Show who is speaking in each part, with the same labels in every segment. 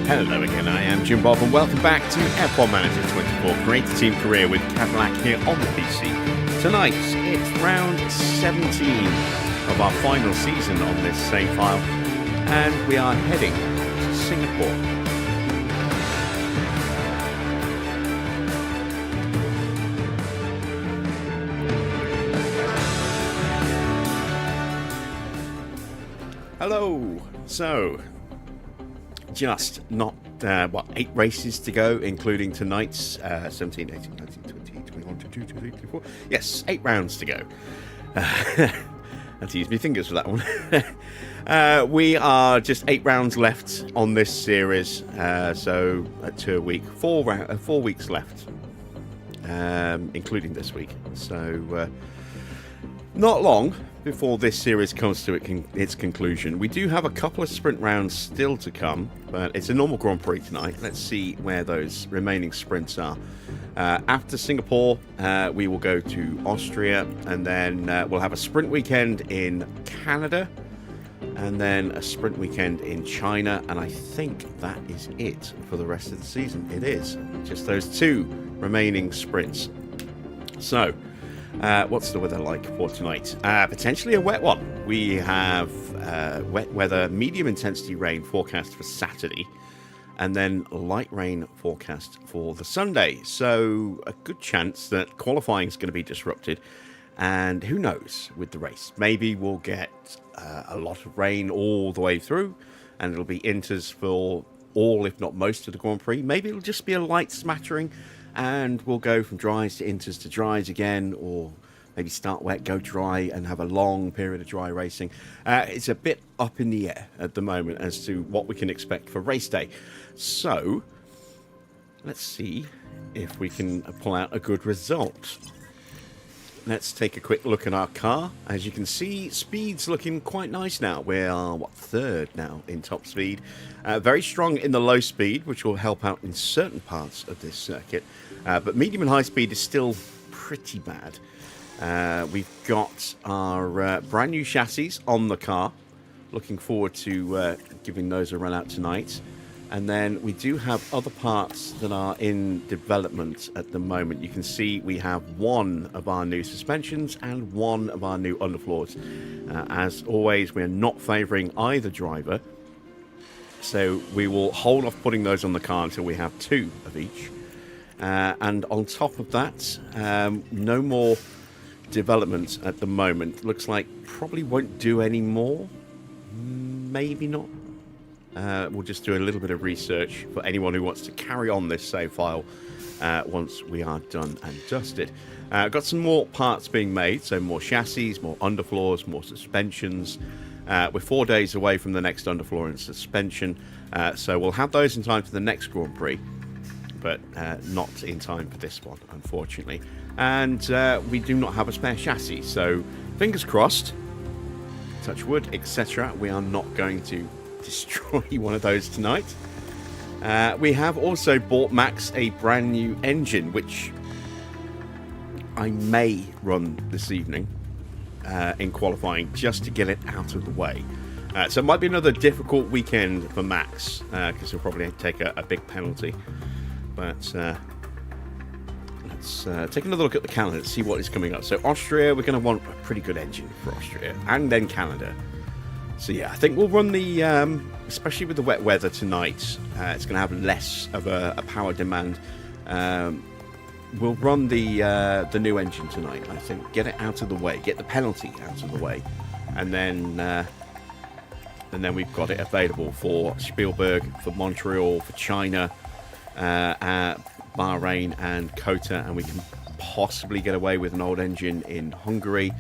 Speaker 1: Hello again, I am Jim Bob and welcome back to F1 Manager 24, Create a Team Career with Cadillac here on the PC. Tonight, it's round 17 of our final season on this save file, and we are heading to Singapore. Hello! So, just not, 8 races to go, including tonight's 17, 18, 19, 20, 21, 22, 23, 24. Yes, 8 rounds to go. I had to use my fingers for that one. We are just 8 rounds left on this series, so 2 a week, 4 weeks left, including this week. So, not long before this series comes to its conclusion. We do have a couple of sprint rounds still to come, but it's a normal Grand Prix tonight. Let's see where those remaining sprints are. After Singapore, we will go to Austria, and then we'll have a sprint weekend in Canada, and then a sprint weekend in China, and I think that is it for the rest of the season. It is. Just those 2 remaining sprints. So, what's the weather like for tonight? Potentially a wet one. We have wet weather, medium intensity rain forecast for Saturday, and then light rain forecast for the Sunday. So a good chance that qualifying is going to be disrupted, and who knows with the race. Maybe we'll get a lot of rain all the way through, and it'll be inters for all, if not most, of the Grand Prix. Maybe it'll just be a light smattering, and we'll go from dries to inters to dries again, or maybe start wet, go dry, and have a long period of dry racing. It's a bit up in the air at the moment as to what we can expect for race day. So, let's see if we can pull out a good result. Let's take a quick look at our car. As you can see, speed's looking quite nice now. We are, 3rd now in top speed. Very strong in the low speed, which will help out in certain parts of this circuit. But medium and high speed is still pretty bad. We've got our brand new chassis on the car. Looking forward to giving those a run out tonight. And then we do have other parts that are in development at the moment. You can see we have 1 of our new suspensions and 1 of our new underfloors. As always, we're not favouring either driver, so we will hold off putting those on the car until we have 2 of each. And on top of that, no more development at the moment. Looks like probably won't do any more. Maybe not. We'll just do a little bit of research for anyone who wants to carry on this save file once we are done and dusted. Got some more parts being made, so more chassis, more underfloors, more suspensions. We're 4 days away from the next underfloor and suspension, so we'll have those in time for the next Grand Prix, but not in time for this one, unfortunately. And we do not have a spare chassis, so fingers crossed, touch wood, etc. We are not going to destroy one of those tonight. We have also bought Max a brand new engine, which I may run this evening in qualifying just to get it out of the way. So it might be another difficult weekend for Max, because he'll probably take a big penalty. But let's take another look at the calendar to see what is coming up. So Austria, we're going to want a pretty good engine for Austria, and then Canada. So yeah, I think we'll run the, especially with the wet weather tonight, it's going to have less of a power demand. We'll run the new engine tonight, I think. Get it out of the way, get the penalty out of the way, and then we've got it available for Spielberg, for Montreal, for China, Bahrain and Kota, and we can possibly get away with an old engine in Hungary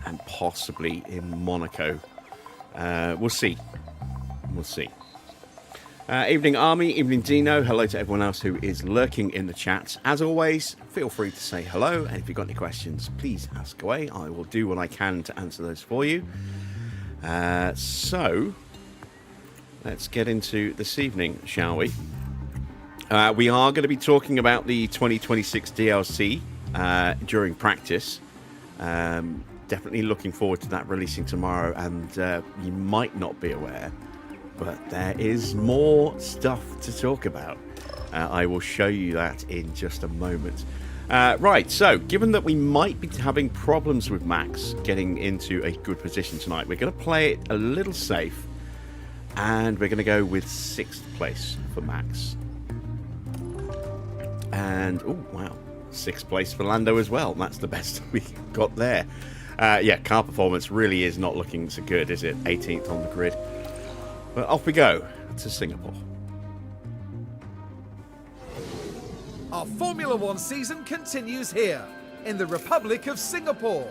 Speaker 1: and possibly in Monaco. We'll see. We'll see. Evening Army, evening Dino. Hello to everyone else who is lurking in the chat. As always, feel free to say hello, and if you've got any questions, please ask away. I will do what I can to answer those for you. So, let's get into this evening, shall we? We are going to be talking about the 2026 DLC during practice. Definitely looking forward to that releasing tomorrow, and you might not be aware, but there is more stuff to talk about. I will show you that in just a moment. Right, so given that we might be having problems with Max getting into a good position tonight, we're going to play it a little safe, and we're going to go with 6th place for Max. And, oh, wow, 6th place for Lando as well. That's the best we got there. Yeah, car performance really is not looking so good, is it? 18th on the grid. But off we go to Singapore.
Speaker 2: Our Formula One season continues here, in the Republic of Singapore.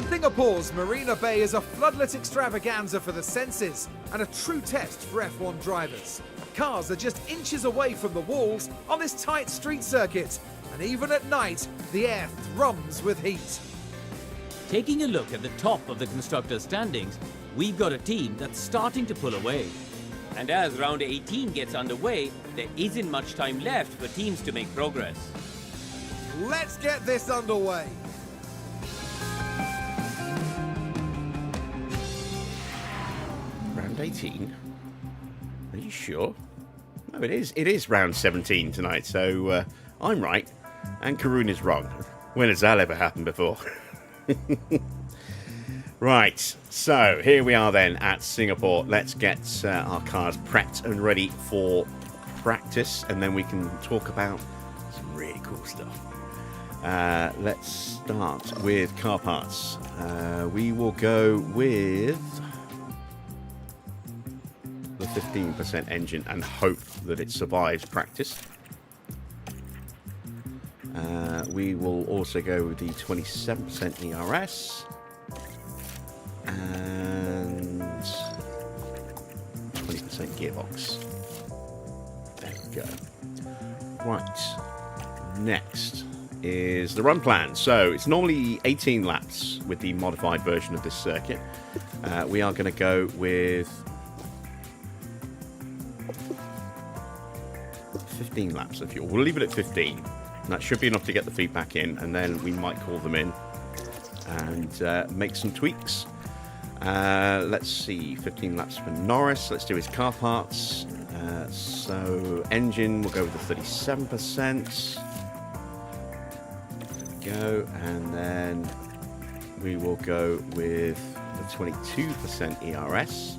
Speaker 2: Singapore's Marina Bay is a floodlit extravaganza for the senses and a true test for F1 drivers. Cars are just inches away from the walls on this tight street circuit, and even at night, the air thrums with heat.
Speaker 3: Taking a look at the top of the constructors' standings, we've got a team that's starting to pull away. And as round 18 gets underway, there isn't much time left for teams to make progress.
Speaker 2: Let's get this underway.
Speaker 1: Round 18? Are you sure? No, it is. It is round 17 tonight, so I'm right, and Karun is wrong. When has that ever happened before? Right, so here we are then at Singapore. Let's get our cars prepped and ready for practice, and then we can talk about some really cool stuff. Let's start with car parts. We will go with the 15% engine and hope that it survives practice. We will also go with the 27% ERS and 20% gearbox. There we go. Right, next is the run plan. So it's normally 18 laps with the modified version of this circuit. We are going to go with 15 laps of fuel. We'll leave it at 15. That should be enough to get the feedback in, and then we might call them in and make some tweaks. Let's see, 15 laps for Norris. Let's do his car parts. So engine, we'll go with the 37%. There we go. And then we will go with the 22% ERS.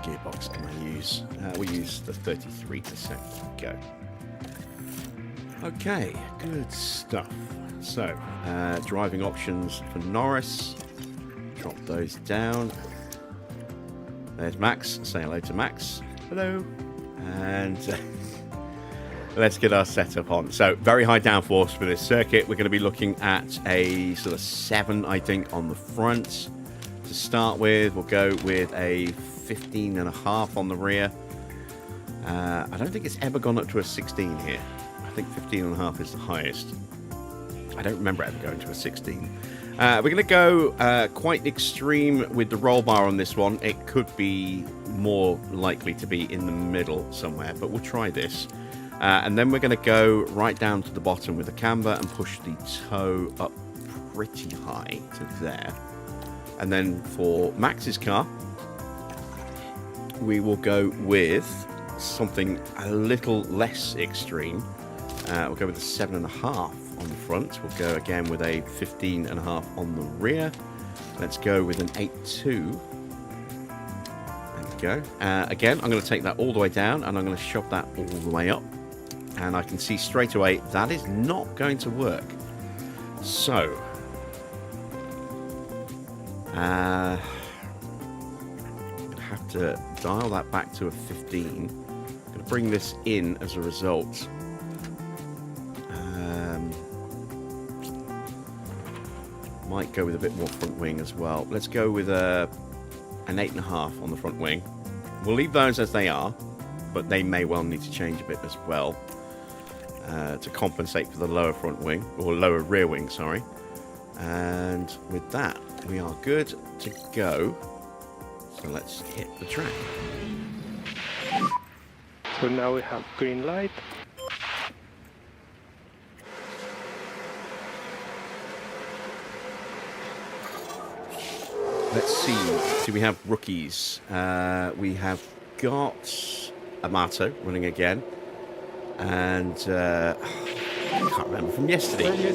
Speaker 1: Gearbox can I use? We use the 33%. Go. Okay, good stuff. So, driving options for Norris. Drop those down. There's Max. Say hello to Max. Hello. And let's get our setup on. So, very high downforce for this circuit. We're going to be looking at a sort of 7, I think, on the front. To start with, we'll go with a 15.5 on the rear. I don't think it's ever gone up to a 16 here. I think 15.5 is the highest. I don't remember ever going to a 16. We're going to go quite extreme with the roll bar on this one. It could be more likely to be in the middle somewhere, but we'll try this. And then we're going to go right down to the bottom with the camber and push the toe up pretty high to there. And then for Max's car, we will go with something a little less extreme. We'll go with a 7.5 on the front. We'll go again with a 15.5 on the rear. Let's go with an 8.2. There we go. Again, I'm going to take that all the way down, and I'm going to shove that all the way up. And I can see straight away that is not going to work. So, have to dial that back to a 15. I'm going to bring this in as a result. Might go with a bit more front wing as well. Let's go with an 8.5 on the front wing. We'll leave those as they are, but they may well need to change a bit as well to compensate for the lower front wing, or lower rear wing, sorry. And with that, we are good to go. So let's hit the track.
Speaker 4: So now we have green light.
Speaker 1: let's see. Do we have rookies? We have got Amato running again. And I can't remember from yesterday.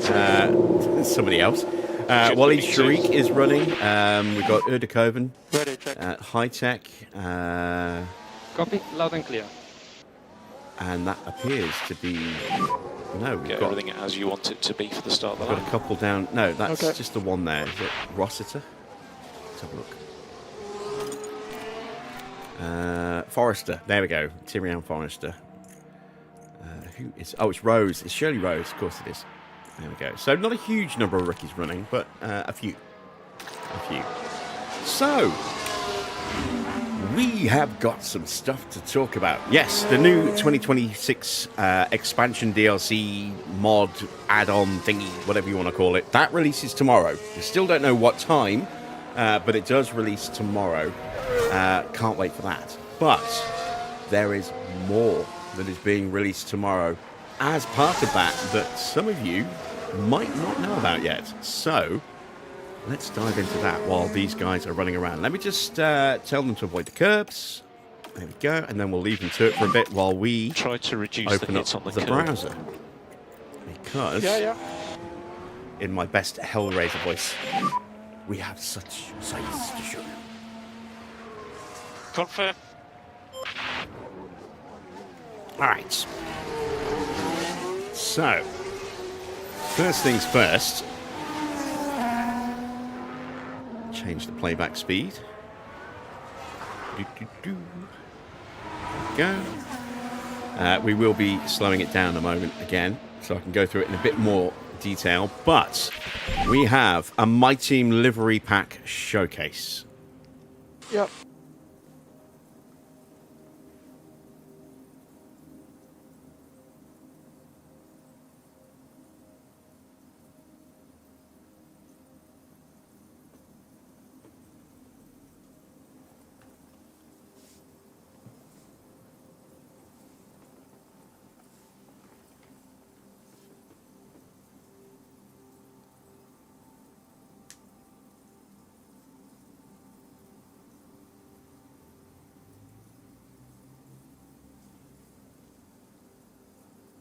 Speaker 1: Somebody else. Wally Sharik is running. We've got Erdekoven. HiTech.
Speaker 4: Copy, loud and clear.
Speaker 1: And that appears to be... No, we've
Speaker 5: Get
Speaker 1: got...
Speaker 5: everything as you want it to be for the start of the
Speaker 1: Got
Speaker 5: lap.
Speaker 1: a couple down. No, that's
Speaker 4: Okay.
Speaker 1: just the one there. Is it Rossiter? Let's have a look. Forrester. There we go. Tyrion Forrester. Who is... Oh, it's Rose. It's Shirley Rose. Of course it is. There we go. So not a huge number of rookies running, but a few. A few. So... we have got some stuff to talk about. Yes, the new 2026 expansion DLC mod add-on thingy, whatever you want to call it, that releases tomorrow. We still don't know what time, but it does release tomorrow. Can't wait for that. But there is more that is being released tomorrow as part of that some of you might not know about yet. So... let's dive into that while these guys are running around. Let me just tell them to avoid the curbs. There we go. And then we'll leave them to it for a bit while we
Speaker 5: Try to reduce the
Speaker 1: open up
Speaker 5: hits on the
Speaker 1: the
Speaker 5: curb.
Speaker 1: browser. Because, in my best Hellraiser voice, we have such sights to show you.
Speaker 5: Confirm.
Speaker 1: All right. So, first things first. Change the playback speed. There we go. We will be slowing it down a moment again, so I can go through it in a bit more detail. But we have a Myteam livery pack showcase.
Speaker 4: Yep.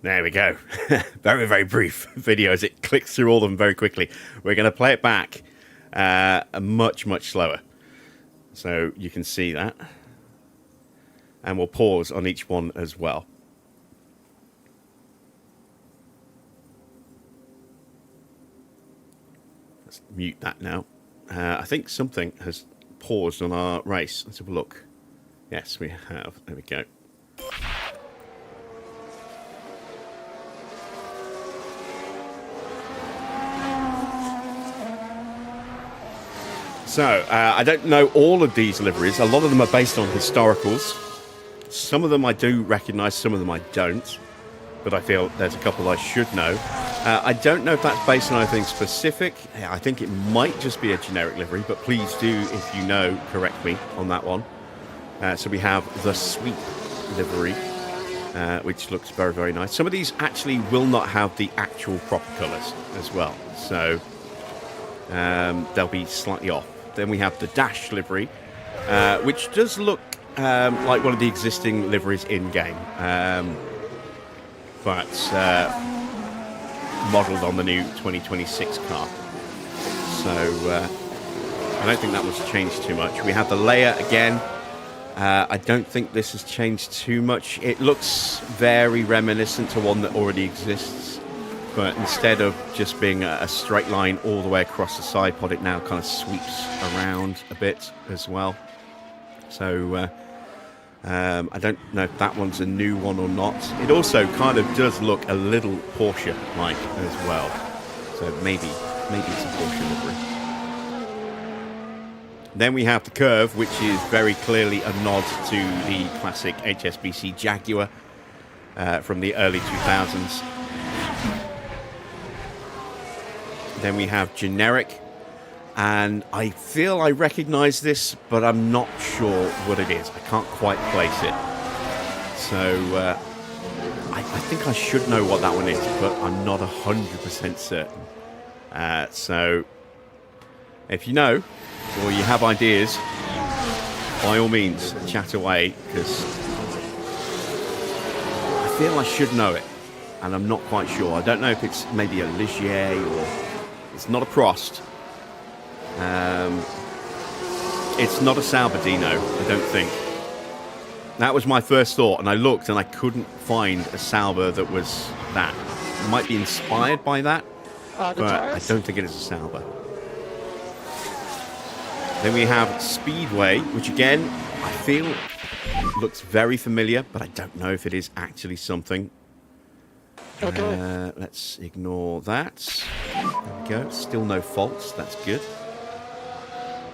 Speaker 1: There we go. Very, very brief video as it clicks through all of them very quickly. We're going to play it back much, much slower. So you can see that. And we'll pause on each one as well. Let's mute that now. I think something has paused on our race. Let's have a look. Yes, we have. There we go. So, I don't know all of these liveries. A lot of them are based on historicals. Some of them I do recognise, some of them I don't. But I feel there's a couple I should know. I don't know if that's based on anything specific. I think it might just be a generic livery, but please do, if you know, correct me on that one. So we have the Sweep livery, which looks very, very nice. Some of these actually will not have the actual proper colours as well. So they'll be slightly off. Then we have the Dash livery, which does look like one of the existing liveries in-game, but modelled on the new 2026 car. So I don't think that was changed too much. We have the Leia again. I don't think this has changed too much. It looks very reminiscent to one that already exists. But instead of just being a straight line all the way across the side pod, it now kind of sweeps around a bit as well. So I don't know if that one's a new one or not. It also kind of does look a little Porsche-like as well. So maybe it's a Porsche livery. Then we have the Curve, which is very clearly a nod to the classic HSBC Jaguar from the early 2000s. Then we have Generic, and I feel I recognise this, but I'm not sure what it is. I can't quite place it. So I think I should know what that one is, but I'm not 100% certain. So if you know, or you have ideas, by all means, chat away, because I feel I should know it, and I'm not quite sure. I don't know if it's maybe a Ligier or it's not a Prost. It's not a Salvadino, I don't think. That was my first thought, and I looked and I couldn't find a Salva that was that. It might be inspired by that, but I don't think it is a Salva. Then we have Speedway, which again, I feel looks very familiar, but I don't know if it is actually something.
Speaker 4: Okay.
Speaker 1: Let's ignore that. There we go. Still no faults. That's good.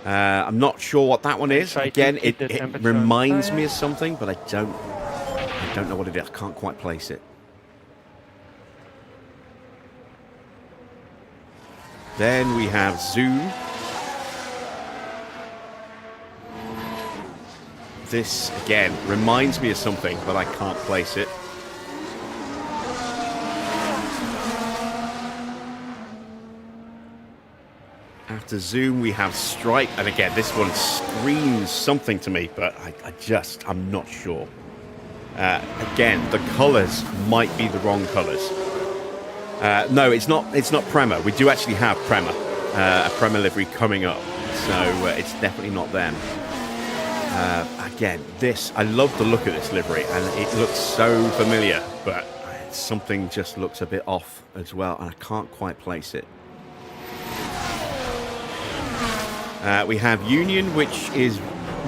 Speaker 1: I'm not sure what that one is. Again, it reminds me of something, but I don't know what it is. I can't quite place it. Then we have Zoom. This, again, reminds me of something, but I can't place it. After Zoom, we have Stripe. And again, this one screams something to me, but I'm not sure. Again, the colours might be the wrong colours. No, it's not Prema. We do actually have Prema, a Prema livery coming up. So it's definitely not them. Again, I love the look of this livery, and it looks so familiar, but something just looks a bit off as well, and I can't quite place it. We have Union, which is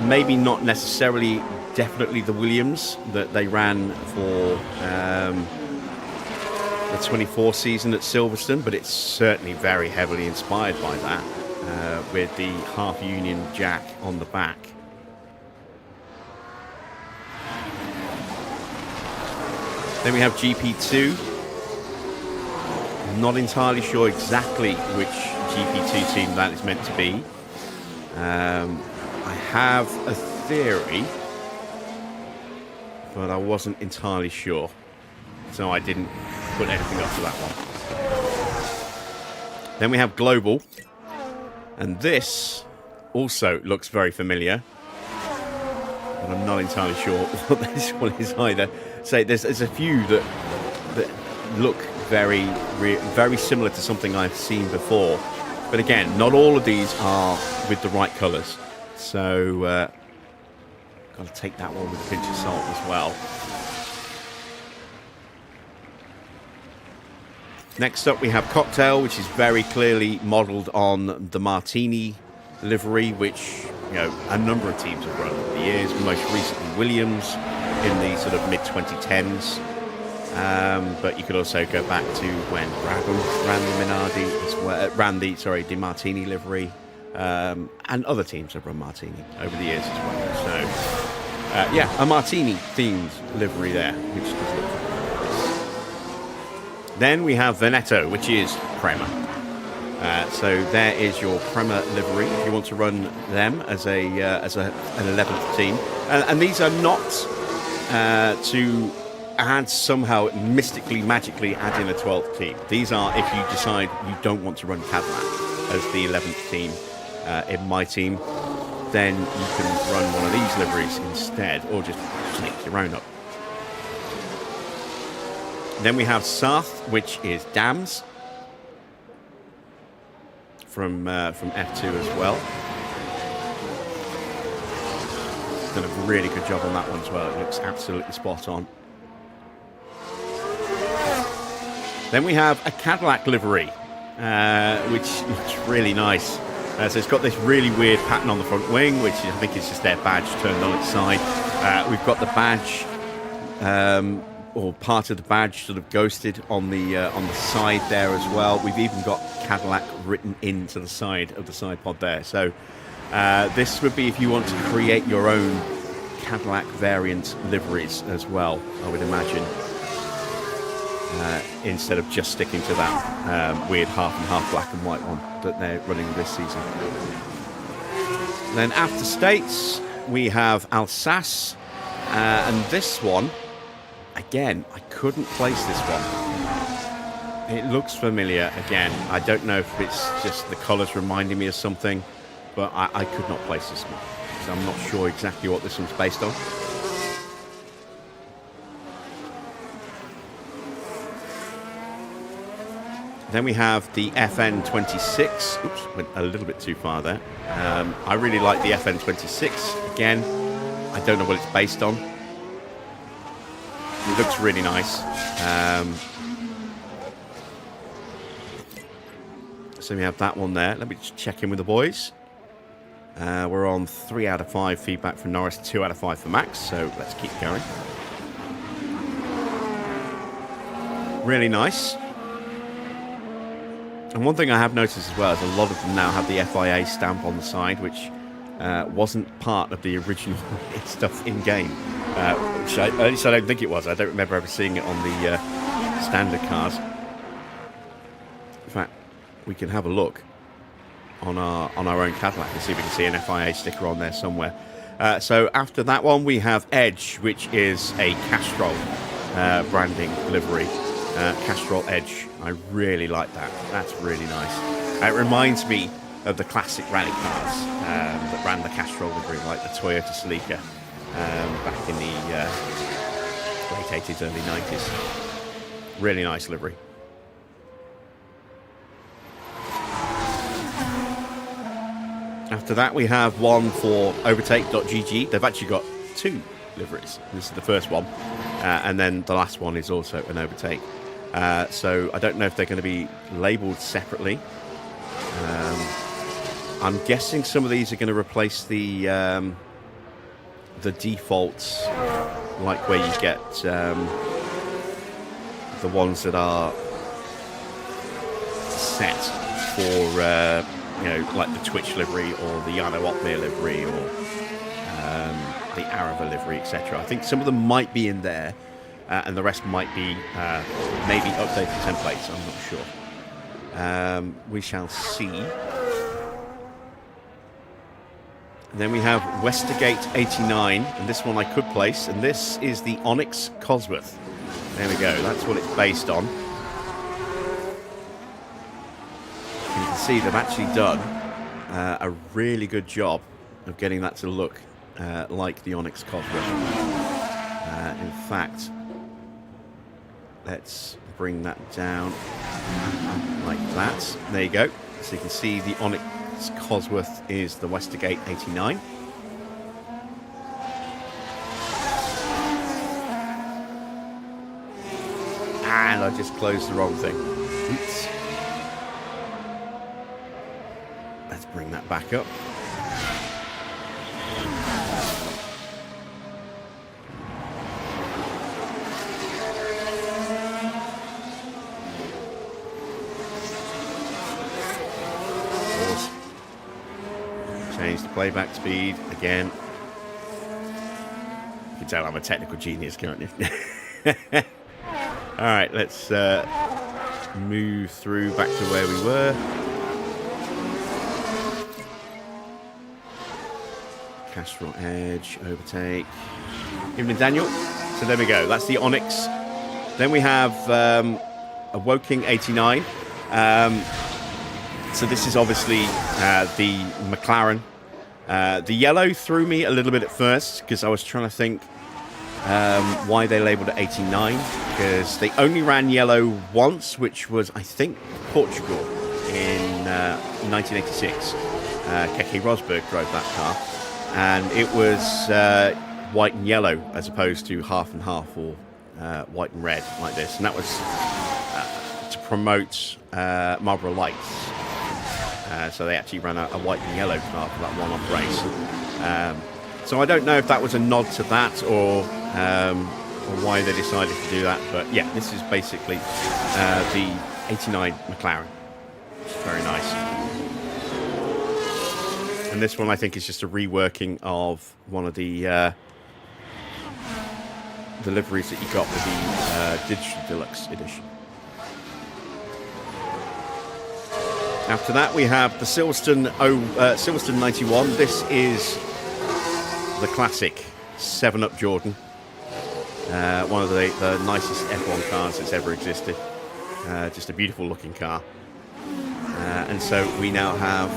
Speaker 1: maybe not necessarily definitely the Williams that they ran for the 24 season at Silverstone, but it's certainly very heavily inspired by that, with the half Union jack on the back. Then we have GP2. I'm not entirely sure exactly which GP2 team that is meant to be. I have a theory, but I wasn't entirely sure, so I didn't put anything up for that one. Then we have Global, and this also looks very familiar, but I'm not entirely sure what this one is either. So there's a few that look very similar to something I've seen before. But again, not all of these are with the right colours. So, got to take that one with a pinch of salt as well. Next up, we have Cocktail, which is very clearly modelled on the Martini livery, which, you know, a number of teams have run over the years. Most recently, Williams in the sort of mid-2010s. But you could also go back to when Brabham ran the Minardi as well, the Martini livery, and other teams have run Martini over the years as well. So, yeah, a Martini-themed livery there, which does look nice. Then we have Veneto, which is Prema. So there is your Prema livery if you want to run them as an 11th team, and these are not to add somehow mystically, magically add in a 12th team. These are if you decide you don't want to run Cadillac as the 11th team in my team, then you can run one of these liveries instead, or just make your own up. Then we have Sarth, which is Dams from F2 as well. Done a really good job on that one as well. It looks absolutely spot on. Then we have a Cadillac livery, which looks really nice. So it's got this really weird pattern on the front wing, which I think is just their badge turned on its side. We've got the badge, or part of the badge, sort of ghosted on the side there as well. We've even got Cadillac written into the side of the side pod there. So this would be if you want to create your own Cadillac variant liveries as well, I would imagine. Instead of just sticking to that weird half and half black and white one that they're running this season. Then after States, we have Alsace, and this one, again, I couldn't place this one. It looks familiar again. I don't know if it's just the colours reminding me of something, but I could not place this one, so I'm not sure exactly what this one's based on. Then we have the FN26. Oops, went a little bit too far there. I really like the FN26. Again, I don't know what it's based on. It looks really nice. So we have that one there. Let me just check in with the boys. We're on 3 out of 5 feedback from Norris, 2 out of 5 for Max. So let's keep going. Really nice. And one thing I have noticed as well is a lot of them now have the FIA stamp on the side, which wasn't part of the original stuff in game. Which at least I don't think it was. I don't remember ever seeing it on the standard cars. In fact, we can have a look on our own Cadillac and see if we can see an FIA sticker on there somewhere. So after that one, we have Edge, which is a Castrol branding livery. Castrol Edge. I really like that. That's really nice. It reminds me of the classic rally cars that ran the Castrol livery, like the Toyota Celica back in the late 80s, early 90s. Really nice livery. After that, we have one for Overtake.gg. They've actually got 2 liveries. This is the first one. And then the last one is also an Overtake. So I don't know if they're going to be labelled separately. I'm guessing some of these are going to replace the defaults, like where you get the ones that are set for, you know, like the Twitch livery or the Yano Opmir livery or the Arava livery, etc. I think some of them might be in there. And the rest might be maybe updated templates. I'm not sure. We shall see. And then we have Westergate 89, and this one I could place. And this is the Onyx Cosworth. There we go. That's what it's based on. And you can see they've actually done a really good job of getting that to look like the Onyx Cosworth. In fact, let's bring that down like that. There you go. So you can see the Onyx Cosworth is the Westergate 89. And I just closed the wrong thing. Oops. Let's bring that back up. Change the playback speed again. You can tell I'm a technical genius, can't you? All right, let's move through back to where we were. Castrol Edge, Overtake. Evening, Daniel. So there we go. That's the Onyx. Then we have a Woking 89. So this is obviously the McLaren. The yellow threw me a little bit at first because I was trying to think why they labelled it 89, because they only ran yellow once, which was, I think, Portugal in 1986. Keke Rosberg drove that car, and it was white and yellow as opposed to half and half or white and red like this, and that was to promote Marlboro Lights. So they actually ran a white and yellow car for that one-off race. So I don't know if that was a nod to that or why they decided to do that. But yeah, this is basically the 89 McLaren. It's very nice. And this one I think is just a reworking of one of the liveries that you got with the Digital Deluxe Edition. After that, we have the Silverstone 91. This is the classic 7-Up Jordan. One of the nicest F1 cars that's ever existed. Just a beautiful looking car. And so we now have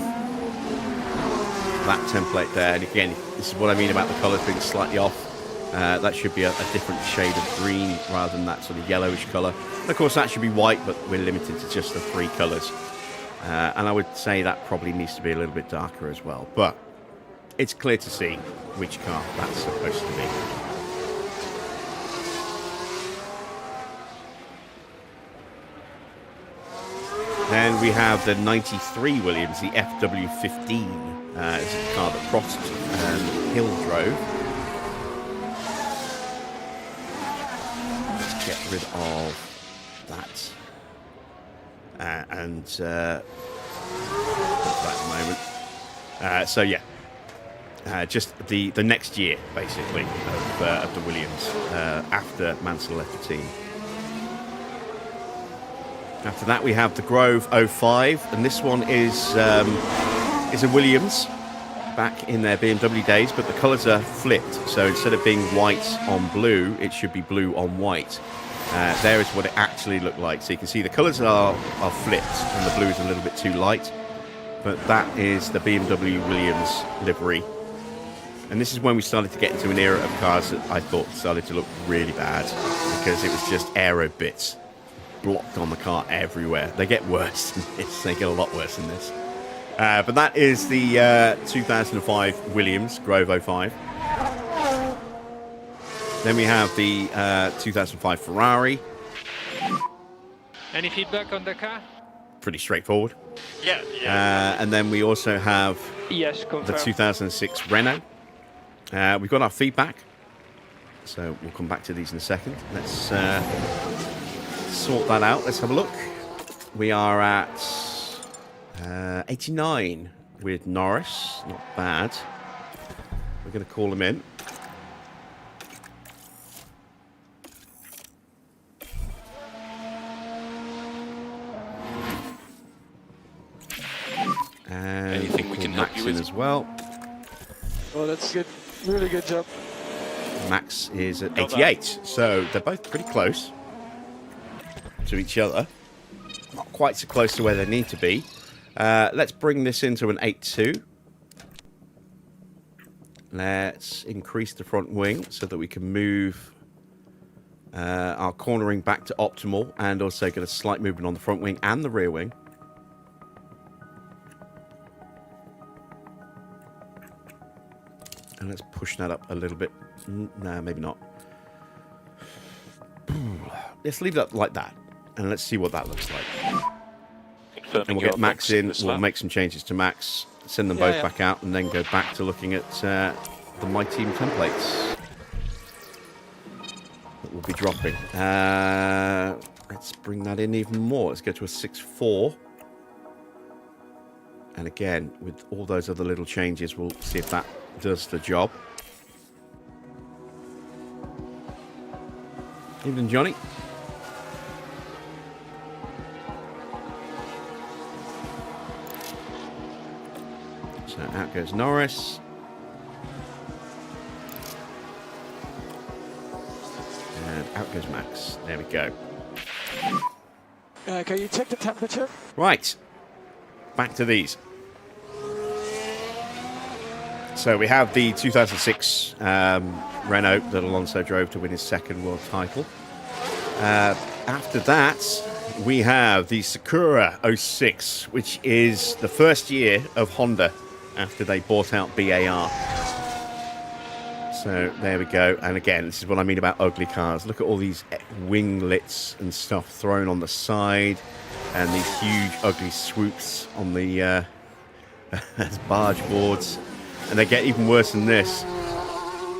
Speaker 1: that template there. And again, this is what I mean about the colours being slightly off. That should be a different shade of green rather than that sort of yellowish colour. And of course, that should be white, but we're limited to just the 3 colours. And I would say that probably needs to be a little bit darker as well. But it's clear to see which car that's supposed to be. Then we have the 93 Williams, the FW15. It's a car that Prost and Hill drove. Let's get rid of that. And that at the moment. So yeah, just the next year basically of the Williams after Mansell left the team. After that, we have the Grove 05, and this one is a Williams back in their BMW days, but the colours are flipped. So instead of being white on blue, it should be blue on white. There is what it actually looked like. So you can see the colours are flipped, and the blue is a little bit too light. But that is the BMW Williams livery. And this is when we started to get into an era of cars that I thought started to look really bad, because it was just aero bits blocked on the car everywhere. They get worse than this. They get a lot worse than this. But that is the 2005 Williams Grove 05. Then we have the 2005 Ferrari.
Speaker 6: Any feedback on the car?
Speaker 1: Pretty straightforward.
Speaker 6: Yeah.
Speaker 1: And then we also have
Speaker 6: Yes,
Speaker 1: the
Speaker 6: confirmed.
Speaker 1: 2006 Renault. We've got our feedback, so we'll come back to these in a second. Let's sort that out. Let's have a look. We are at 89 with Norris. Not bad. We're going to call him in. And
Speaker 5: Anything we can help you
Speaker 1: Max in
Speaker 5: with?
Speaker 1: as well.
Speaker 4: Oh, that's good. Really good job.
Speaker 1: Max is at
Speaker 5: Got
Speaker 1: 88, so they're both pretty close to each other. Not quite so close to where they need to be. Let's bring this into an 8.2. Let's increase the front wing so that we can move our cornering back to optimal, and also get a slight movement on the front wing and the rear wing. And let's push that up a little bit. Nah, maybe not. Let's leave that like that, and let's see what that looks like.
Speaker 5: Confirming
Speaker 1: And we'll
Speaker 5: your
Speaker 1: get Max
Speaker 5: box
Speaker 1: in.
Speaker 5: this
Speaker 1: We'll
Speaker 5: lap.
Speaker 1: make some changes to Max, send them both back out, and then go back to looking at the Myteam templates that we'll be dropping. Let's bring that in even more. Let's go to a 6.4. And again, with all those other little changes, we'll see if that does the job. Evening, Johnny. So out goes Norris. And out goes Max. There we go.
Speaker 4: Can you check the temperature?
Speaker 1: Right. Back to these. So we have the 2006 Renault that Alonso drove to win his second world title. After that, we have the Sakura 06, which is the first year of Honda after they bought out BAR. So there we go. And again, this is what I mean about ugly cars. Look at all these winglets and stuff thrown on the side, and these huge ugly swoops on the barge boards. And they get even worse than this.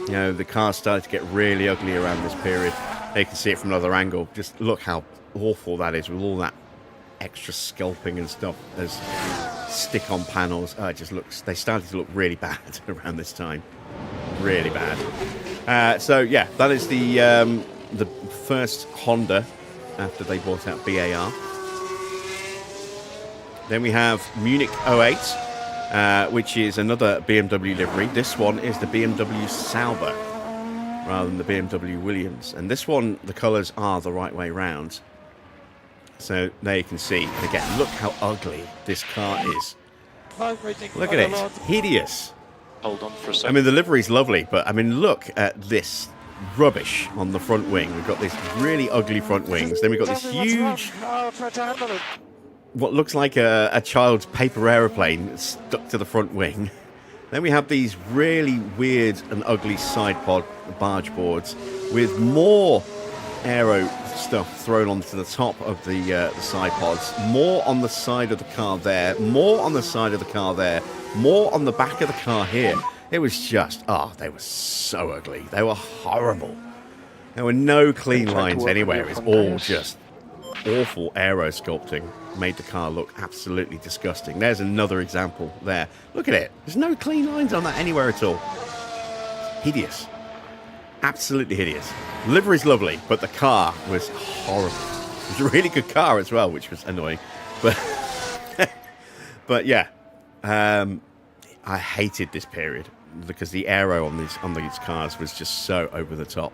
Speaker 1: You know, the cars started to get really ugly around this period. You can see it from another angle. Just look how awful that is with all that extra sculpting and stuff as stick-on panels. Oh, it just looks... They started to look really bad around this time. Really bad. So, yeah, that is the first Honda after they bought out BAR. Then we have Munich 08. Which is another BMW livery. This one is the BMW Sauber rather than the BMW Williams. And this one, the colours are the right way round. So there you can see. And again, look how ugly this car is. Look at it. Hideous.
Speaker 5: Hold on for a
Speaker 1: I
Speaker 5: second.
Speaker 1: mean, the livery's lovely, but I mean, look at this rubbish on the front wing. We've got this really ugly front wings. Then we've got this huge, what looks like a child's paper aeroplane stuck to the front wing. Then we have these really weird and ugly side pod barge boards with more aero stuff thrown onto the top of the side pods, more on the side of the car there, more on the side of the car there, more on the back of the car here. It was just, they were so ugly. They were horrible. There were no clean lines anywhere. It was all just awful aero sculpting. Made the car look absolutely disgusting. There's another example there. Look at it. There's no clean lines on that anywhere at all. Hideous. Absolutely hideous. The livery's lovely, but the car was horrible. It was a really good car as well, which was annoying. But, but yeah, I hated this period because the aero on these cars was just so over the top.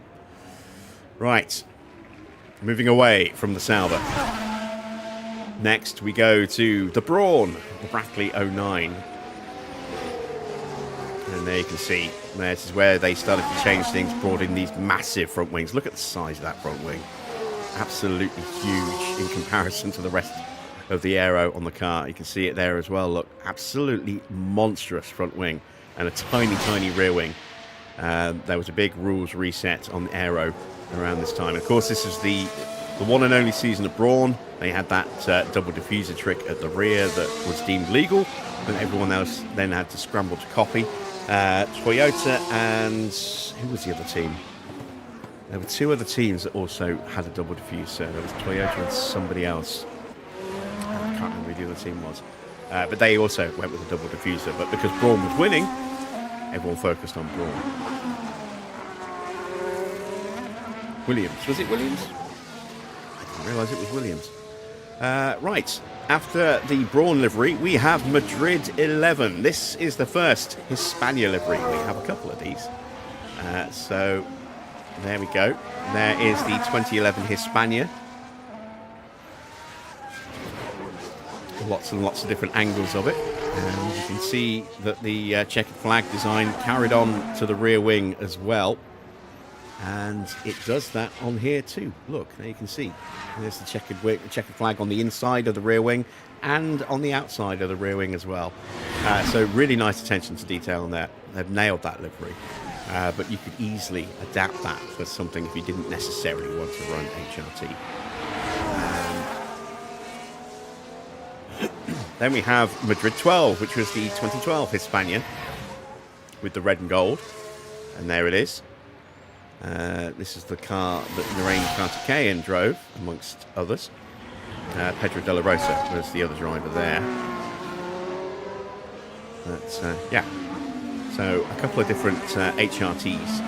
Speaker 1: Right, moving away from the Sauber. Next, we go to the Brawn, the Brackley 09. And there you can see, this is where they started to change things, brought in these massive front wings. Look at the size of that front wing. Absolutely huge in comparison to the rest of the aero on the car. You can see it there as well. Look, absolutely monstrous front wing and a tiny, tiny rear wing. There was a big rules reset on the aero around this time. Of course, this is the one and only season of Brawn. They had that double diffuser trick at the rear that was deemed legal, and everyone else then had to scramble to copy. Toyota and who was the other team? There were two other teams that also had a double diffuser. There was Toyota and somebody else. I can't remember who the other team was. But they also went with a double diffuser. But because Brawn was winning, everyone focused on Brawn. Williams. Was it Williams? I didn't realise it was Williams. Right. After the Brawn livery, we have Madrid 11. This is the first Hispania livery. We have a couple of these. So there we go. There is the 2011 Hispania. Lots and lots of different angles of it. And you can see that the checkered flag design carried on to the rear wing as well. And it does that on here too. Look, there you can see. There's the checkered flag on the inside of the rear wing and on the outside of the rear wing as well. So really nice attention to detail on that. They've nailed that livery. But you could easily adapt that for something if you didn't necessarily want to run HRT. Then we have Madrid 12, which was the 2012 Hispania with the red and gold. And there it is. This is the car that Lorraine Carticayan drove, amongst others. Pedro de la Rosa was the other driver there. But yeah, so a couple of different HRTs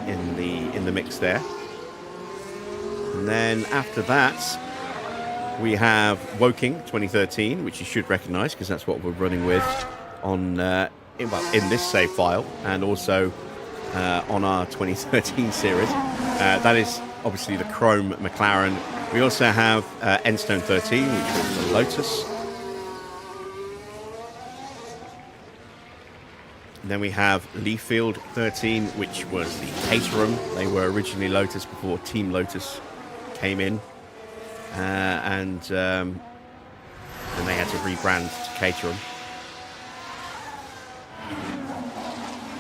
Speaker 1: in the mix there. And then after that, we have Woking 2013, which you should recognise because that's what we're running with on in this save file, and also on our 2013 series. That is obviously the Chrome McLaren. We also have Enstone 13, which is the Lotus. And then we have Leafield 13, which was the Caterham. They were originally Lotus before Team Lotus came in. And they had to rebrand to Caterham.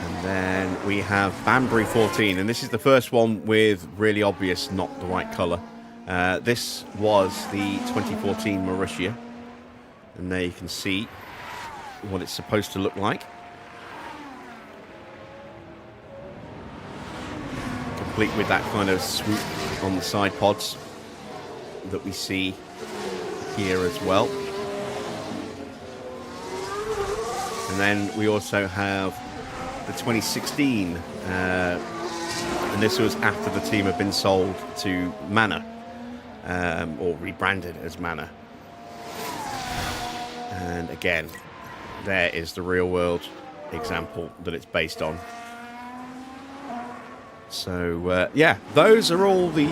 Speaker 1: And then we have Banbury 14, and this is the first one with really obvious not the right colour. This was the 2014 Marussia, and there you can see what it's supposed to look like. Complete with that kind of swoop on the side pods that we see here as well. And then we also have the 2016, and this was after the team had been sold to Manor, or rebranded as Manor. And again, there is the real world example that it's based on. So yeah, those are all the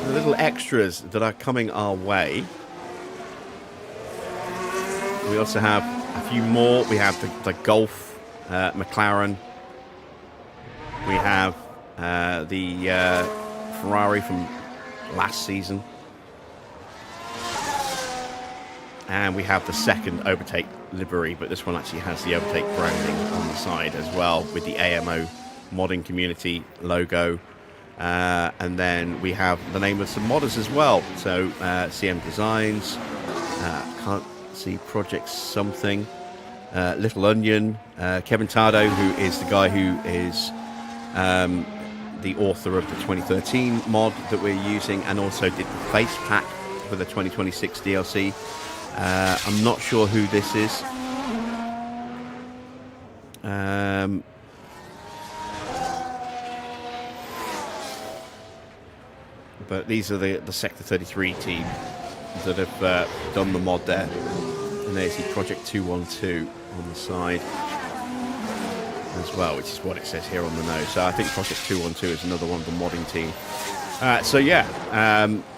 Speaker 1: little extras that are coming our way. We also have a few more. We have the Golf McLaren. We have the Ferrari from last season. And we have the second Overtake livery, but this one actually has the Overtake branding on the side as well, with the AMO modding community logo. And then we have the name of some modders as well. So CM Designs, can't see Project something, Little Onion, Kevin Tardo, who is the guy who is the author of the 2013 mod that we're using, and also did the Facepack for the 2026 DLC. I'm not sure who this is. But these are the Sector 33 team that have done the mod there. And there's the Project 212 on the side as well, which is what it says here on the nose. So I think Project 212 is another one of the modding team. So yeah,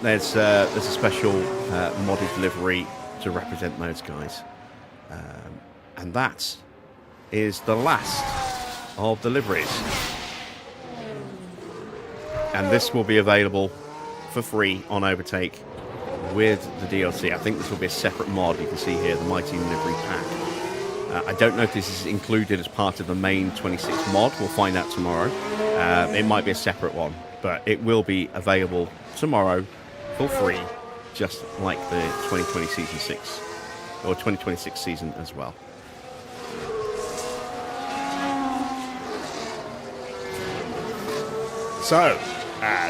Speaker 1: there's a special modded livery to represent those guys. And that is the last of the liveries. And this will be available for free on Overtake with the DLC. I think this will be a separate mod. You can see here the Myteam livery pack. I don't know if this is included as part of the main 26 mod. We'll find out tomorrow. It might be a separate one, but it will be available tomorrow for free, just like the 2020 season 6 or 2026 season as well. So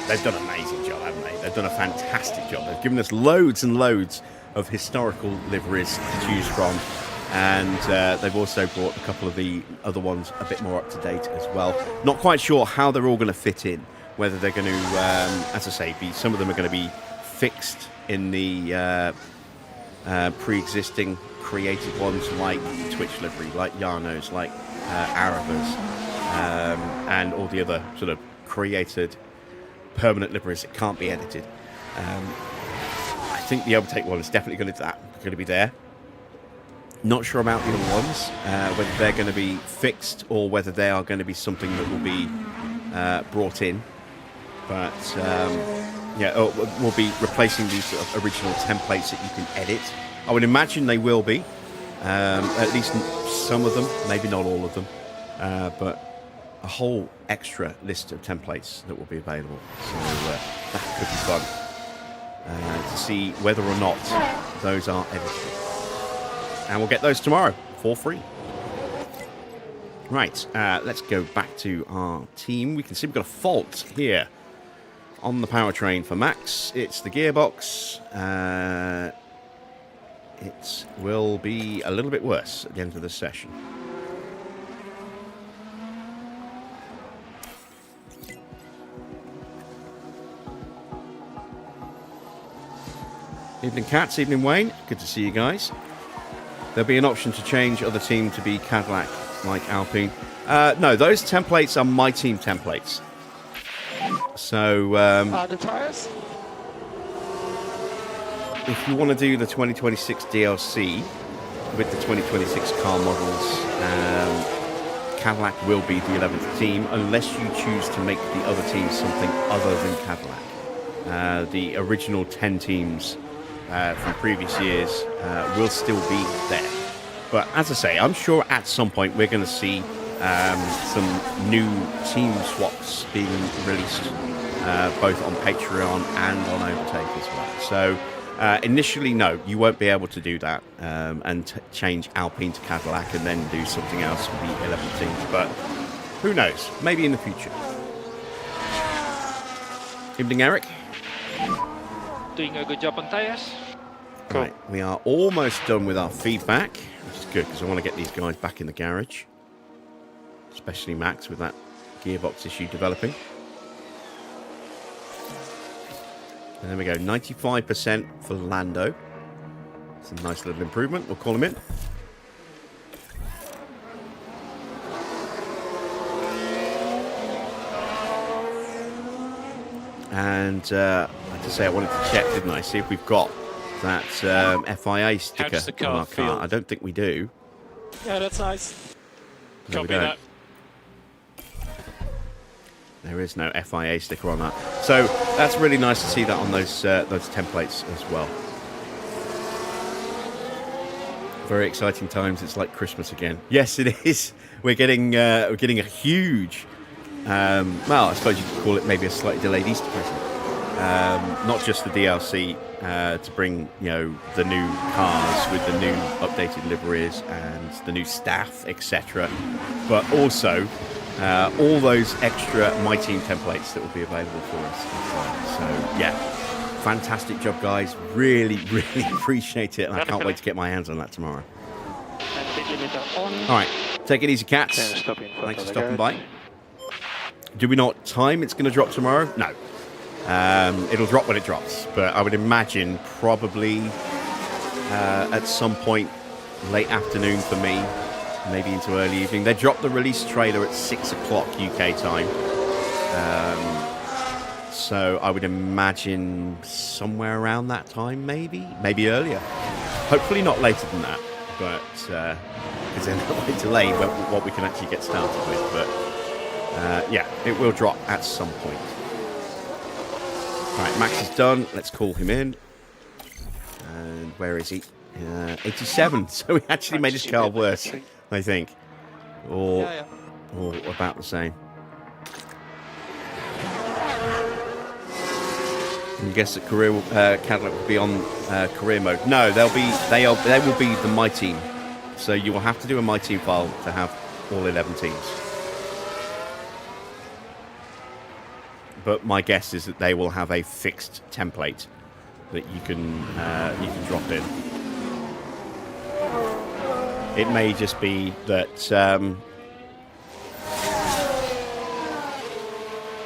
Speaker 1: they've done an amazing job, haven't they? They've done a fantastic job. They've given us loads and loads of historical liveries to choose from, and they've also brought a couple of the other ones a bit more up to date as well. Not quite sure how they're all going to fit in, whether they're going to, as I say, some of them are going to be fixed in the pre-existing created ones, like Twitch livery, like Yarno's, like Araba's, and all the other sort of created permanent liveries that can't be edited. I think the Overtake one is definitely going to be there. Not sure about the other ones, whether they're going to be fixed or whether they are going to be something that will be brought in. But yeah, we'll be replacing these sort of original templates that you can edit. I would imagine they will be, at least some of them, maybe not all of them, but a whole extra list of templates that will be available. So that could be fun to see whether or not those are editable. And we'll get those tomorrow for free. Right, let's go back to our team. We can see we've got a fault here on the powertrain for Max. It's the gearbox. It will be a little bit worse at the end of the session. Evening, Cats. Evening, Wayne. Good to see you guys. There'll be an option to change other team to be Cadillac, like Alpine. No, those templates are Myteam templates. So,
Speaker 4: the tires?
Speaker 1: if you want to do the 2026 DLC with the 2026 car models, Cadillac will be the 11th team, unless you choose to make the other teams something other than Cadillac. The original 10 teams from previous years will still be there. But as I say, I'm sure at some point we're going to see some new team swaps being released, both on Patreon and on Overtake as well. So initially, no, you won't be able to do that and change Alpine to Cadillac and then do something else with the 11 teams. But who knows? Maybe in the future. Evening, Eric.
Speaker 6: Doing a good job on tires.
Speaker 1: Cool. Right, we are almost done with our feedback, which is good because I want to get these guys back in the garage, especially Max with that gearbox issue developing. And there we go, 95% for Lando. It's a nice little improvement. We'll call him in. And like I say, I wanted to check, didn't I? See if we've got that FIA sticker on our car. I don't think we do.
Speaker 4: Yeah, that's nice.
Speaker 1: No, we
Speaker 5: Copy
Speaker 1: don't.
Speaker 5: that.
Speaker 1: There is no FIA sticker on that. So that's really nice to see that on those templates as well. Very exciting times. It's like Christmas again. Yes, it is. We're getting a huge, well, I suppose you could call it maybe a slightly delayed Easter present. Not just the DLC to bring, you know, the new cars with the new updated liveries and the new staff, etc., but also all those extra Myteam templates that will be available for us as well. So yeah, fantastic job, guys. Really, really appreciate it, and I can't wait to get my hands on that tomorrow. All right, take it easy, cats. Thanks for stopping by. Do we know what time it's going to drop tomorrow? No. It'll drop when it drops, but I would imagine probably at some point late afternoon for me, maybe into early evening. They dropped the release trailer at 6 o'clock UK time, so I would imagine somewhere around that time, maybe earlier. Hopefully not later than that, but because then that might delay what we can actually get started with. But yeah, it will drop at some point. Right, Max is done. Let's call him in. And where is he? 87. So we actually made his car worse, I think. Or about the same. I guess that Cadillac will be on career mode. No, they will be the Myteam. So you will have to do a Myteam file to have all 11 teams. But my guess is that they will have a fixed template that you can drop in. It may just be that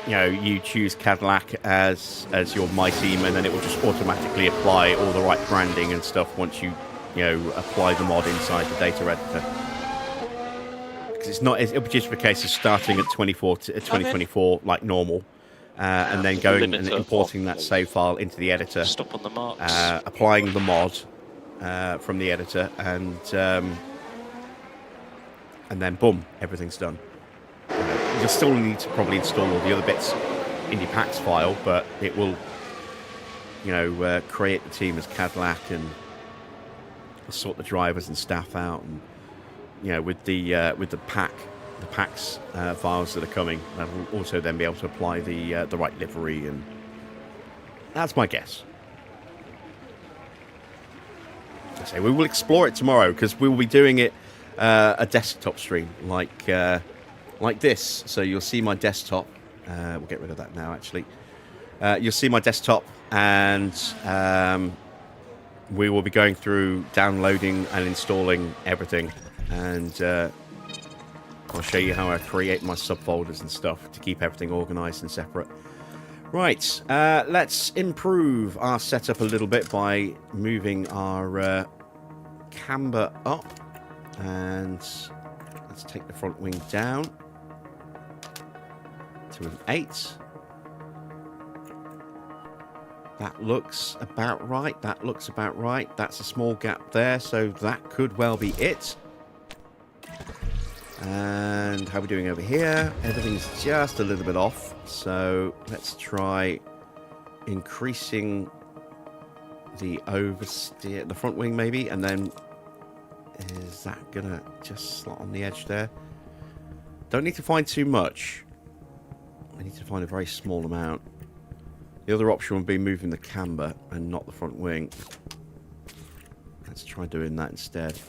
Speaker 1: you know, you choose Cadillac as your Myteam, and then it will just automatically apply all the right branding and stuff once you apply the mod inside the data editor. Because it'll be just a case of starting at 2024 like normal. And then going and importing that save file into the editor,
Speaker 5: Stop on the marks.
Speaker 1: applying the mod from the editor, and then boom, everything's done. You'll still need to probably install all the other bits in your packs file, but it will, create the team as Cadillac and sort the drivers and staff out, and with the packs files that are coming, that will also then be able to apply the right livery, and that's my guess. I say we will explore it tomorrow because we will be doing it a desktop stream like this. So you'll see my desktop. We'll get rid of that now. Actually, you'll see my desktop, and we will be going through downloading and installing everything, and I'll show you how I create my subfolders and stuff to keep everything organized and separate. Right, let's improve our setup a little bit by moving our camber up, and let's take the front wing down to an 8. That looks about right. That's a small gap there, so that could well be it. And how are we doing over here? Everything's just a little bit off. So let's try increasing the oversteer, the front wing maybe, and then is that gonna just slot on the edge there? Don't need to find too much. I need to find a very small amount. The other option would be moving the camber and not the front wing. Let's try doing that instead.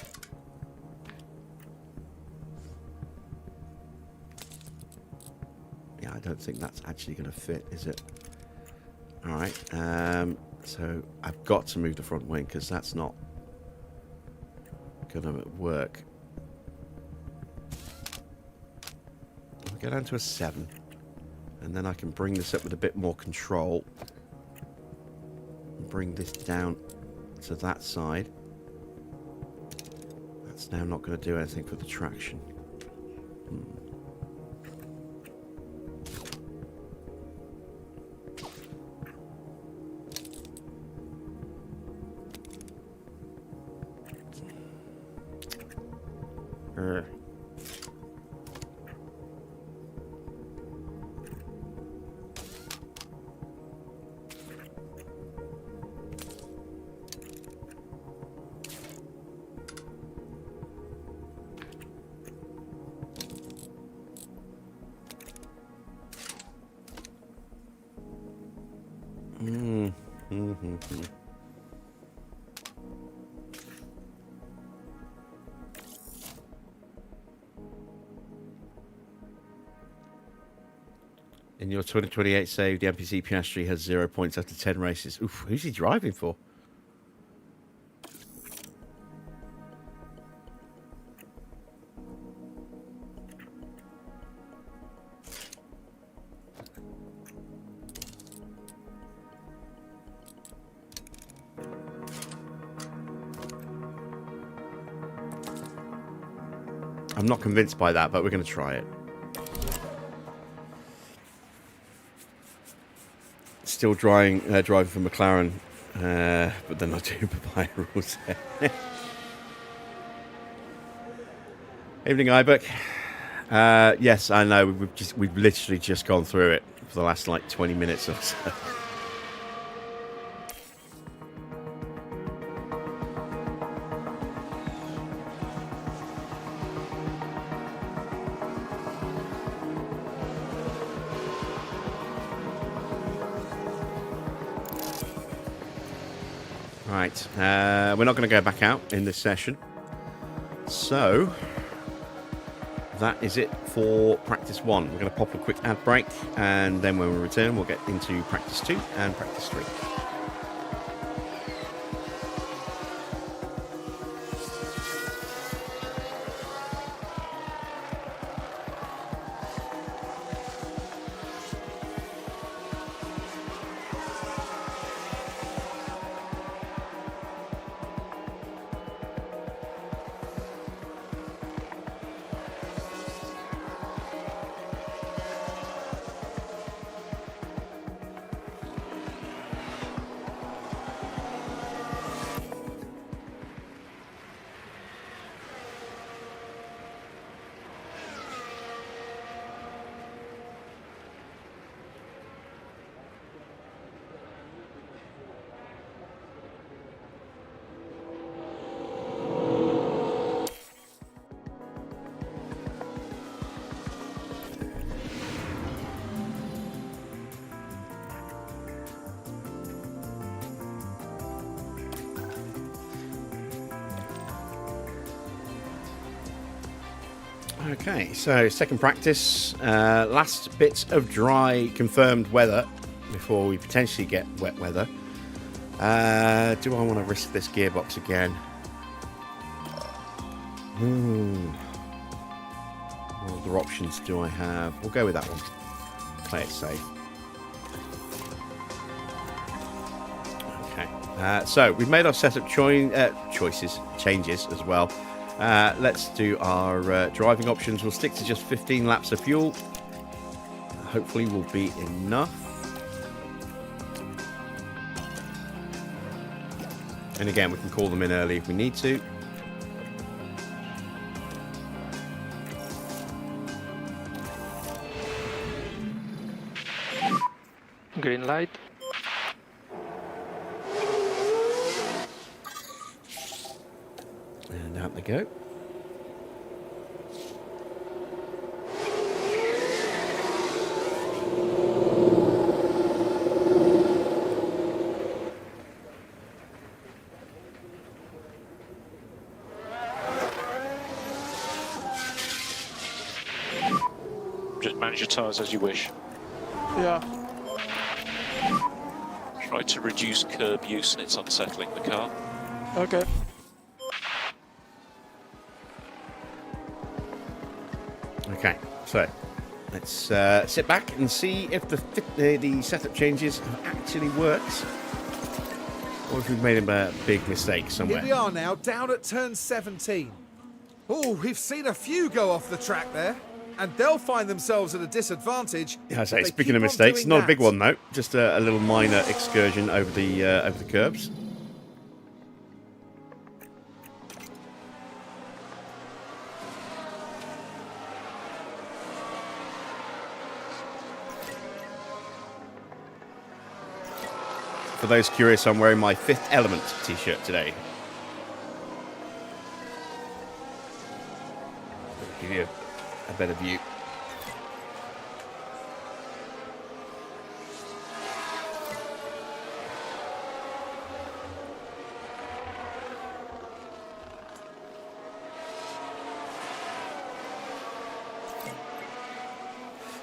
Speaker 1: Yeah, I don't think that's actually going to fit, is it? All right. So I've got to move the front wing because that's not going to work. I'll go down to a 7. And then I can bring this up with a bit more control. Bring this down to that side. That's now not going to do anything for the traction. In your 2028 save, the NPC Piastri has 0 points after 10 races. Oof, who's he driving for? I'm not convinced by that, but we're going to try it. Still driving for McLaren, but they're not doing papaya rules. Evening, Ibuk. Yes, I know. We've literally just gone through it for the last like 20 minutes or so. Right, we're not going to go back out in this session. So, that is it for practice 1. We're going to pop a quick ad break, and then when we return, we'll get into practice 2 and practice 3. Okay, so second practice, last bits of dry confirmed weather before we potentially get wet weather. Do I want to risk this gearbox again? What other options do I have? We'll go with that one. Play it safe. Okay, so we've made our setup changes as well. Let's do our driving options. We'll stick to just 15 laps of fuel. Hopefully will be enough. And again, we can call them in early if we need to.
Speaker 6: Green light.
Speaker 1: And out they go.
Speaker 5: Just manage your tyres as you wish.
Speaker 4: Yeah.
Speaker 5: Try to reduce curb use and it's unsettling the car.
Speaker 4: Okay.
Speaker 1: Okay, so let's sit back and see if the setup changes have actually worked, or if we've made a big mistake somewhere.
Speaker 2: Here we are now, down at turn 17. Oh, we've seen a few go off the track there, and they'll find themselves at a disadvantage.
Speaker 1: Yeah, I say,
Speaker 2: if they
Speaker 1: speaking of
Speaker 2: keep on
Speaker 1: mistakes,
Speaker 2: doing
Speaker 1: not a
Speaker 2: that.
Speaker 1: big one though, just a little minor excursion over the curbs. For those curious, I'm wearing my Fifth Element t-shirt today. Give you a better view.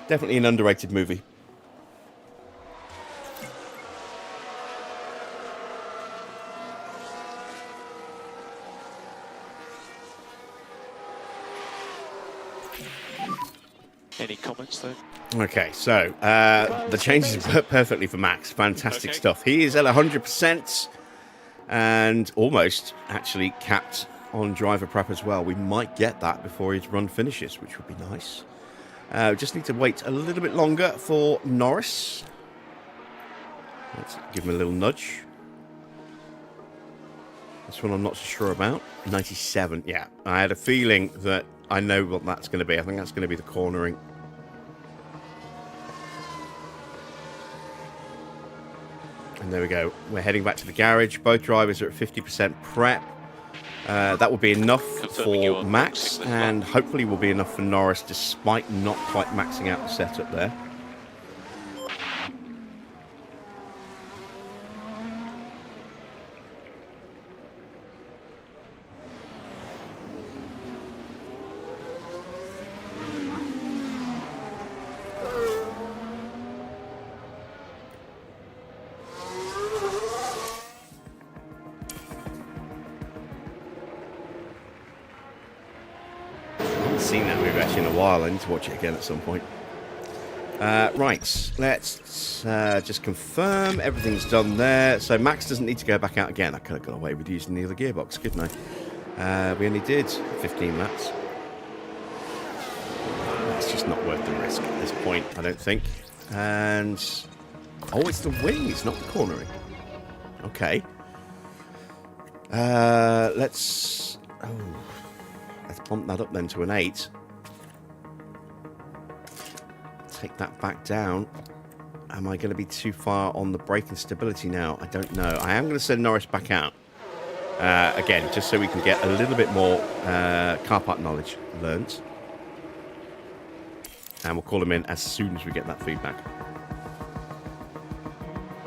Speaker 1: Definitely an underrated movie.
Speaker 5: Any comments though?
Speaker 1: Okay, so the changes work perfectly for Max. Fantastic stuff. He is at 100% and almost actually capped on driver prep as well. We might get that before his run finishes, which would be nice. Just need to wait a little bit longer for Norris. Let's give him a little nudge. This one I'm not so sure about. 97, yeah. I had a feeling that I know what that's going to be. I think that's going to be the cornering. And there we go. We're heading back to the garage. Both drivers are at 50% prep. That will be enough for Max, and hopefully will be enough for Norris, despite not quite maxing out the setup there. Seen that movie actually in a while. I need to watch it again at some point. Right, let's just confirm everything's done there. So Max doesn't need to go back out again. I could have got away with using the other gearbox, couldn't I? We only did 15 laps. It's just not worth the risk at this point, I don't think. And oh, it's the wing, it's not the cornering. Okay. Let's bump that up then to an 8. Take that back down. Am I going to be too far on the braking stability now? I don't know. I am going to send Norris back out. Again, just so we can get a little bit more car park knowledge learnt. And we'll call him in as soon as we get that feedback.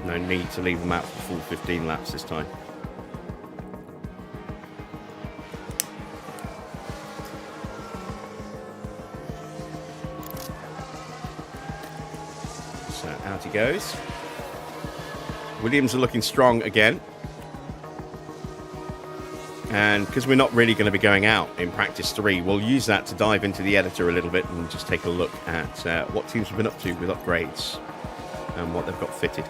Speaker 1: No need to leave them out for full 15 laps this time. Out he goes. Williams are looking strong again. And because we're not really going to be going out in practice 3, we'll use that to dive into the editor a little bit and just take a look at what teams have been up to with upgrades and what they've got fitted.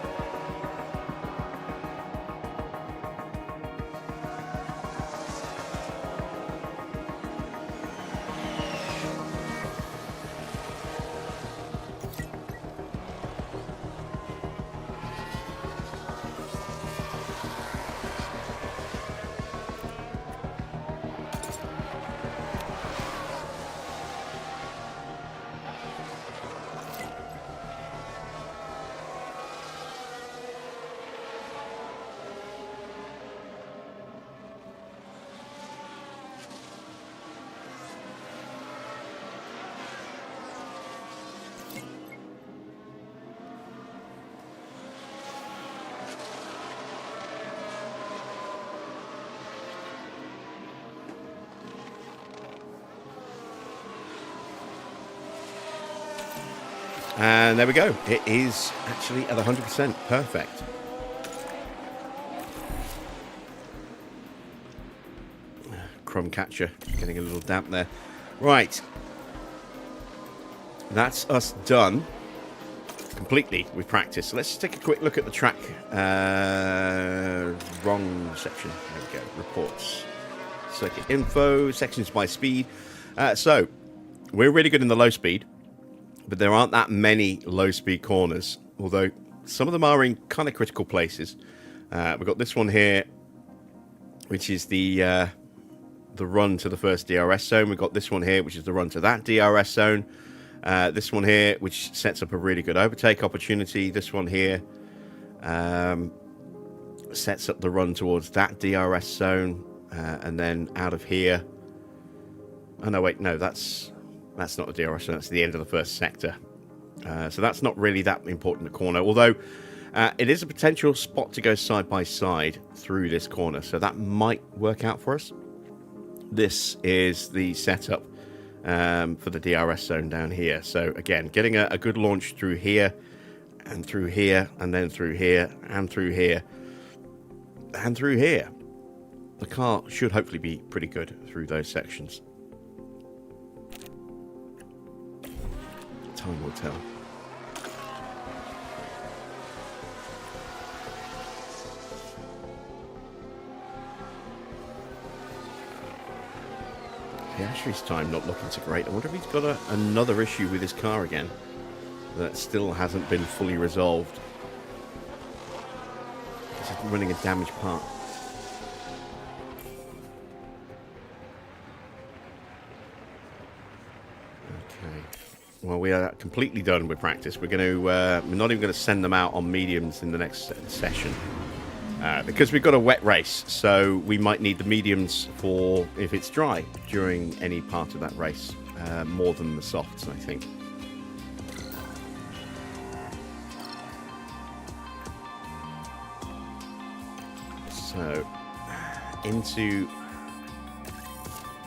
Speaker 1: And there we go. It is actually at 100%. Perfect. Crumb catcher getting a little damp there. Right. That's us done completely with practice. So let's just take a quick look at the track. Wrong section. There we go. Reports. Circuit info. Sections by speed. So we're really good in the low speed. But there aren't that many low-speed corners, although some of them are in kind of critical places. We've got this one here, which is the run to the first DRS zone. We've got this one here, which is the run to that DRS zone. This one here, which sets up a really good overtake opportunity. This one here sets up the run towards that DRS zone. And then out of here... Oh, no, wait, no, that's not the DRS, that's the end of the first sector. So that's not really that important a corner, although it is a potential spot to go side by side through this corner, so that might work out for us. This is the setup for the DRS zone down here. So again, getting a good launch through here, and through here, and then through here, and through here, and through here. The car should hopefully be pretty good through those sections. Time will tell. Piastri's time not looking so great. I wonder if he's got another issue with his car again that still hasn't been fully resolved. He's running a damaged part. Okay. Well, we are completely done with practice. We're going to. We're not even going to send them out on mediums in the next session. Because we've got a wet race, so we might need the mediums for if it's dry during any part of that race, more than the softs, I think. So, into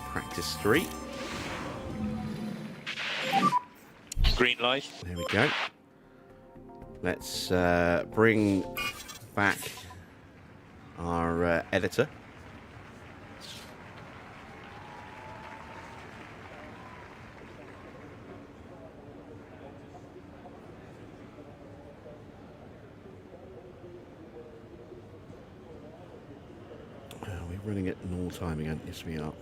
Speaker 1: practice 3.
Speaker 5: Green light.
Speaker 1: There we go. Let's bring back our editor. Are we running at normal time again? Yes, we are.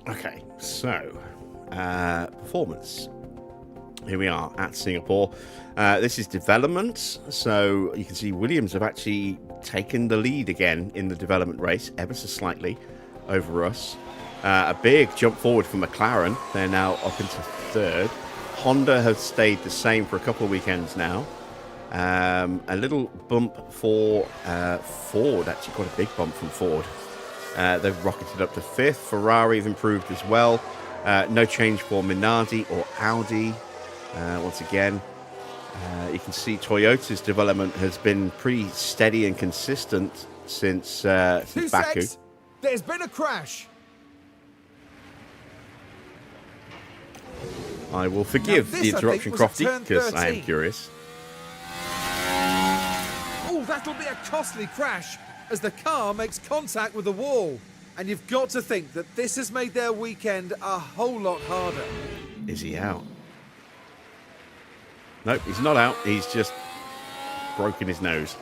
Speaker 1: Okay, so performance. Here we are at Singapore. This is development, so you can see Williams have actually taken the lead again in the development race, ever so slightly over us. A big jump forward for McLaren. They're now up into 3rd. Honda has stayed the same for a couple of weekends now. A little bump for Ford, actually quite a big bump from Ford. They've rocketed up to 5th. Ferrari have improved as well. No change for Minardi or Audi. Once again, you can see Toyota's development has been pretty steady and consistent since Baku.
Speaker 2: There's been a crash.
Speaker 1: I will forgive the interruption, Crofty, because I am curious.
Speaker 2: Oh, that'll be a costly crash as the car makes contact with the wall. And you've got to think that this has made their weekend a whole lot harder.
Speaker 1: Is he out? Nope, he's not out. He's just broken his nose.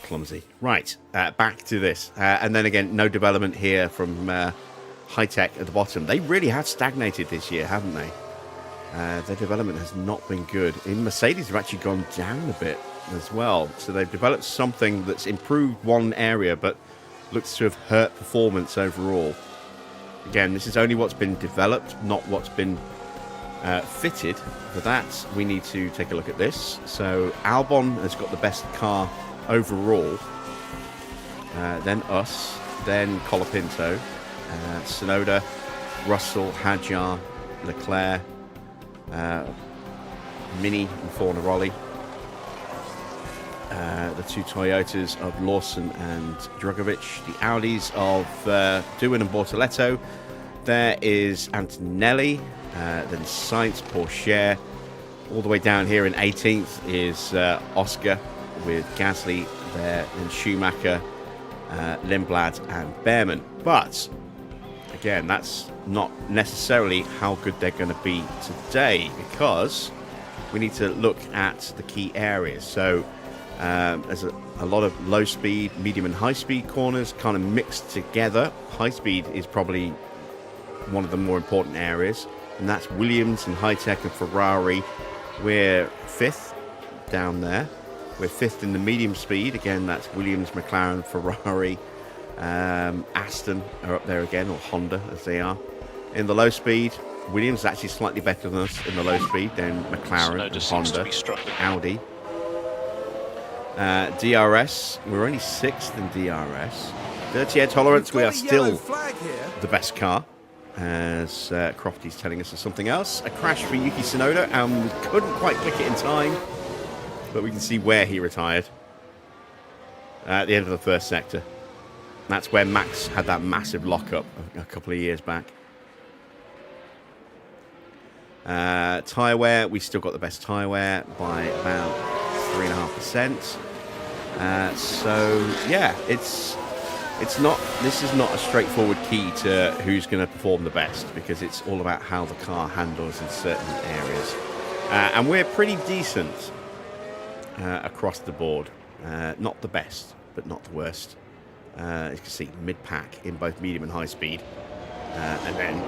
Speaker 1: Clumsy. Right, back to this. And then again, no development here from HiTech at the bottom. They really have stagnated this year, haven't they? Their development has not been good. In Mercedes, have actually gone down a bit as well. So they've developed something that's improved one area, but looks to have hurt performance overall. Again, this is only what's been developed, not what's been fitted. For that, we need to take a look at this. So Albon has got the best car overall. Then us. Then Colapinto. Tsunoda, Russell, Hadjar, Leclerc, Mini and Fornaroli. The two Toyotas of Lawson and Drugovich. The Audis of Doohan and Bortoletto. There is Antonelli. Then Sainz, Porsche. All the way down here in 18th is Oscar with Gasly there, and Schumacher, Lindblad and Bearman. But again, that's not necessarily how good they're going to be today, because we need to look at the key areas. So there's a lot of low speed, medium and high speed corners kind of mixed together. High speed is probably one of the more important areas, and that's Williams and HiTech and Ferrari. We're 5th down there. We're 5th in the medium speed. Again, that's Williams, McLaren, Ferrari. Aston are up there again, or Honda as they are. In the low speed, Williams is actually slightly better than us in the low speed. Then McLaren, and Honda, Audi. DRS, we're only 6th in DRS. Dirty air tolerance, we are still the best car, as Crofty's telling us of something else. A crash for Yuki Tsunoda, and we couldn't quite click it in time, but we can see where he retired at the end of the first sector. That's where Max had that massive lockup a couple of years back. Tyre wear, we still got the best tyre wear by about 3.5%. So yeah, this is not a straightforward key to who's going to perform the best, because it's all about how the car handles in certain areas. And we're pretty decent across the board. Not the best, but not the worst. As you can see, mid-pack in both medium and high speed. And then,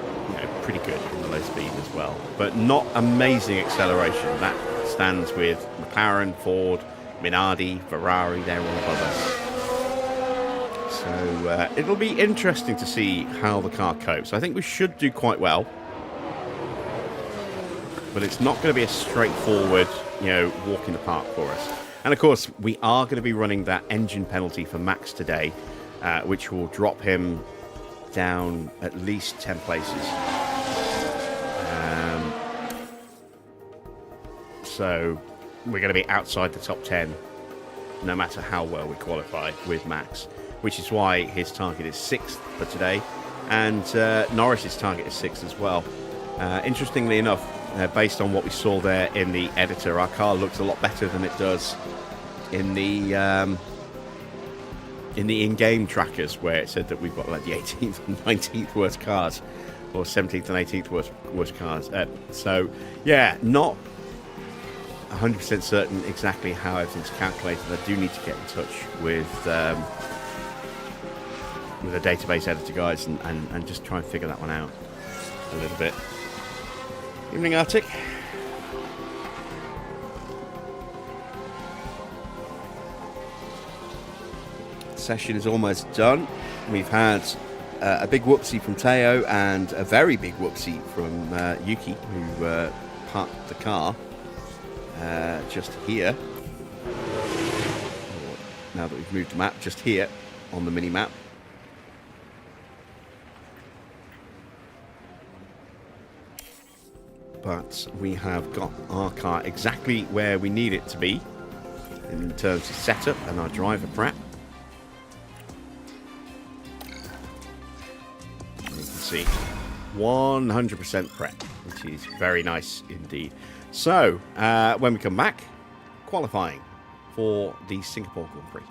Speaker 1: pretty good in the low speed as well. But not amazing acceleration. That stands with McLaren, Ford, Minardi, Ferrari. They're all above us. So it'll be interesting to see how the car copes. I think we should do quite well. But it's not going to be a straightforward, walk in the park for us. And of course, we are going to be running that engine penalty for Max today, which will drop him down at least 10 places. So we're going to be outside the top 10 no matter how well we qualify with Max, which is why his target is 6th for today, and Norris's target is 6th as well. Interestingly enough, based on what we saw there in the editor, our car looks a lot better than it does in the in-game trackers, where it said that we've got like the 18th and 19th worst cars, or 17th and 18th worst cars. So yeah, not 100% certain exactly how everything's calculated. I do need to get in touch with the database editor guys and just try and figure that one out a little bit. Evening, Arctic. Session is almost done. We've had a big whoopsie from Teo and a very big whoopsie from Yuki, who parked the car just here. Now that we've moved the map, just here on the mini map. But we have got our car exactly where we need it to be in terms of setup and our driver prep. And you can see 100% prep, which is very nice indeed. So, when we come back, qualifying for the Singapore Grand Prix.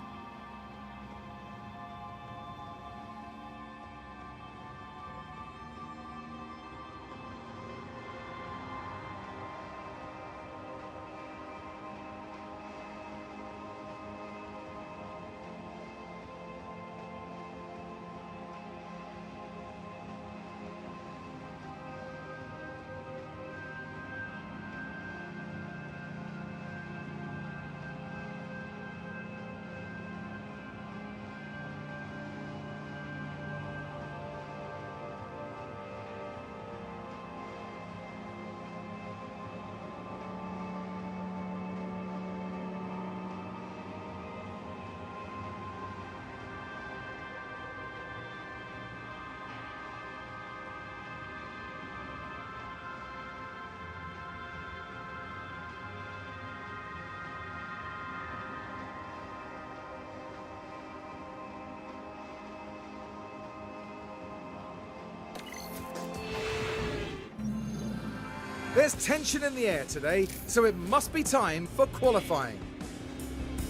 Speaker 2: There's tension in the air today, so it must be time for qualifying.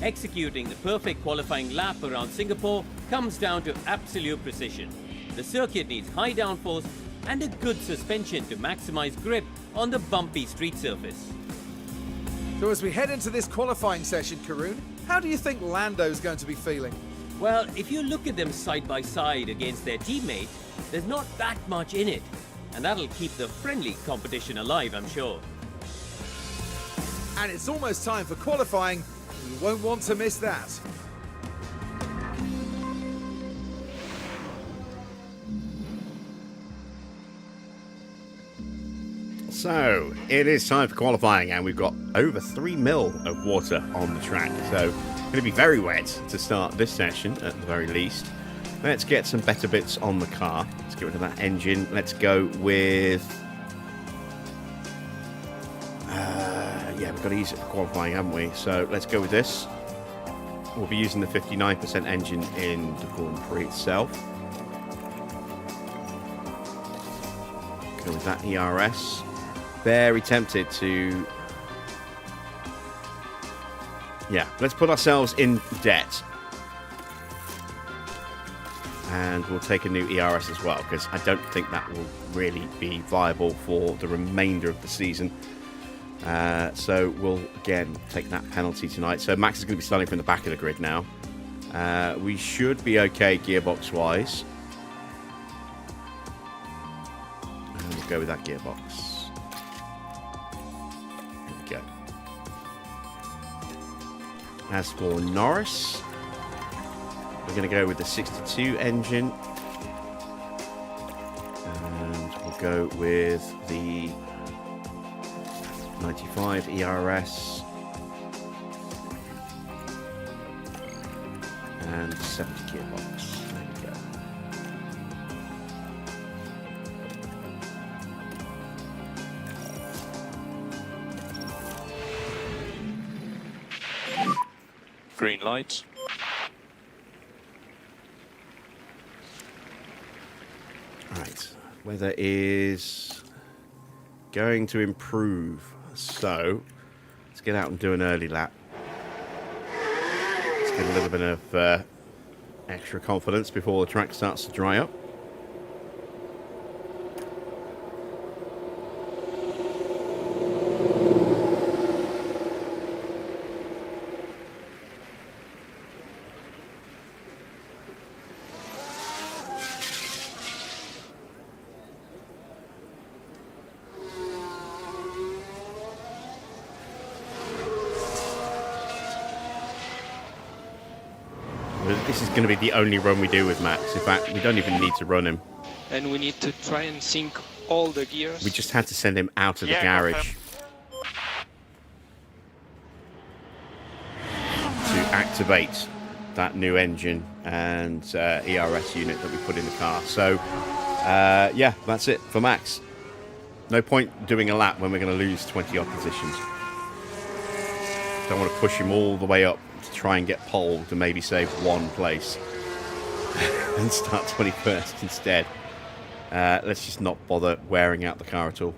Speaker 3: Executing the perfect qualifying lap around Singapore comes down to absolute precision. The circuit needs high downforce and a good suspension to maximize grip on the bumpy street surface.
Speaker 2: So as we head into this qualifying session, Karun, how do you think Lando's going to be feeling?
Speaker 3: Well, if you look at them side by side against their teammates, there's not that much in it. And that'll keep the friendly competition alive, I'm sure.
Speaker 2: And it's almost time for qualifying. You won't want to miss that.
Speaker 1: So, it is time for qualifying, and we've got over 3 mil of water on the track. So, it's going to be very wet to start this session, at the very least. Let's get some better bits on the car. Let's get rid of that engine. Let's go with... yeah, we've got to use it for qualifying, haven't we? So let's go with this. we'll be using the 59% engine in the Grand Prix itself. Go with that ERS. Very tempted to... Yeah, let's put ourselves in debt. And we'll take a new ERS as well, because I don't think that will really be viable for the remainder of the season. So we'll, again, take that penalty tonight. So Max is going to be starting from the back of the grid now. We should be okay gearbox-wise. And we'll go with that gearbox. There we go. As for Norris, we're going to go with the 62 engine. And we'll go with the 95 ERS. And 70 gearbox. There we go.
Speaker 5: Green light.
Speaker 1: Right, weather is going to improve, so let's get out and do an early lap. Let's get a little bit of extra confidence before the track starts to dry up. This is going to be the only run we do with Max. In fact, we don't even need to run him.
Speaker 6: And we need to try and sync all the gears.
Speaker 1: We just had to send him out of the garage to activate that new engine and ERS unit that we put in the car. So, yeah, that's it for Max. No point doing a lap when we're going to lose 20-odd positions. Don't want to push him all the way up to try and get pole to maybe save one place and start 21st instead. Let's just not bother wearing out the car at all.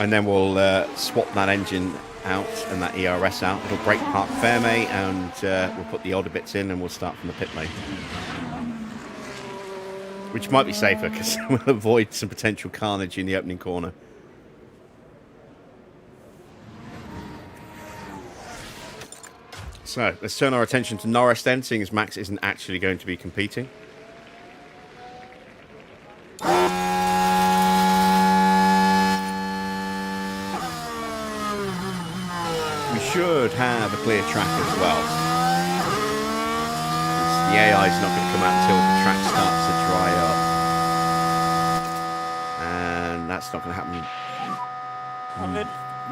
Speaker 1: And then we'll swap that engine out and that ERS out. It'll brake park Fairmay, and we'll put the older bits in and we'll start from the pit lane. Which might be safer because we'll avoid some potential carnage in the opening corner. So, let's turn our attention to Norris then, seeing as Max isn't actually going to be competing. We should have a clear track as well. The AI is not going to come out until the track starts to dry up. And that's not going to happen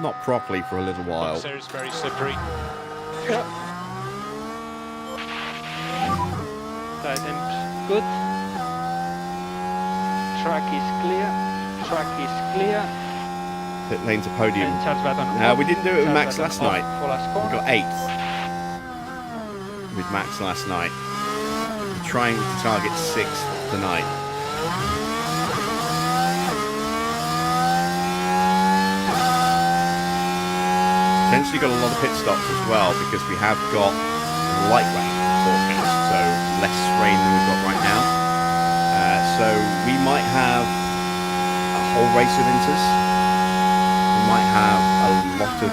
Speaker 1: not properly for a little while.
Speaker 5: There is very slippery.
Speaker 6: Yeah. Tight and good. Track is clear. Track is clear.
Speaker 1: Pit lane to podium.
Speaker 6: And charge button
Speaker 1: No,
Speaker 6: off.
Speaker 1: we didn't do it with
Speaker 6: Charge
Speaker 1: Max
Speaker 6: button
Speaker 1: last
Speaker 6: off
Speaker 1: night.
Speaker 6: for last
Speaker 1: We
Speaker 6: corner.
Speaker 1: got 8th with Max last night. We're trying to target 6th tonight. Potentially got a lot of pit stops as well because we have got light rain forecast, so less rain than we've got right now. So we might have a whole race of inters. We might have a lot of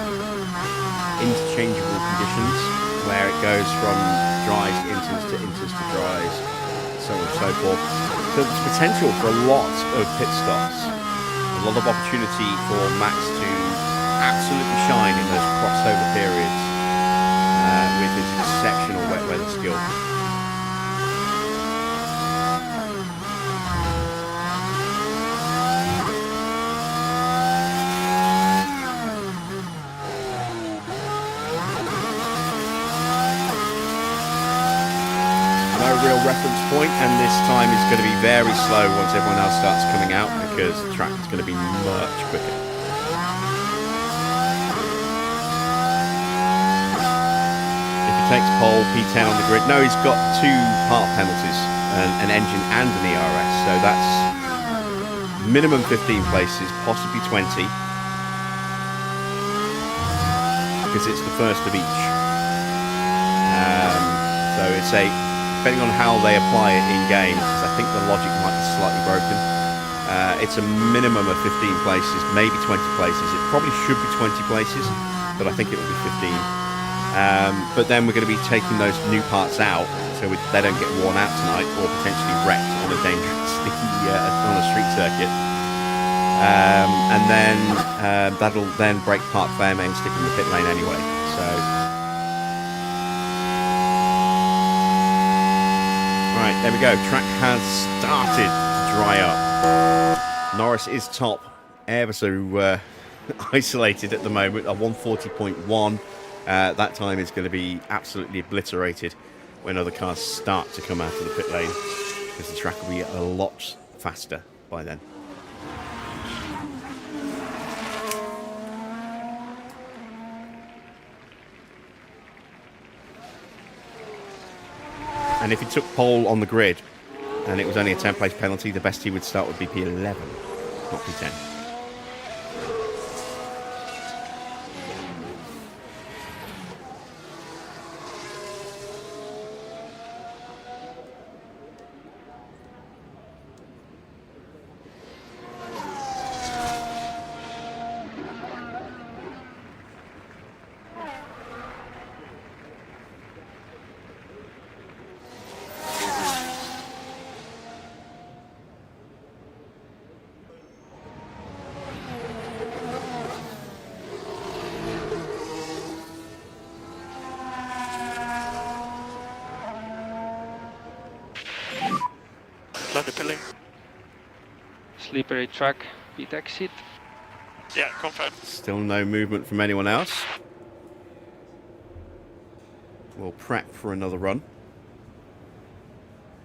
Speaker 1: interchangeable conditions where it goes from dries to inters to dries, so on and so forth. So there's potential for a lot of pit stops, a lot of opportunity for Max to absolutely shine in those crossover periods with his exceptional wet weather skill. No real reference point, and this time is going to be very slow once everyone else starts coming out because the track is going to be much quicker. takes pole, P10 on the grid. No, he's got 2 part penalties, an engine and an ERS. So that's minimum 15 places, possibly 20. Because it's the first of each. So it's depending on how they apply it in game, because I think the logic might be slightly broken. It's a minimum of 15 places, maybe 20 places. It probably should be 20 places, but I think it will be 15. But then we're going to be taking those new parts out, so they don't get worn out tonight, or potentially wrecked on a dangerously on a street circuit. And then that'll then break part Bearman stick in the pit lane anyway. So, right, there we go. Track has started to dry up. Norris is top, ever so isolated at the moment, a 140.1. That time is going to be absolutely obliterated when other cars start to come out of the pit lane, because the track will be a lot faster by then. And if he took pole on the grid and it was only a 10-place penalty, the best he would start would be P11, not P10.
Speaker 5: Underpilling.
Speaker 6: Slippery track, pit exit.
Speaker 5: Yeah, confirmed.
Speaker 1: Still no movement from anyone else. We'll prep for another run.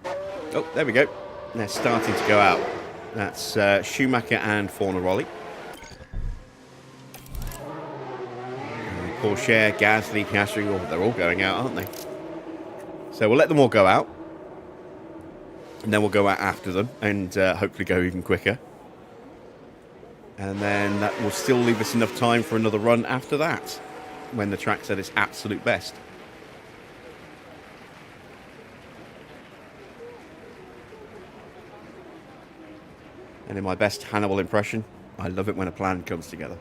Speaker 1: Oh, there we go. They're starting to go out. That's Schumacher and Fornaroli. Porsche, Gasly, Piastri, they're all going out, aren't they? So we'll let them all go out. And then we'll go out after them and hopefully go even quicker. And then that will still leave us enough time for another run after that, when the track's at its absolute best. And in my best Hannibal impression, I love it when a plan comes together.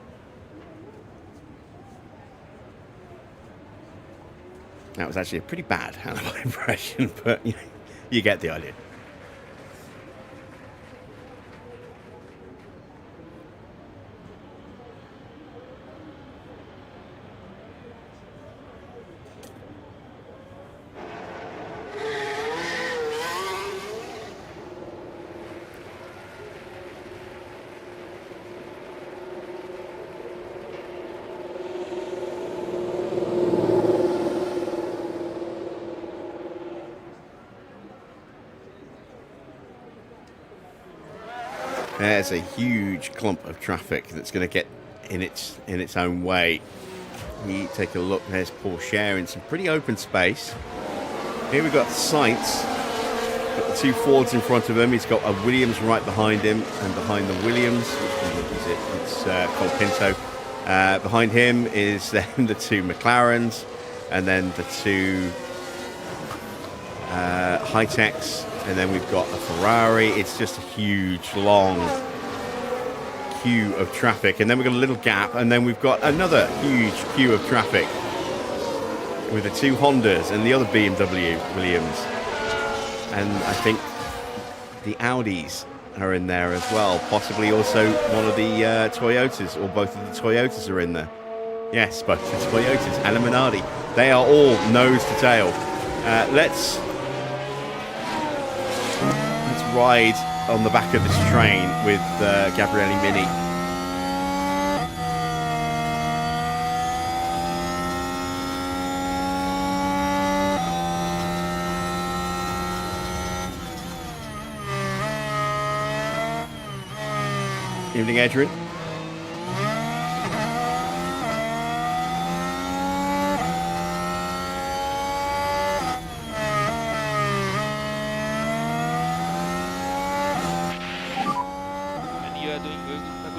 Speaker 1: That was actually a pretty bad Hannibal impression, but you get the idea. There's a huge clump of traffic that's going to get in its own way. You take a look, there's Porsche in some pretty open space. Here we've got Sainz, got the 2 Fords in front of him. He's got a Williams right behind him, and behind the Williams, which one is it? It's Colpinto. Behind him is then the 2 McLarens, and then the 2 HiTechs. And then we've got a Ferrari. It's just a huge, long queue of traffic. And then we've got a little gap. And then we've got another huge queue of traffic with the 2 Hondas and the other BMW Williams. And I think the Audis are in there as well. Possibly also one of the Toyotas, or both of the Toyotas are in there. Yes, both the Toyotas and a Minardi. They are all nose to tail. Let's ride on the back of this train with Gabriele Mini. Evening, Adrian.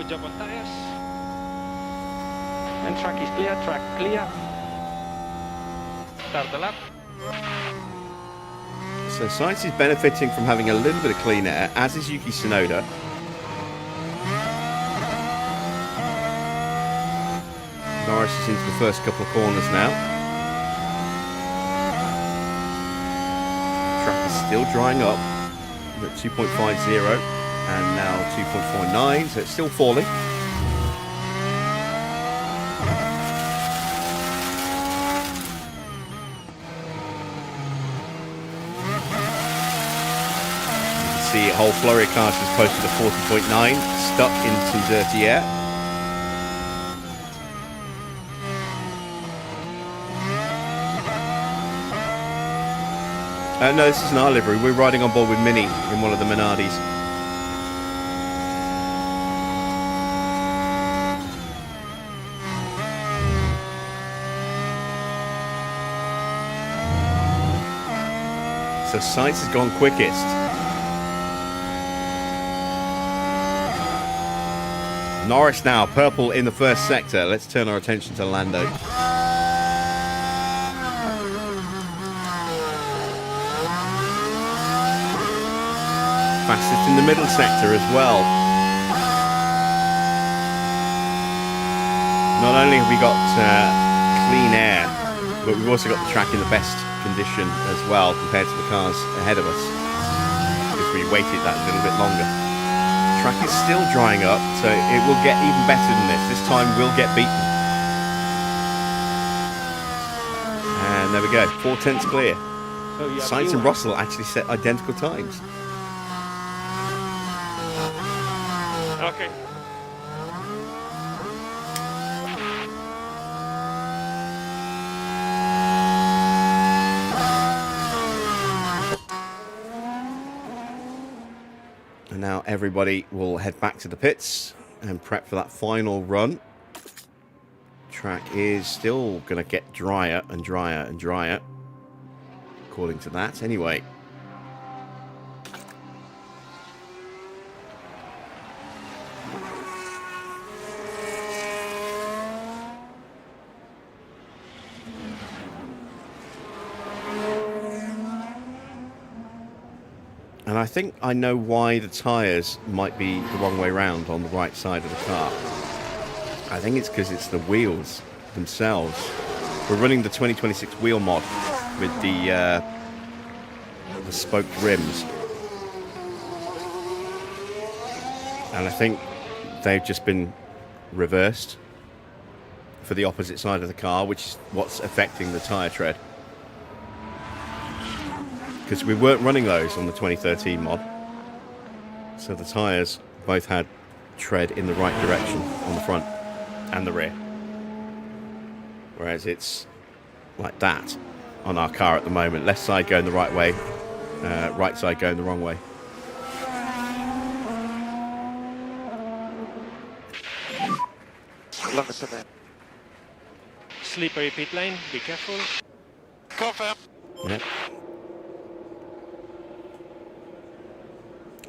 Speaker 6: Good job on tires. And track is clear, track clear. Start the lap.
Speaker 1: So Sainz is benefiting from having a little bit of clean air, as is Yuki Tsunoda. Norris is into the first couple of corners now. Track is still drying up. We're at 2.50 and now 2.49, so it's still falling. The whole flurry of cars is posted to 40.9, stuck in some dirty air. No, this is an R livery. We're riding on board with Mini in one of the Minardis. So Sainz has gone quickest. Norris now, purple in the first sector. Let's turn our attention to Lando. Fastest in the middle sector as well. Not only have we got clean air, but we've also got the track in the best condition as well compared to the cars ahead of us, because we waited that little bit longer. Track is still drying up, so it will get even better than this. This time we'll get beaten. And there we go, 4/10 clear. Sainz and Russell actually set identical times.
Speaker 6: Okay.
Speaker 1: And now everybody will head back to the pits and prep for that final run. Track is still going to get drier and drier and drier, according to that anyway. And I think I know why the tyres might be the wrong way round on the right side of the car. I think it's because it's the wheels themselves. We're running the 2026 wheel mod with the spoked rims. And I think they've just been reversed for the opposite side of the car, which is what's affecting the tyre tread. Because we weren't running those on the 2013 mod. So the tyres both had tread in the right direction on the front and the rear. Whereas it's like that on our car at the moment. Left side going the right way, right side going the wrong way.
Speaker 6: Slippery pit lane, be careful.
Speaker 5: Confirm.
Speaker 1: Yeah.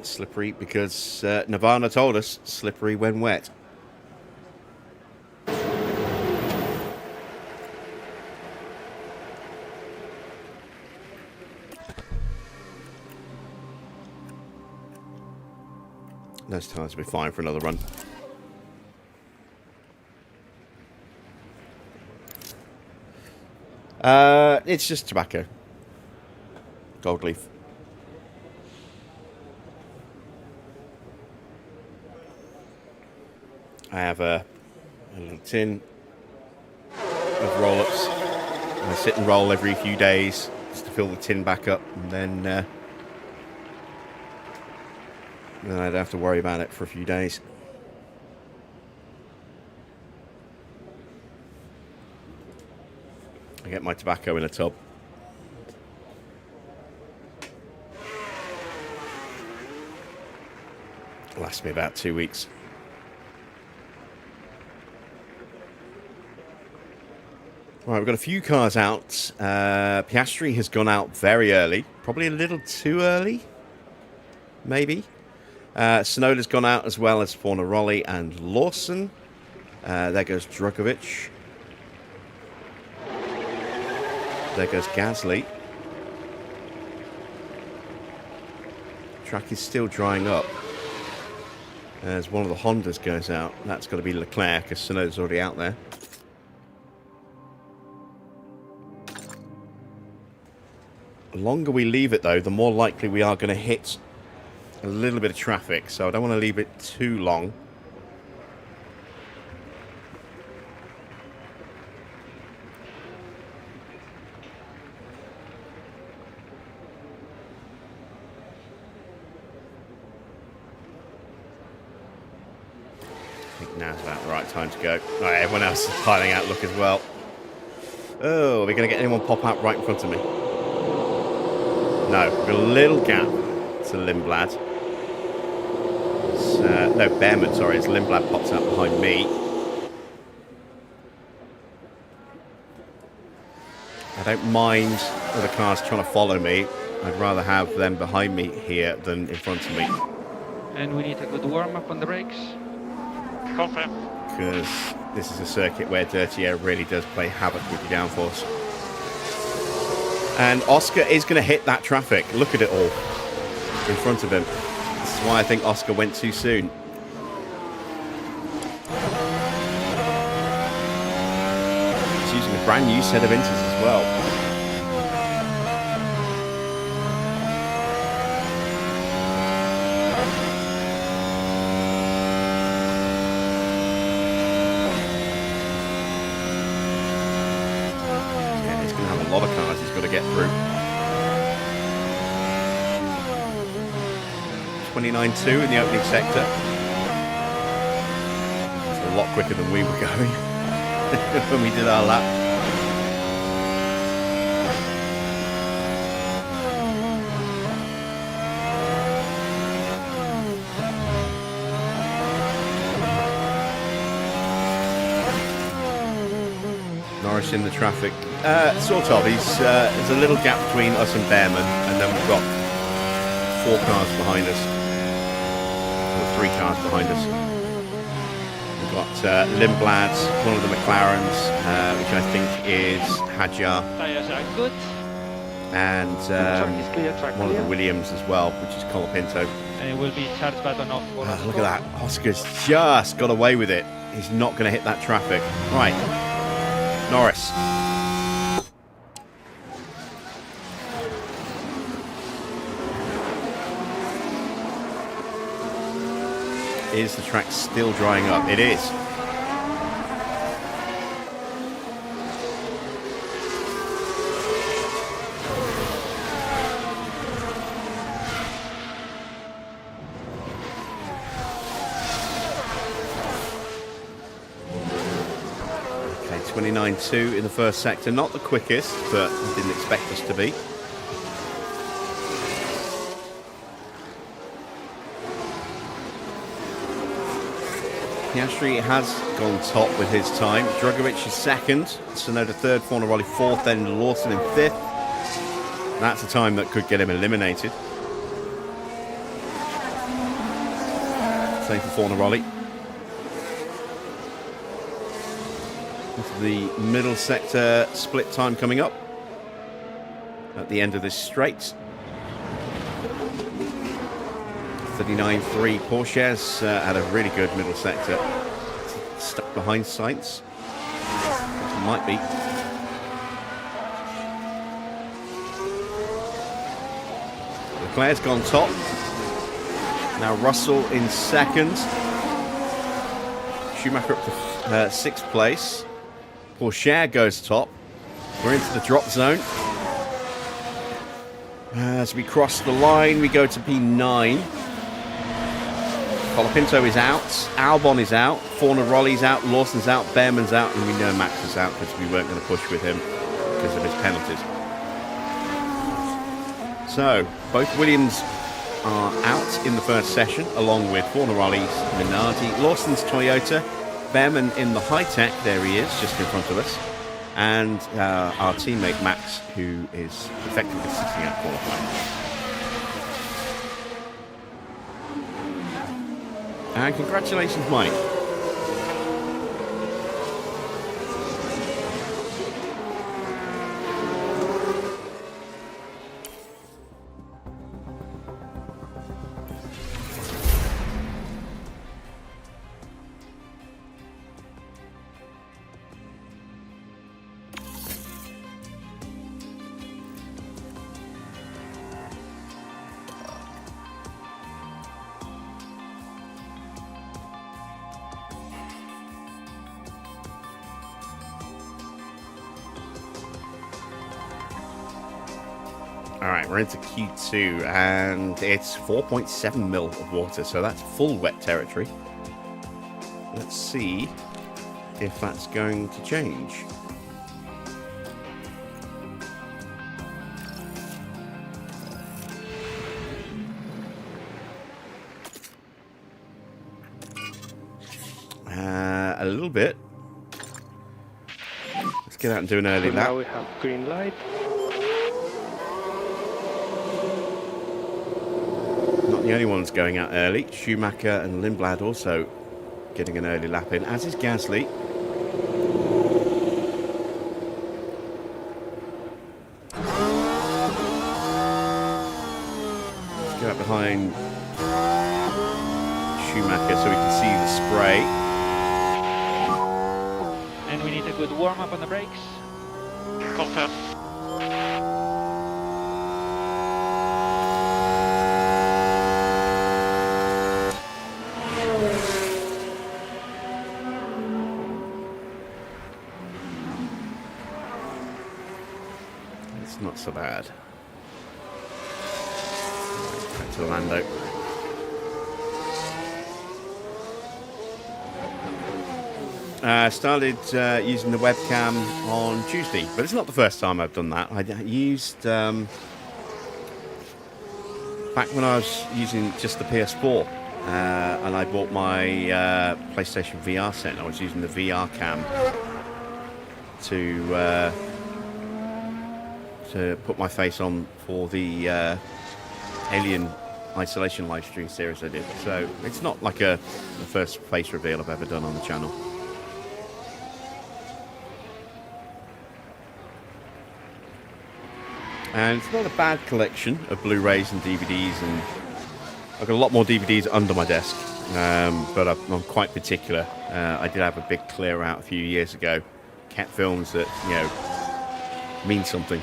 Speaker 1: Slippery because Nirvana told us slippery when wet. Those tyres will be fine for another run. It's just tobacco. Gold leaf. I have a little tin of roll-ups. I sit and roll every few days just to fill the tin back up, and then I don't have to worry about it for a few days. I get my tobacco in a tub. It lasts me about 2 weeks. Right, we've got a few cars out. Piastri has gone out very early. Probably a little too early, maybe. Tsunoda's gone out as well as Fornaroli and Lawson. There goes Drugovich. There goes Gasly. Track is still drying up. As one of the Hondas goes out, that's got to be Leclerc because Tsunoda's already out there. The longer we leave it though, the more likely we are going to hit a little bit of traffic, so I don't want to leave it too long. I think now's about the right time to go. Right, everyone else is piling out, look as well. Oh, are we going to get anyone pop out right in front of me? No, we've got a little gap to Lindblad. No, Bearman, sorry, as Lindblad pops out behind me. I don't mind other cars trying to follow me. I'd rather have them behind me here than in front of me.
Speaker 6: And we need a good warm-up on the brakes.
Speaker 5: Confirm.
Speaker 1: Because this is a circuit where dirty air really does play havoc with your downforce. And Oscar is going to hit that traffic. Look at it all in front of him. This is why I think Oscar went too soon. He's using a brand new set of inters as well. Yeah, he's going to have a lot of cars he's got to get through. 29.2 in the opening sector. It's a lot quicker than we were going when we did our lap. Norris in the traffic. Sort of. There's a little gap between us and Bearman, and then we've got 4 cars behind us. 3 cars behind us. We've got Lindblad, one of the McLarens, which I think is Hadjar,
Speaker 6: Tires are good.
Speaker 1: and
Speaker 6: Track is clear, track
Speaker 1: one of
Speaker 6: clear.
Speaker 1: the Williams as well, which is Colapinto.
Speaker 6: And it will be charge button off. For
Speaker 1: Look at that. Oscar's just got away with it. He's not going to hit that traffic. Right. Norris. Is the track still drying up? It is. Okay, 29.2 in the first sector. Not the quickest, but didn't expect us to be. Piastri has gone top with his time. Drugovich is second, Tsunoda third, Fornaroli fourth, then Lawson in fifth. That's a time that could get him eliminated. Same for Fornaroli. Into the middle sector split time coming up at the end of this straight. 39.3 Porsches had a really good middle sector. Stuck behind Sainz. Might be. Leclerc's gone top. Now Russell in second. Schumacher up to 6th place. Porsche goes top. We're into the drop zone. As we cross the line, we go to P9. Colapinto is out, Albon is out, Fornaroli's out, Lawson's out, Bearman's out, and we know Max is out because we weren't going to push with him because of his penalties. So, both Williams are out in the first session, along with Fornaroli's Minardi, Lawson's Toyota, Bearman in the HiTech, there he is, just in front of us, and our teammate Max, who is effectively sitting out qualifying. And congratulations, Mike. Alright, we're into Q2 and it's 4.7 mil of water, so that's full wet territory. Let's see if that's going to change. A little bit. Let's get out and do an early lap.
Speaker 6: Now we have green light.
Speaker 1: Not the only ones going out early. Schumacher and Lindblad also getting an early lap in, as is Gasly. Let's go out behind Schumacher so we can see the spray.
Speaker 6: And we need a good warm-up on the brakes.
Speaker 5: Confirm.
Speaker 1: It's not so bad. Back to Lando. Started using the webcam on Tuesday, but it's not the first time I've done that. I used back when I was using just the PS4 and I bought my PlayStation VR set. I was using the VR cam to put my face on for the Alien Isolation live stream series I did. So it's not like the first face reveal I've ever done on the channel. And it's not a bad collection of Blu-rays and DVDs, and I've got a lot more DVDs under my desk, but I'm quite particular. I did have a big clear out a few years ago. Kept films that, you know, mean something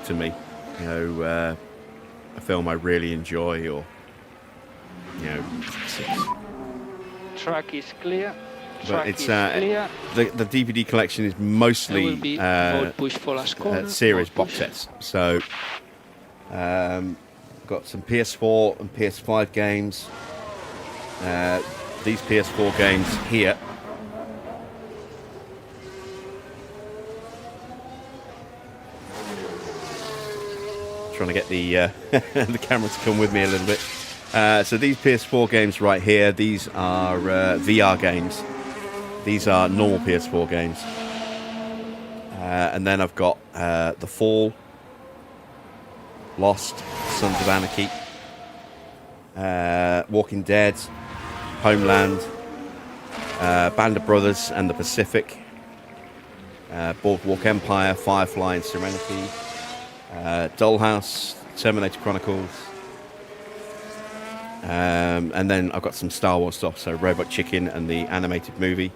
Speaker 1: to me. You know, a film I really enjoy, or, you know,
Speaker 6: Track is clear.
Speaker 1: but it's the DVD collection is mostly
Speaker 6: push for last corner,
Speaker 1: series box sets. So got some PS4 and PS5 games. These PS4 games here. Trying to get the the camera to come with me a little bit. So these PS4 games right here, these are VR games. These are normal PS4 games. And then I've got The Fall, Lost, Sons of Anarchy, Walking Dead, Homeland, Band of Brothers and the Pacific, Boardwalk Empire, Firefly and Serenity, Dollhouse, Terminator Chronicles, and then I've got some Star Wars stuff, so Robot Chicken and the animated movie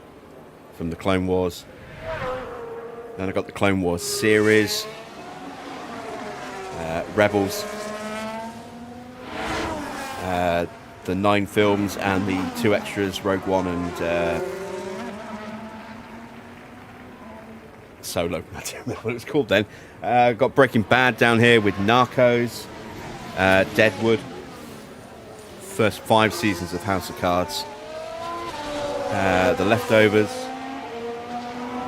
Speaker 1: from the Clone Wars. Then I've got the Clone Wars series, Rebels, the 9 films and the 2 extras, Rogue One and Solo. I don't remember what it was called then. Got Breaking Bad down here with Narcos, Deadwood, first 5 seasons of House of Cards, The Leftovers,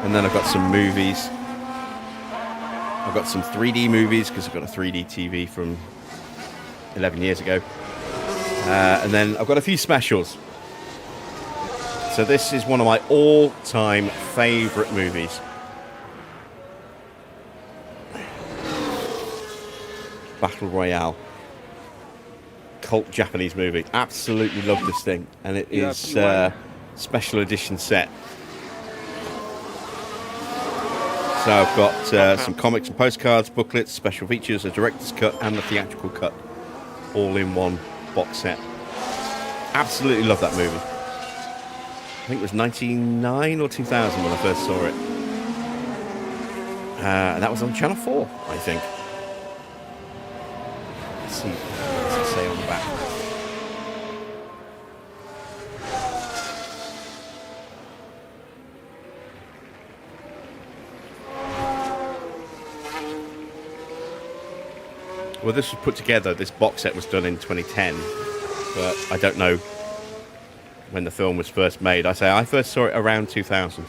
Speaker 1: and then I've got some movies. I've got some 3D movies because I've got a 3D TV from 11 years ago. And then I've got a few specials. So this is one of my all-time favourite movies. Battle Royale. cult Japanese movie. Absolutely love this thing, and it
Speaker 6: Yeah,
Speaker 1: is
Speaker 6: P1.
Speaker 1: special edition set. So I've got some comics and postcards, booklets, special features, a director's cut, and the theatrical cut, all in one box set. Absolutely love that movie. I think it was 99 or 2000 when I first saw it. That was on Channel 4, I think. Let's see what does it say on the back. Well, this was put together, this box set was done in 2010, but I don't know when the film was first made. I say I first saw it around 2000.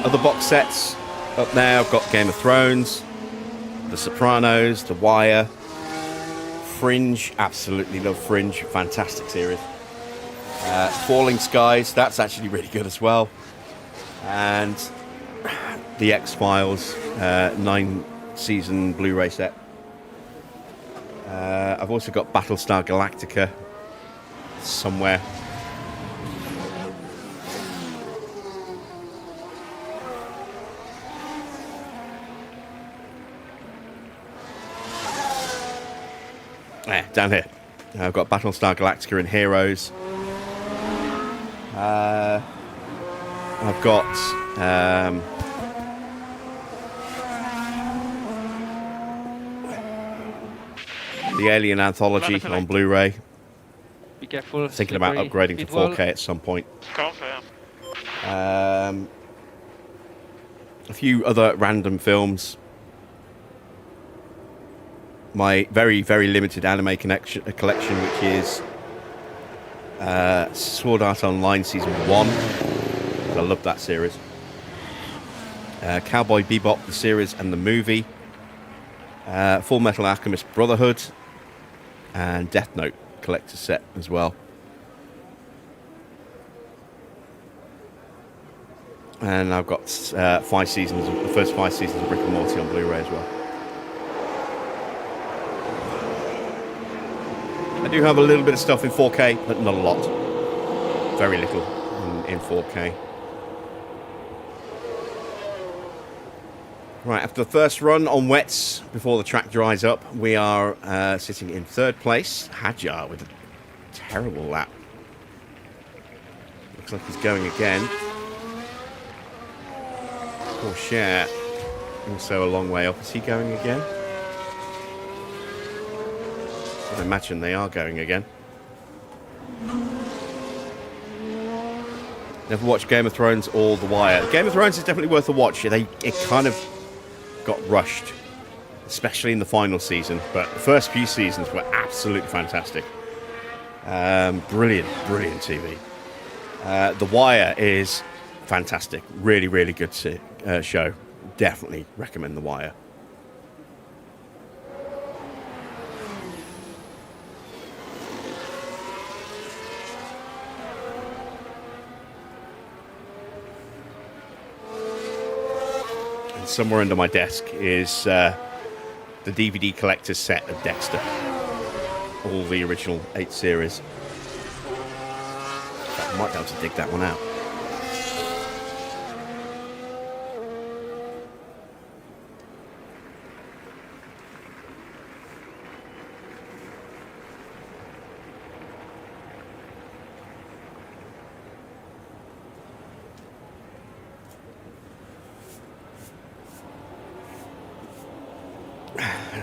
Speaker 1: Other box sets up there, I've got Game of Thrones, The Sopranos, The Wire, Fringe, absolutely love Fringe, fantastic series. Falling Skies, that's actually really good as well. And The X-Files, 9-season Blu-ray set. I've also got Battlestar Galactica somewhere. Down here. I've got Battlestar Galactica and Heroes. I've got the Alien Anthology on Blu-ray.
Speaker 6: Be careful.
Speaker 1: Thinking about
Speaker 6: slippery
Speaker 1: upgrading to
Speaker 6: pitfall.
Speaker 1: 4K at some point.
Speaker 4: Confirm.
Speaker 1: A few other random films. My very, very limited anime collection, which is Sword Art Online Season 1. I love that series. Cowboy Bebop, the series and the movie. Full Metal Alchemist Brotherhood. And Death Note collector's set as well. And I've got 5 seasons, the first 5 seasons of Rick and Morty on Blu-ray as well. I do have a little bit of stuff in 4K, but not a lot. Very little in 4K. Right, after the first run on wets, before the track dries up, we are sitting in 3rd place. Hadjar with a terrible lap. Looks like he's going again. Poor Cher, also a long way up. Is he going again? I imagine they are going again. Never watched Game of Thrones or The Wire. Game of Thrones is definitely worth a watch. It kind of got rushed, especially in the final season, but the first few seasons were absolutely fantastic. Brilliant TV. The Wire is fantastic. Really, really good show. Definitely recommend The Wire. Somewhere under my desk is the DVD collector's set of Dexter. All the original 8 series. I might be able to dig that one out.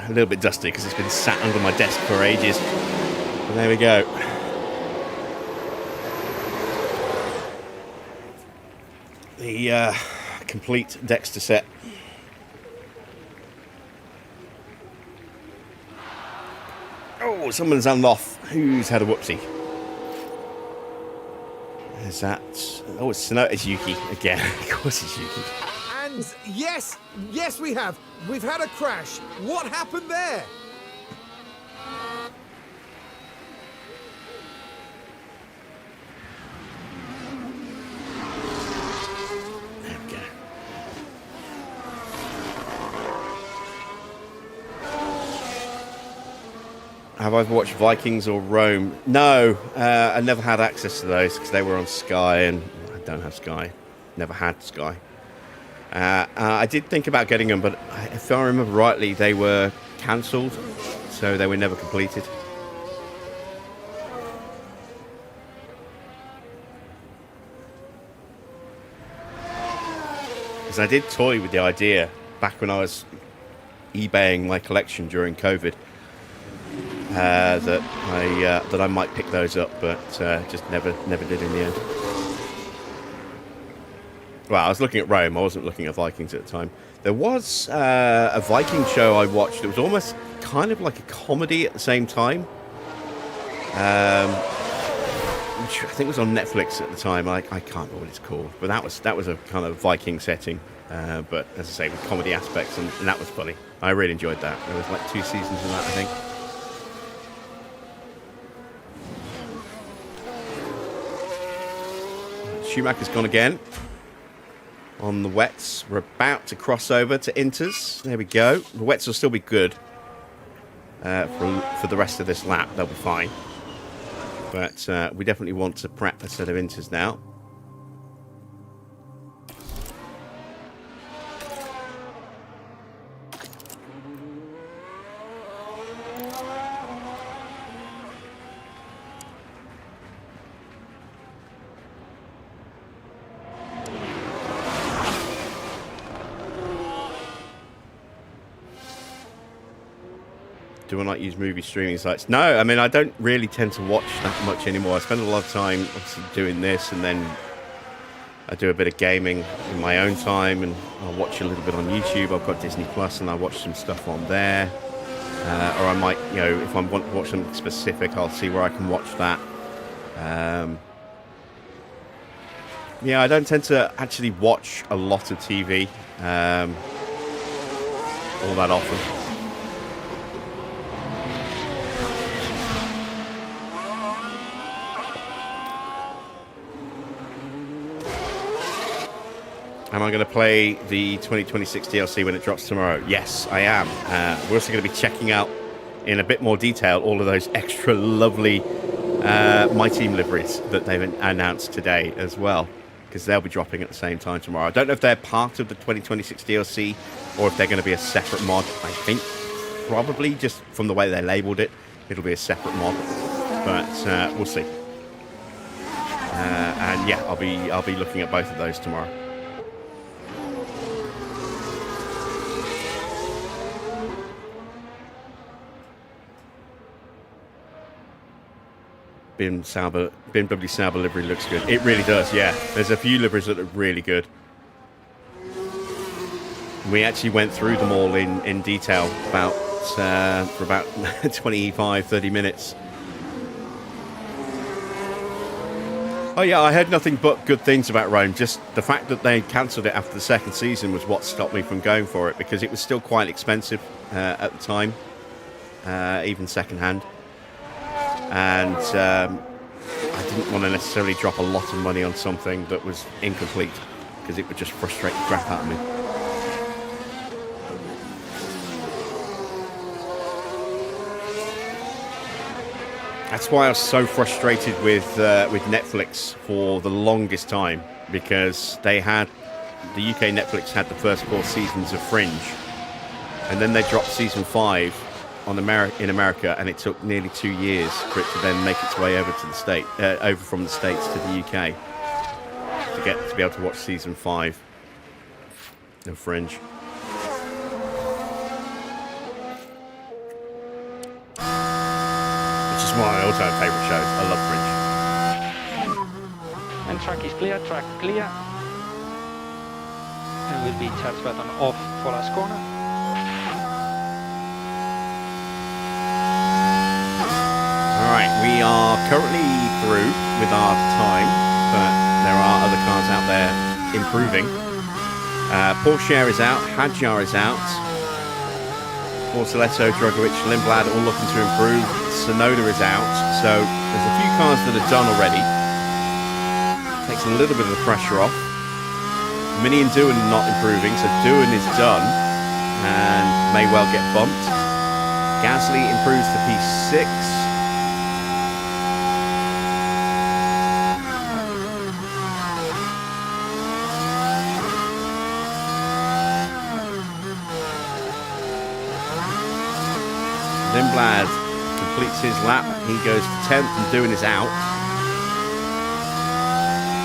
Speaker 1: A little bit dusty because it's been sat under my desk for ages. And there we go. The complete Dexter set. Oh, someone's unlocked. Who's had a whoopsie? Is that? Oh, it's Yuki again. Of course it's Yuki.
Speaker 2: And yes, we have. We've had a crash. What happened there?
Speaker 1: There we go. Have I ever watched Vikings or Rome? No, I never had access to those because they were on Sky, and I don't have Sky. Never had Sky. I did think about getting them, but if I remember rightly, they were cancelled, so they were never completed. Because I did toy with the idea back when I was eBaying my collection during COVID, that I might pick those up, but just never did in the end. Well, I was looking at Rome. I wasn't looking at Vikings at the time. There was a Viking show I watched. It was almost kind of like a comedy at the same time, which I think was on Netflix at the time. I can't remember what it's called, but that was a kind of Viking setting. But as I say, with comedy aspects, and that was funny. I really enjoyed that. There was like 2 seasons of that, I think. Schumacher's gone again on the wets. We're about to cross over to Inters. There we go. The wets will still be good for the rest of this lap. They'll be fine. But we definitely want to prep a set of Inters now. Do I not use movie streaming sites? No, I mean, I don't really tend to watch that much anymore. I spend a lot of time obviously doing this, and then I do a bit of gaming in my own time, and I'll watch a little bit on YouTube. I've got Disney Plus, and I watch some stuff on there. Or I might, you know, if I want to watch something specific, I'll see where I can watch that. Yeah, I don't tend to actually watch a lot of TV all that often. Am I going to play the 2026 DLC when it drops tomorrow? Yes, I am. We're also going to be checking out in a bit more detail all of those extra lovely Myteam liveries that they've announced today as well, because they'll be dropping at the same time tomorrow. I don't know if they're part of the 2026 DLC or if they're going to be a separate mod. I think probably, just from the way they labelled it, it'll be a separate mod, but we'll see. And yeah, I'll be looking at both of those tomorrow. BMW Sauber livery looks good. It really does, yeah. There's a few liveries that look really good. We actually went through them all in detail for about 25-30 minutes. Oh yeah, I heard nothing but good things about Rome. Just the fact that they cancelled it after the second season was what stopped me from going for it, because it was still quite expensive at the time, even second-hand. And I didn't want to necessarily drop a lot of money on something that was incomplete, because it would just frustrate the crap out of me. That's why I was so frustrated with Netflix for the longest time, because the UK Netflix had the first 4 seasons of Fringe, and then they dropped season 5 in America, and it took nearly 2 years for it to then make its way over to over from the States to the UK to be able to watch season 5 of Fringe. Which is one of my all-time favourite shows. I love Fringe.
Speaker 6: And track is clear, track clear. And will be charge button off for last corner.
Speaker 1: Alright, we are currently through with our time, but there are other cars out there improving. Porsche is out, Hadjar is out, Borsaletto, Drogovic, Lindblad all looking to improve, Sonoda is out, so there's a few cars that are done already. Takes a little bit of the pressure off. Mini and Doohan not improving, so Doohan is done and may well get bumped. Gasly improves to P6. S06. Lindblad completes his lap. He goes to 10th and doing his out.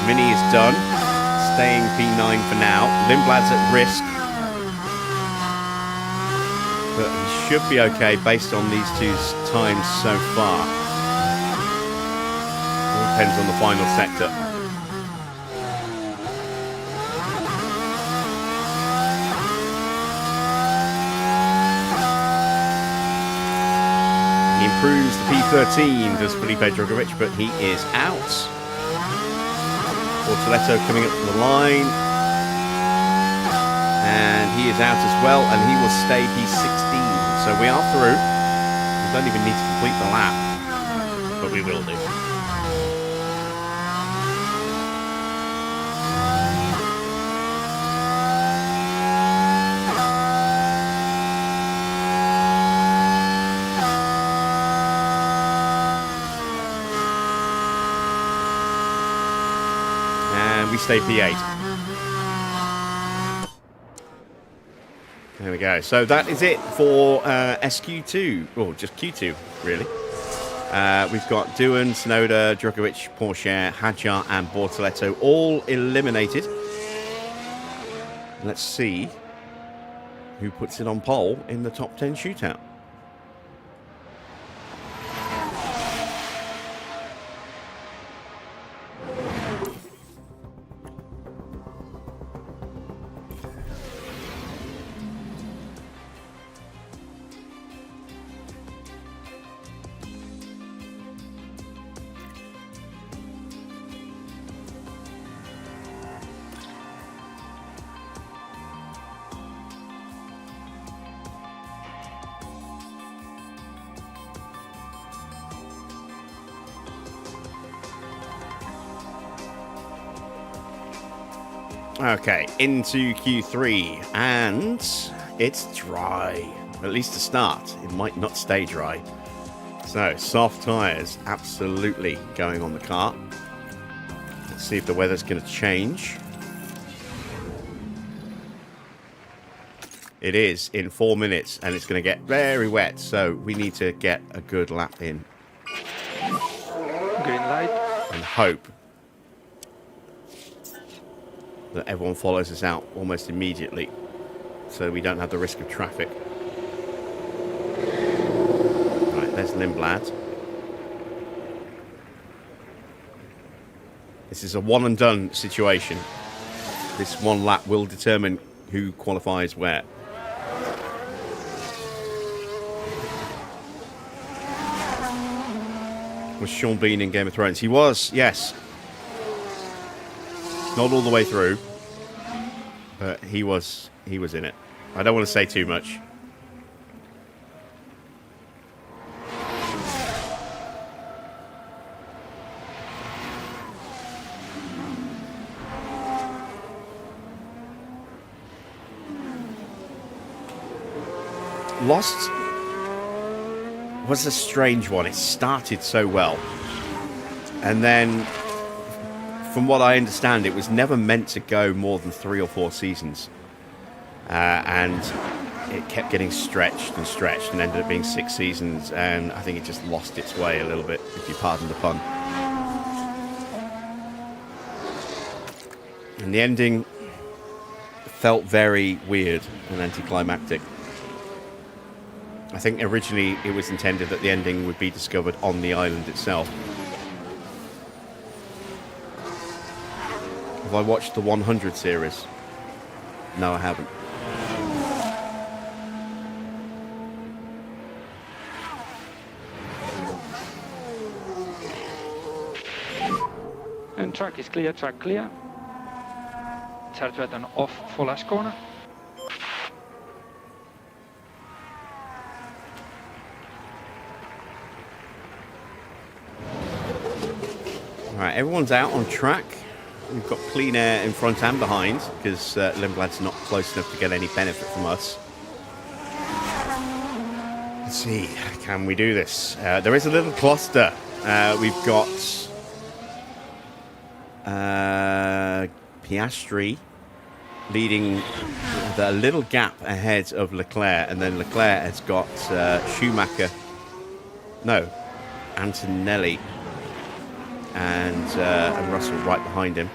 Speaker 1: Mini is done. Staying P9 for now. Lindblad's at risk. But he should be okay based on these two times so far. All depends on the final sector. He improves the P13, does Felipe Drugovich, but he is out. Bortoleto coming up to the line. And he is out as well, and he will stay P16. So we are through. We don't even need to complete the lap, but we will do. And we stay P8. There we go. So that is it for SQ2, or just Q2, really. We've got Doohan, Tsunoda, Drugovich, Porsche, Hadjar, and Bortoleto all eliminated. Let's see who puts it on pole in the top 10 shootout. Okay, into Q3, and it's dry, at least to start. It might not stay dry. So, soft tyres absolutely going on the car. Let's see if the weather's going to change. It is in 4 minutes, and it's going to get very wet, so we need to get a good lap in.
Speaker 6: Green light.
Speaker 1: And hope that everyone follows us out almost immediately, so we don't have the risk of traffic. Right, there's Lindblad. This is a one and done situation. This one lap will determine who qualifies where. Was Sean Bean in Game of Thrones? He was, yes. Not all the way through, but he was in it. I don't want to say too much. Lost was a strange one. It started so well, and then, from what I understand, it was never meant to go more than 3 or 4 seasons. And it kept getting stretched and stretched and ended up being 6 seasons. And I think it just lost its way a little bit, if you pardon the pun. And the ending felt very weird and anticlimactic. I think originally it was intended that the ending would be discovered on the island itself. Have I watched the 100 series? No, I haven't.
Speaker 6: And track is clear, track clear. Charge button off for last corner.
Speaker 1: Alright, everyone's out on track. We've got clean air in front and behind, because Lindblad's not close enough to get any benefit from us. see, can we do this? There is a little cluster. We've got Piastri leading with a little gap ahead of Leclerc, and then Leclerc has got Antonelli and Russell right behind him.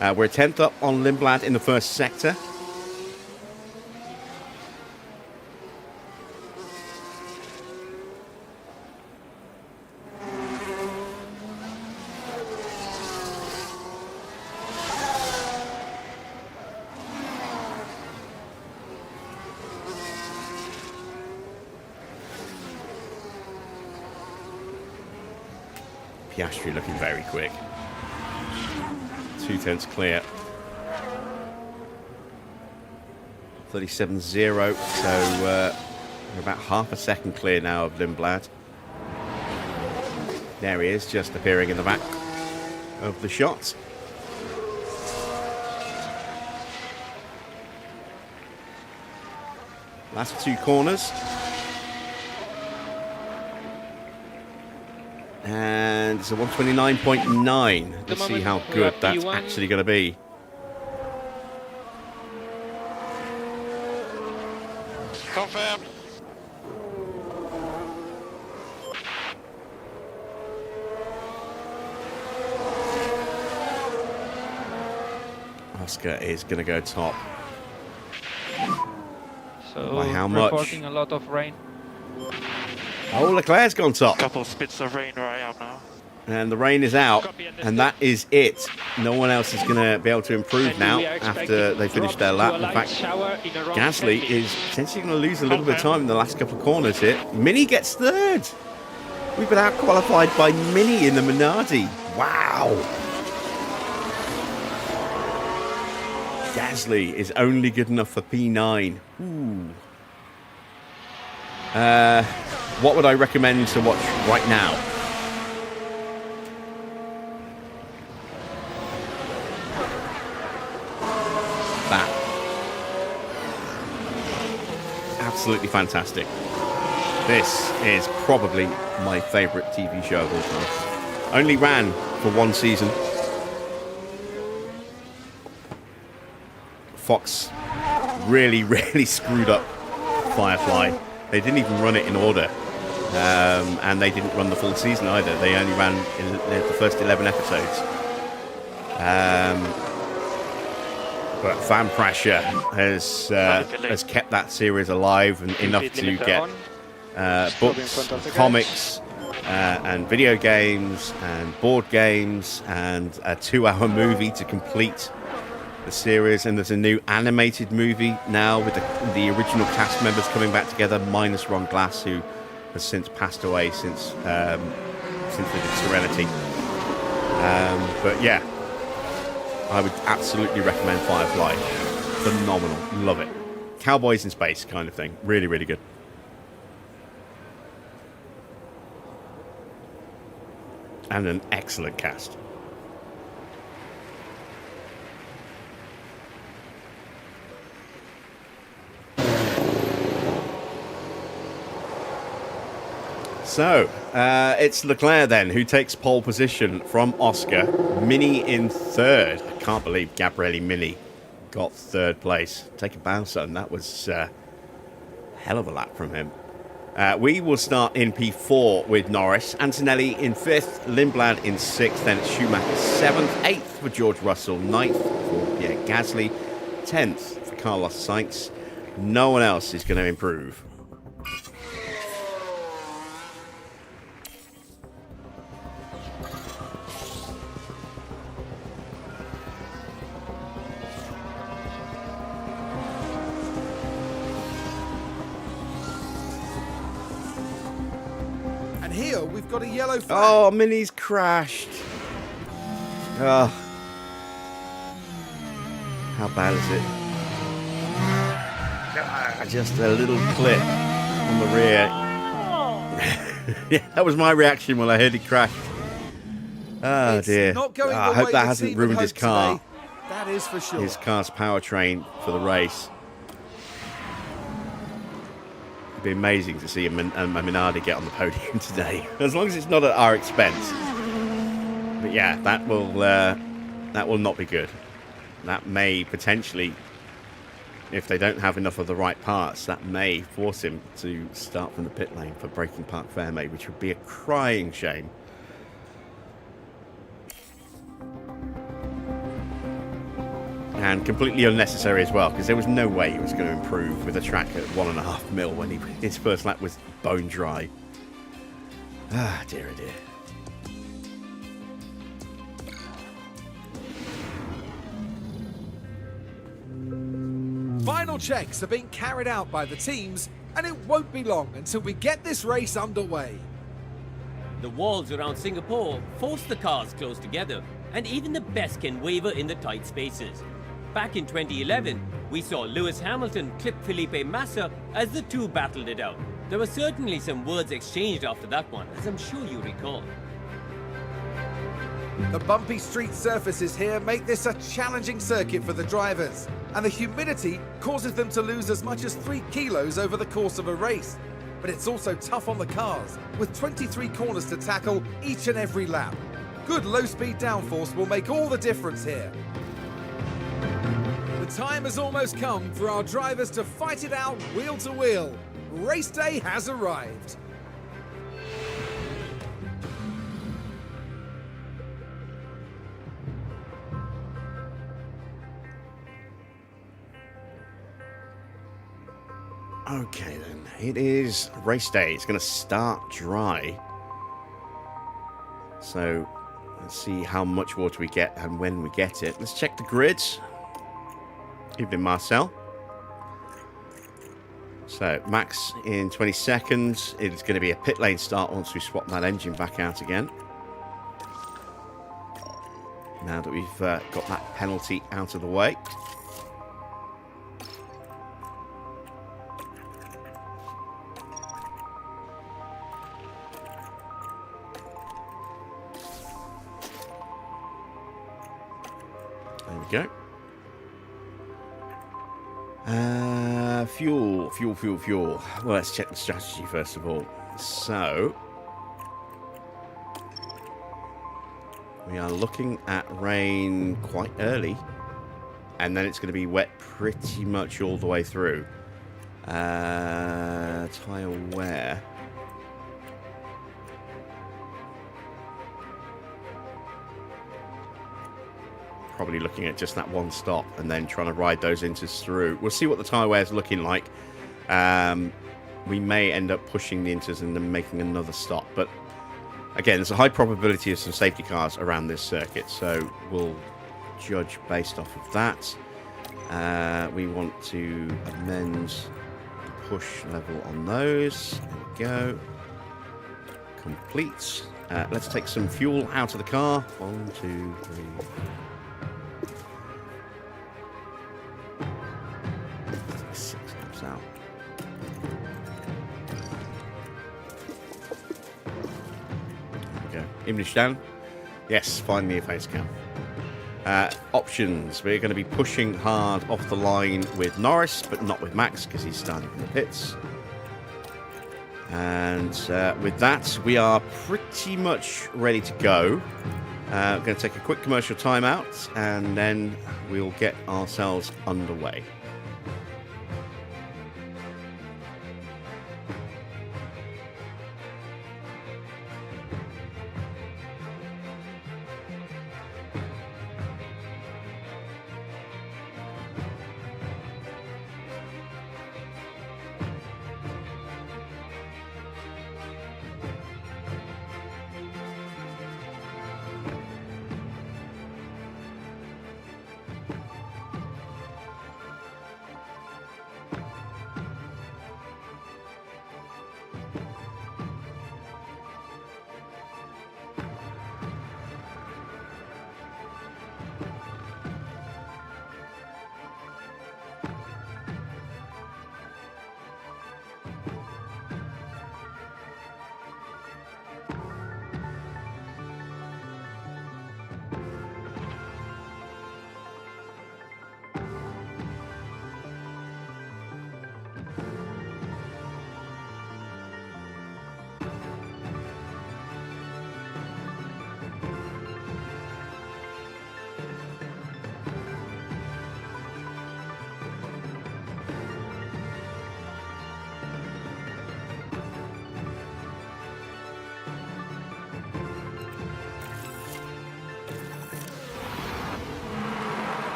Speaker 1: We're 10th up on Lindblad in the first sector. Piastri looking very quick. 2/10 clear. 37.0. So we're about half a second clear now of Lindblad. There he is, just appearing in the back of the shot. Last two corners. And it's a 129.9. Let's see how good that's actually going to be.
Speaker 5: Confirmed.
Speaker 1: Oscar is going to go top.
Speaker 6: So
Speaker 1: By how much?
Speaker 6: reporting a lot of rain.
Speaker 1: Oh, Leclerc's gone top.
Speaker 5: Couple of spits of rain where I am now.
Speaker 1: And the rain is out. And that is it. No one else is going to be able to improve now after they finish their lap. In fact, Gasly is potentially going to lose a little bit of time in the last couple of corners here. Mini gets third. We've been out-qualified by Mini in the Minardi. Wow. Gasly is only good enough for P9. Ooh. What would I recommend to watch right now? That. Absolutely fantastic. This is probably my favourite TV show of all time. Only ran for one season. Fox really, really screwed up Firefly. They didn't even run it in order. And they didn't run the full season either. They only ran in the first 11 episodes. But fan pressure has kept that series alive and enough to get books, comics, and video games and board games and a 2-hour movie to complete the series. And there's a new animated movie now with the original cast members coming back together, minus Ron Glass, who has since passed away since they did Serenity. But yeah, I would absolutely recommend Firefly. Phenomenal. Love it. Cowboys in space kind of thing. Really, really good. And an excellent cast. So, it's Leclerc then, who takes pole position from Oscar. Mini in third. I can't believe Gabriele Mini got third place. Take a bow, son. That was a hell of a lap from him. We will start in P4 with Norris. Antonelli in 5th. Lindblad in 6th. Then it's Schumacher 7th. 8th for George Russell. 9th for Pierre Gasly. 10th for Carlos Sainz. No one else is going to improve.
Speaker 2: Here we've got a yellow flag.
Speaker 1: Oh, Mini's crashed. Oh. How bad is it? Just a little clip on the rear. Yeah, that was my reaction when I heard he crashed. Oh dear. I hope that hasn't ruined his car.
Speaker 2: Today. That is for sure.
Speaker 1: His car's powertrain for the race. It'd be amazing to see a Minardi get on the podium today, as long as it's not at our expense. But yeah, that will not be good. That may potentially, if they don't have enough of the right parts, that may force him to start from the pit lane for breaking Parc Fermé, which would be a crying shame. And completely unnecessary as well, because there was no way he was going to improve with a track at 1.5 mil when his first lap was bone dry. Ah, dear, oh dear.
Speaker 2: Final checks are being carried out by the teams, and it won't be long until we get this race underway.
Speaker 3: The walls around Singapore force the cars close together, and even the best can waver in the tight spaces. Back in 2011, we saw Lewis Hamilton clip Felipe Massa as the two battled it out. There were certainly some words exchanged after that one, as I'm sure you recall.
Speaker 2: The bumpy street surfaces here make this a challenging circuit for the drivers, and the humidity causes them to lose as much as 3 kilos over the course of a race. But it's also tough on the cars, with 23 corners to tackle each and every lap. Good low-speed downforce will make all the difference here. The time has almost come for our drivers to fight it out wheel to wheel. Race day has arrived.
Speaker 1: Okay then, it is race day. It's going to start dry. So let's see how much water we get and when we get it. Let's check the grids. Evening, Marcel. So Max in 20 seconds. It's going to be a pit lane start once we swap that engine back out again. Now that we've got that penalty out of the way. There we go. Fuel. Well, let's check the strategy first of all. So, we are looking at rain quite early, and then it's going to be wet pretty much all the way through. Tyre wear. Probably looking at just that one stop and then trying to ride those inters through. We'll see what the tyre wear is looking like. We may end up pushing the inters and then making another stop. But again, there's a high probability of some safety cars around this circuit, so we'll judge based off of that. We want to amend the push level on those. There we go. Complete. Let's take some fuel out of the car. 1, 2, 3... 6 laps out. There we go. Image down. Yes, find me a face cam. Options. We're going to be pushing hard off the line with Norris, but not with Max because he's starting in the pits. And with that, we are pretty much ready to go. We're going to take a quick commercial timeout, and then we'll get ourselves underway.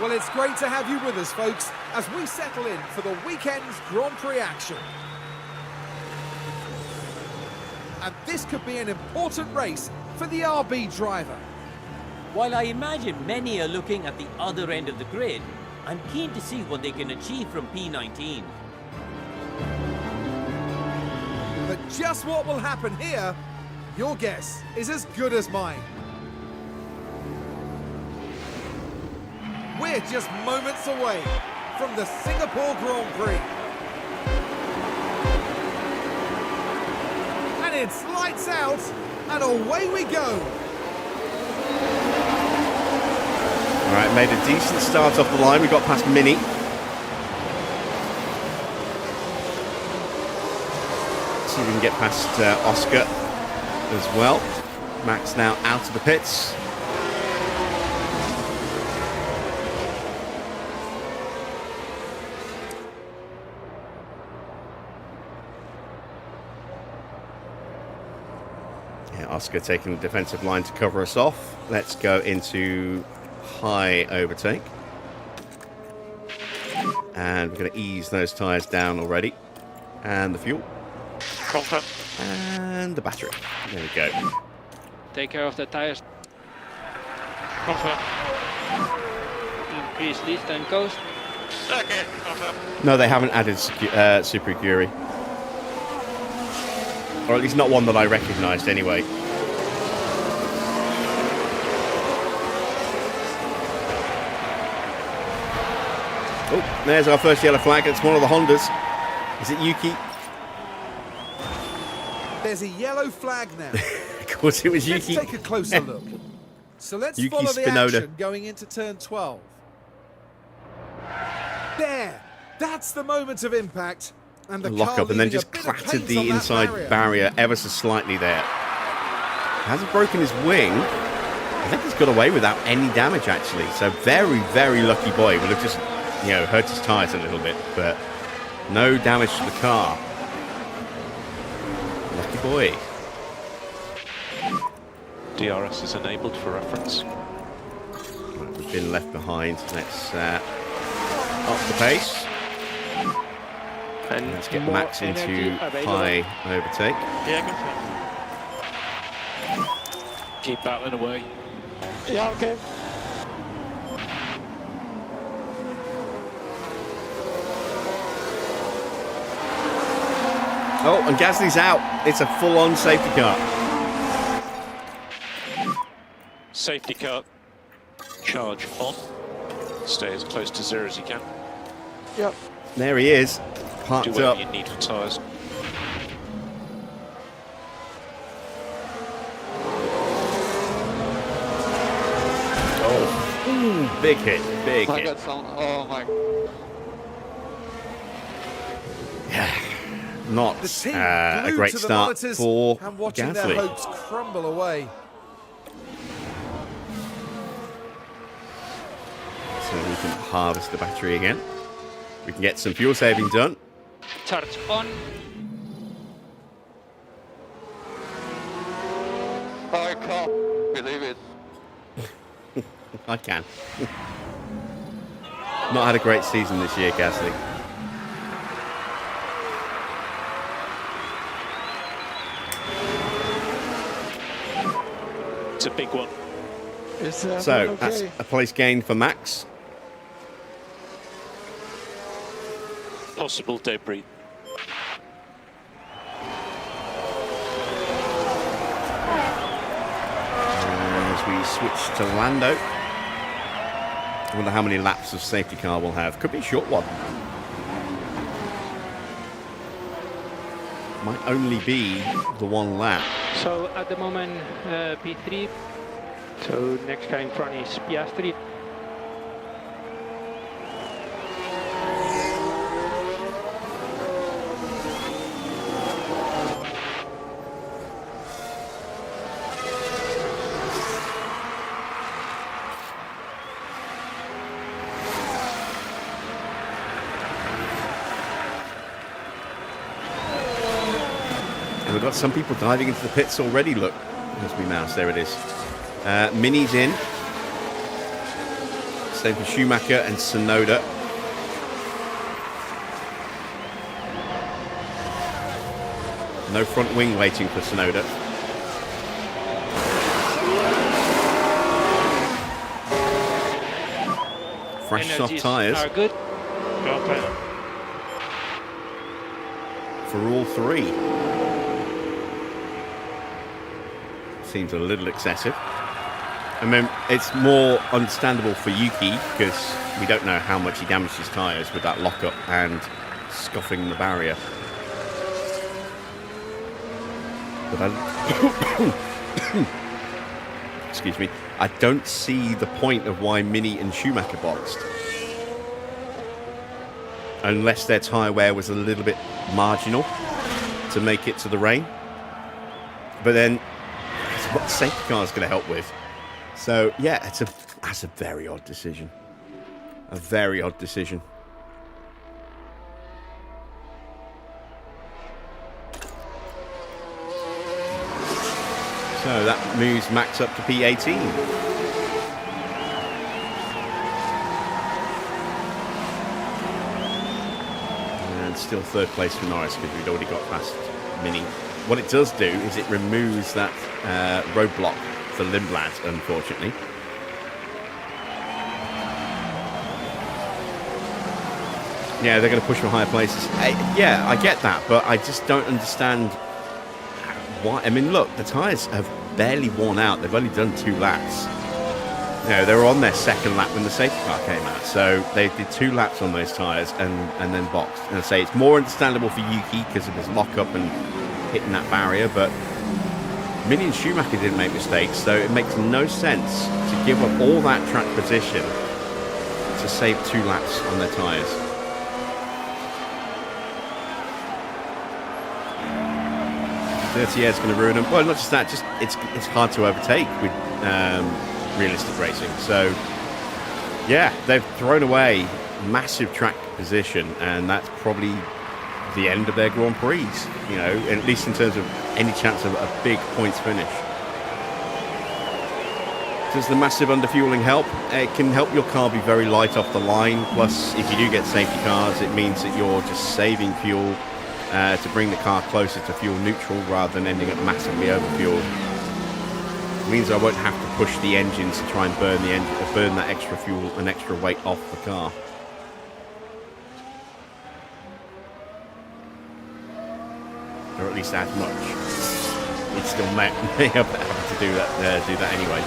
Speaker 2: Well, it's great to have you with us, folks, as we settle in for the weekend's Grand Prix action. And this could be an important race for the RB driver.
Speaker 3: While I imagine many are looking at the other end of the grid, I'm keen to see what they can achieve from P19.
Speaker 2: But just what will happen here, your guess is as good as mine. We're just moments away from the Singapore Grand Prix. And it's lights out, and away we go.
Speaker 1: All right, made a decent start off the line. We got past Mini. See if we can get past Oscar as well. Max now out of the pits. Yeah, Oscar taking the defensive line to cover us off. Let's go into high overtake. And we're going to ease those tyres down already. And the fuel.
Speaker 5: Confirm.
Speaker 1: And the battery. There we go.
Speaker 6: Take care of the tires.
Speaker 5: Confirm.
Speaker 6: Increase lift and coast.
Speaker 5: Okay, confirm.
Speaker 1: No, they haven't added Super Curie. Or at least not one that I recognised anyway. Oh, there's our first yellow flag. It's one of the Hondas. Is it Yuki?
Speaker 2: There's a yellow flag now.
Speaker 1: Of course it was Yuki.
Speaker 2: Let's take a closer look. So let's
Speaker 1: Yuki
Speaker 2: follow the
Speaker 1: Spinoda.
Speaker 2: action going into turn 12. There, that's the moment of impact. And the
Speaker 1: Lock
Speaker 2: car
Speaker 1: up and then
Speaker 2: leaving
Speaker 1: just
Speaker 2: a bit of
Speaker 1: clattered
Speaker 2: paint
Speaker 1: the
Speaker 2: on that
Speaker 1: inside barrier ever so slightly there. Hasn't broken his wing. I think he's got away without any damage actually. So very, very lucky boy. Would have just, hurt his tyres a little bit, but no damage to the car. Lucky boy.
Speaker 5: DRS is enabled for reference.
Speaker 1: Right, we've been left behind. Let's up the pace.
Speaker 4: And
Speaker 1: Let's get
Speaker 4: more
Speaker 1: Max into
Speaker 4: energy available.
Speaker 1: high overtake.
Speaker 5: Yeah, confirm. Keep battling away.
Speaker 4: Yeah, okay.
Speaker 1: Oh, and Gasly's out. It's a full-on safety car.
Speaker 5: Safety car. Charge on. Stay as close to zero as you can.
Speaker 4: Yep.
Speaker 1: There he is,
Speaker 5: Do
Speaker 1: parked
Speaker 5: whatever
Speaker 1: up.
Speaker 5: you need for tyres.
Speaker 1: Oh, ooh, big hit, big
Speaker 4: I
Speaker 1: hit.
Speaker 4: got some. Oh my.
Speaker 1: Not
Speaker 2: The team
Speaker 1: a
Speaker 2: glued
Speaker 1: great
Speaker 2: to the
Speaker 1: start
Speaker 2: monitors
Speaker 1: for
Speaker 2: and watching their
Speaker 1: Gasly.
Speaker 2: hopes crumble away.
Speaker 1: So we can harvest the battery again. We can get some fuel saving done.
Speaker 6: Charge on.
Speaker 4: I can't believe it.
Speaker 1: I can. Not had a great season this year, Gasly.
Speaker 5: It's a big one.
Speaker 4: Is
Speaker 1: So
Speaker 4: okay?
Speaker 1: that's a place gain for Max.
Speaker 5: Possible debris.
Speaker 1: As we switch to Lando. I wonder how many laps of safety car we'll have. Could be a short one. Might only be the one lap.
Speaker 6: So at the moment, P3. So next car in front is Piastri.
Speaker 1: And we've got some people diving into the pits already, look. As we mouse, there it is. Mini's in. Same for Schumacher and Tsunoda. No front wing waiting for Tsunoda. Fresh soft
Speaker 6: Energies
Speaker 1: tyres
Speaker 6: are good. Well planned.
Speaker 1: for all three. Seems a little excessive. I mean, it's more understandable for Yuki because we don't know how much he damaged his tyres with that lockup and scuffing the barrier. But excuse me, I don't see the point of why Mini and Schumacher boxed. Unless their tyre wear was a little bit marginal to make it to the rain. But then, that's what the safety car is going to help with. So, yeah, that's a very odd decision. A very odd decision. So that moves Max up to P18. And still third place for Norris because we'd already got past Mini. What it does do is it removes that roadblock for Lindblad, unfortunately. Yeah, they're going to push for higher places. Yeah, I get that, but I just don't understand why. I mean, look, the tyres have barely worn out. They've only done 2 laps. You know, they were on their second lap when the safety car came out. So they did 2 laps on those tyres and then boxed. And I say it's more understandable for Yuki because of his lockup and hitting that barrier, but Mini and Schumacher didn't make mistakes, so it makes no sense to give up all that track position to save 2 laps on their tyres. Dirty air's going to ruin them. Well, not just that, just it's hard to overtake with realistic racing. So, yeah, they've thrown away massive track position, and that's probably the end of their Grand Prix, you know, at least in terms of any chance of a big points finish. Does the massive underfueling help? It can help your car be very light off the line. Plus, if you do get safety cars, it means that you're just saving fuel to bring the car closer to fuel neutral rather than ending up massively overfueled. It means I won't have to push the engines to try and burn that extra fuel and extra weight off the car. Or at least as much. It still may have to do that anyway.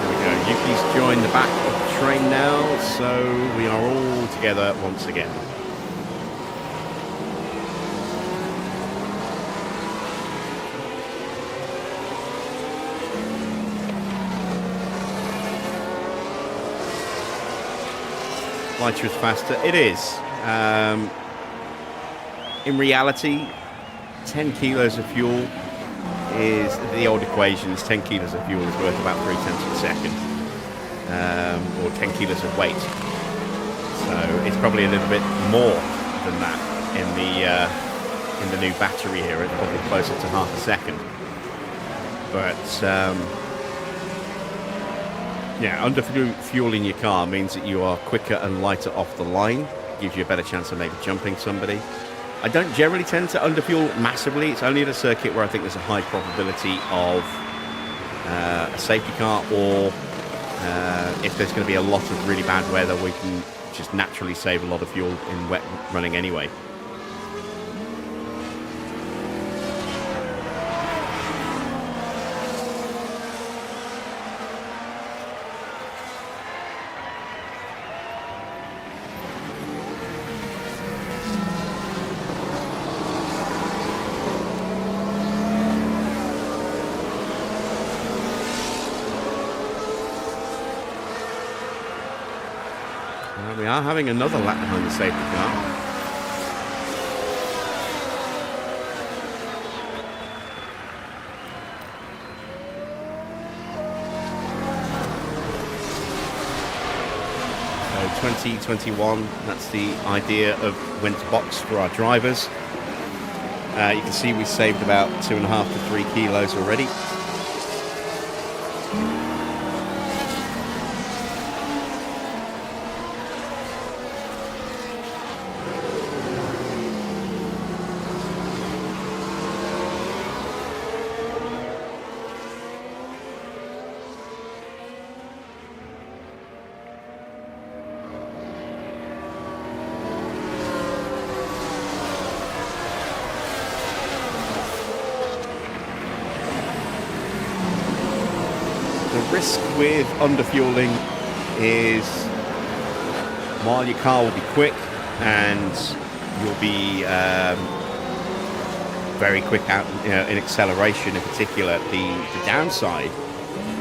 Speaker 1: There we go. Yuki's joined the back of the train now, so we are all together once again. Lighter is faster. It is. In reality, 10 kilos of fuel is, the old equations, 10 kilos of fuel is worth about 0.3 of a second. Or 10 kilos of weight. So it's probably a little bit more than that in the new battery here. It's probably closer to half a second. But yeah, underfueling your car means that you are quicker and lighter off the line. Gives you a better chance of maybe jumping somebody. I don't generally tend to underfuel massively. It's only at a circuit where I think there's a high probability of a safety car, or if there's going to be a lot of really bad weather, we can just naturally save a lot of fuel in wet running anyway. We are having another lap behind the safety car. So 2021, that's the idea of when to box for our drivers. You can see we saved about 2.5 to 3 kilos already. Risk with underfueling is while your car will be quick and you'll be very quick out in acceleration in particular, the downside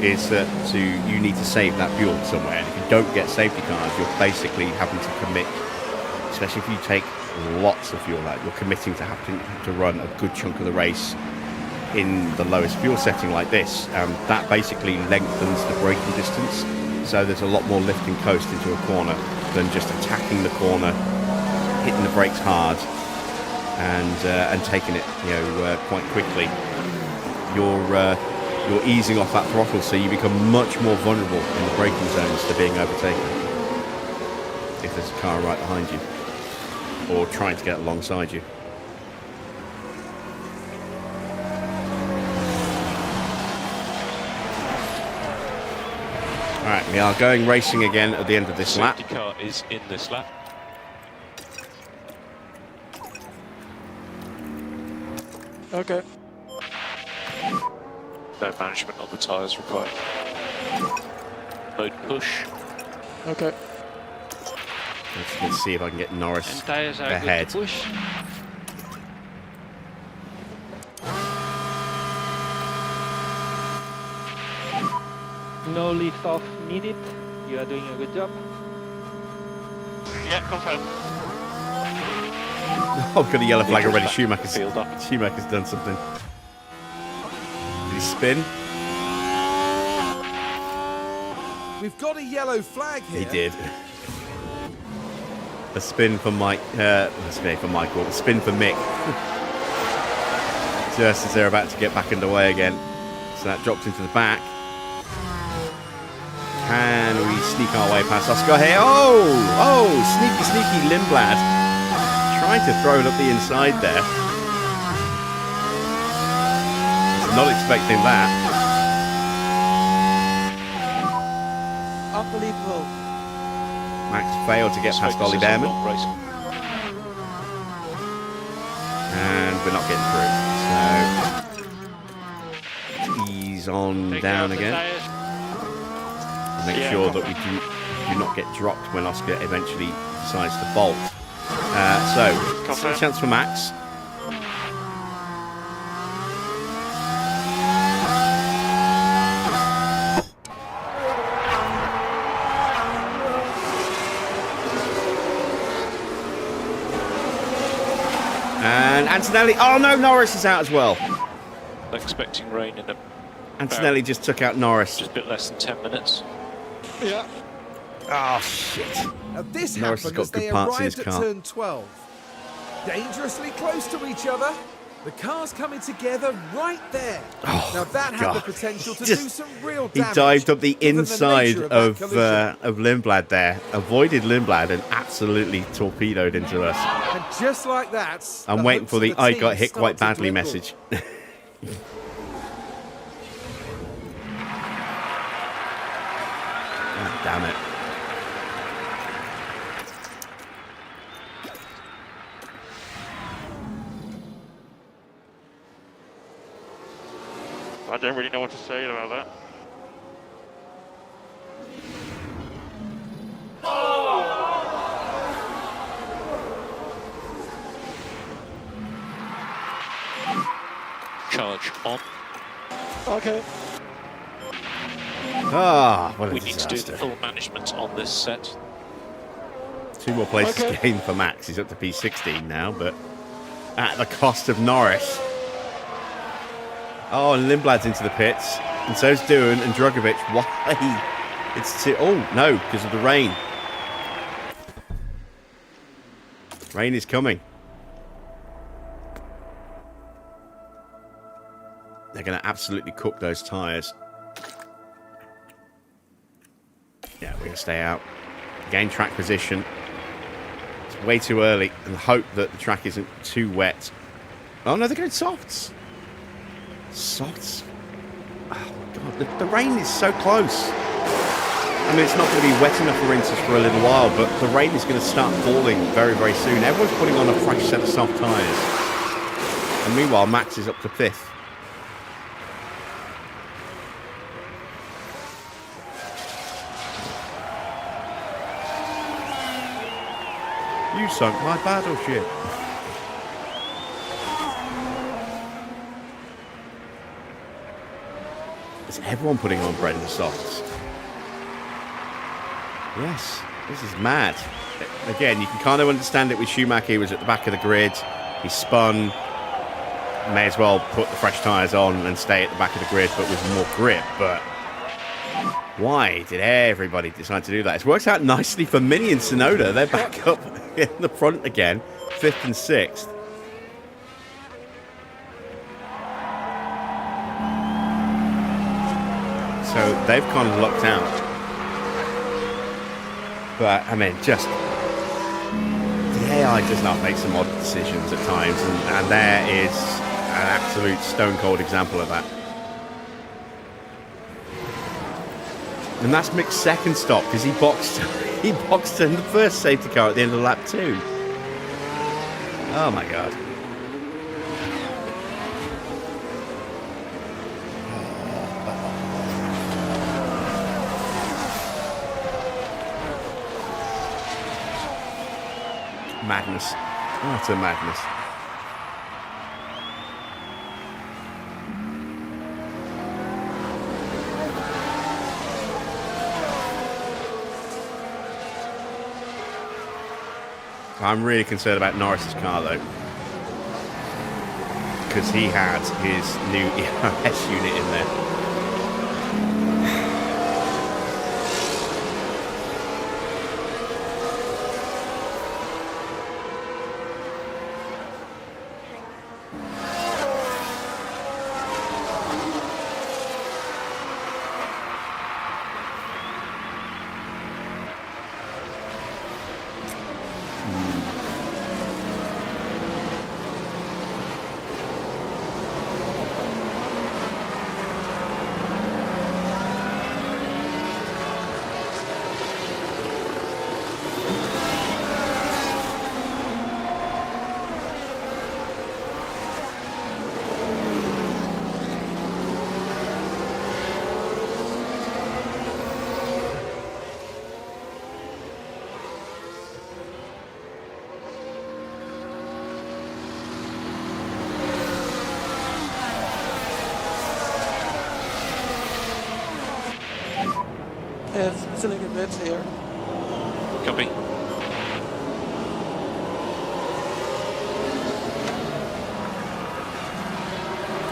Speaker 1: is that you need to save that fuel somewhere, and if you don't get safety cars, you're basically having to commit, especially if you take lots of fuel out, you're committing to having to run a good chunk of the race in the lowest fuel setting like this. That basically lengthens the braking distance, so there's a lot more lift and coast into a corner than just attacking the corner, hitting the brakes hard and taking it quite quickly. You're easing off that throttle, so you become much more vulnerable in the braking zones to being overtaken if there's a car right behind you or trying to get alongside you. Alright, we are going racing again at the end of this lap.
Speaker 5: Safety car is in this lap.
Speaker 4: Okay.
Speaker 5: No management on the tyres required. Mode push.
Speaker 4: Okay.
Speaker 1: Let's see if I can get Norris
Speaker 6: And tires are
Speaker 1: ahead.
Speaker 6: good to push. No lift off needed. You are doing a good job.
Speaker 5: Yeah, confirm.
Speaker 1: Oh, got a yellow flag already.
Speaker 5: Field up.
Speaker 1: Schumacher's done something. Did he spin?
Speaker 2: We've got a yellow flag here.
Speaker 1: He did. A spin for Mike. For Michael. A spin for Mick. Just as they're about to get back underway again. So that drops into the back. Can we sneak our way past Oscar here? Oh, sneaky Lindblad. Trying to throw it up the inside there. Not expecting that.
Speaker 4: Unbelievable.
Speaker 1: Max failed to get past Ollie Bearman. And we're not getting through. So ease on
Speaker 6: Take
Speaker 1: down
Speaker 6: out the
Speaker 1: again.
Speaker 6: tires.
Speaker 1: Make sure that we do not get dropped when Oscar eventually decides to bolt. Still a chance for Max. And Antonelli. Oh no, Norris is out as well.
Speaker 5: Expecting rain in
Speaker 1: Antonelli just took out Norris.
Speaker 5: just a bit less than 10 minutes.
Speaker 4: Yeah.
Speaker 1: Oh shit.
Speaker 2: Now this
Speaker 1: Norris has
Speaker 2: happened
Speaker 1: got
Speaker 2: as they
Speaker 1: good parts in
Speaker 2: arrived
Speaker 1: his
Speaker 2: at
Speaker 1: car.
Speaker 2: turn 12. Dangerously close to each other. The cars coming together right there.
Speaker 1: Oh,
Speaker 2: now that had
Speaker 1: God.
Speaker 2: the potential to
Speaker 1: Just-
Speaker 2: do some real
Speaker 1: He
Speaker 2: damage.
Speaker 1: dived up the
Speaker 2: given
Speaker 1: inside
Speaker 2: nature
Speaker 1: of
Speaker 2: that collision.
Speaker 1: Lindblad there, avoided Lindblad and absolutely torpedoed into us.
Speaker 2: And just like that,
Speaker 1: I'm
Speaker 2: the
Speaker 1: waiting
Speaker 2: hopes
Speaker 1: for
Speaker 2: of
Speaker 1: the I
Speaker 2: team
Speaker 1: got hit quite
Speaker 2: start to
Speaker 1: badly
Speaker 2: dwindle.
Speaker 1: message. Oh, damn it.
Speaker 5: I don't really know what to say about that. Charge on.
Speaker 4: Okay.
Speaker 1: Ah, what a
Speaker 5: We need to do the
Speaker 1: disaster.
Speaker 5: full management on this set.
Speaker 1: 2 more places
Speaker 4: Okay.
Speaker 1: gained for Max. He's up to P16 now, but at the cost of Norris. Oh, and Lindblad's into the pits, and so's Doohan and Drugovic. Why? It's too. Oh no, because of the rain. Rain is coming. They're going to absolutely cook those tyres. Yeah, we're going to stay out. Gain track position. It's way too early and hope that the track isn't too wet. Oh no, they're going softs. Softs. Oh my god, the rain is so close. I mean, it's not going to be wet enough for Rinses for a little while, but the rain is going to start falling very, very soon. Everyone's putting on a fresh set of soft tyres. And meanwhile, Max is up to 5th. You sunk my battleship. Is everyone putting on Brenda softs? Yes, this is mad. Again, you can kind of understand it with Schumacher. He was at the back of the grid. He spun. May as well put the fresh tyres on and stay at the back of the grid, but with more grip. But why did everybody decide to do that? It's worked out nicely for Mini and Tsunoda. They're back up in the front again, 5th and 6th. So they've kind of locked out. But, I mean, just the AI does not make some odd decisions at times, and there is an absolute stone-cold example of that. And that's Mick's second stop, because he boxed in the first safety car at the end of lap 2. Oh my god. Madness. Utter madness. I'm really concerned about Norris's car though, because he had his new ERS unit in there.
Speaker 4: Yes, filling a bit here.
Speaker 5: Copy.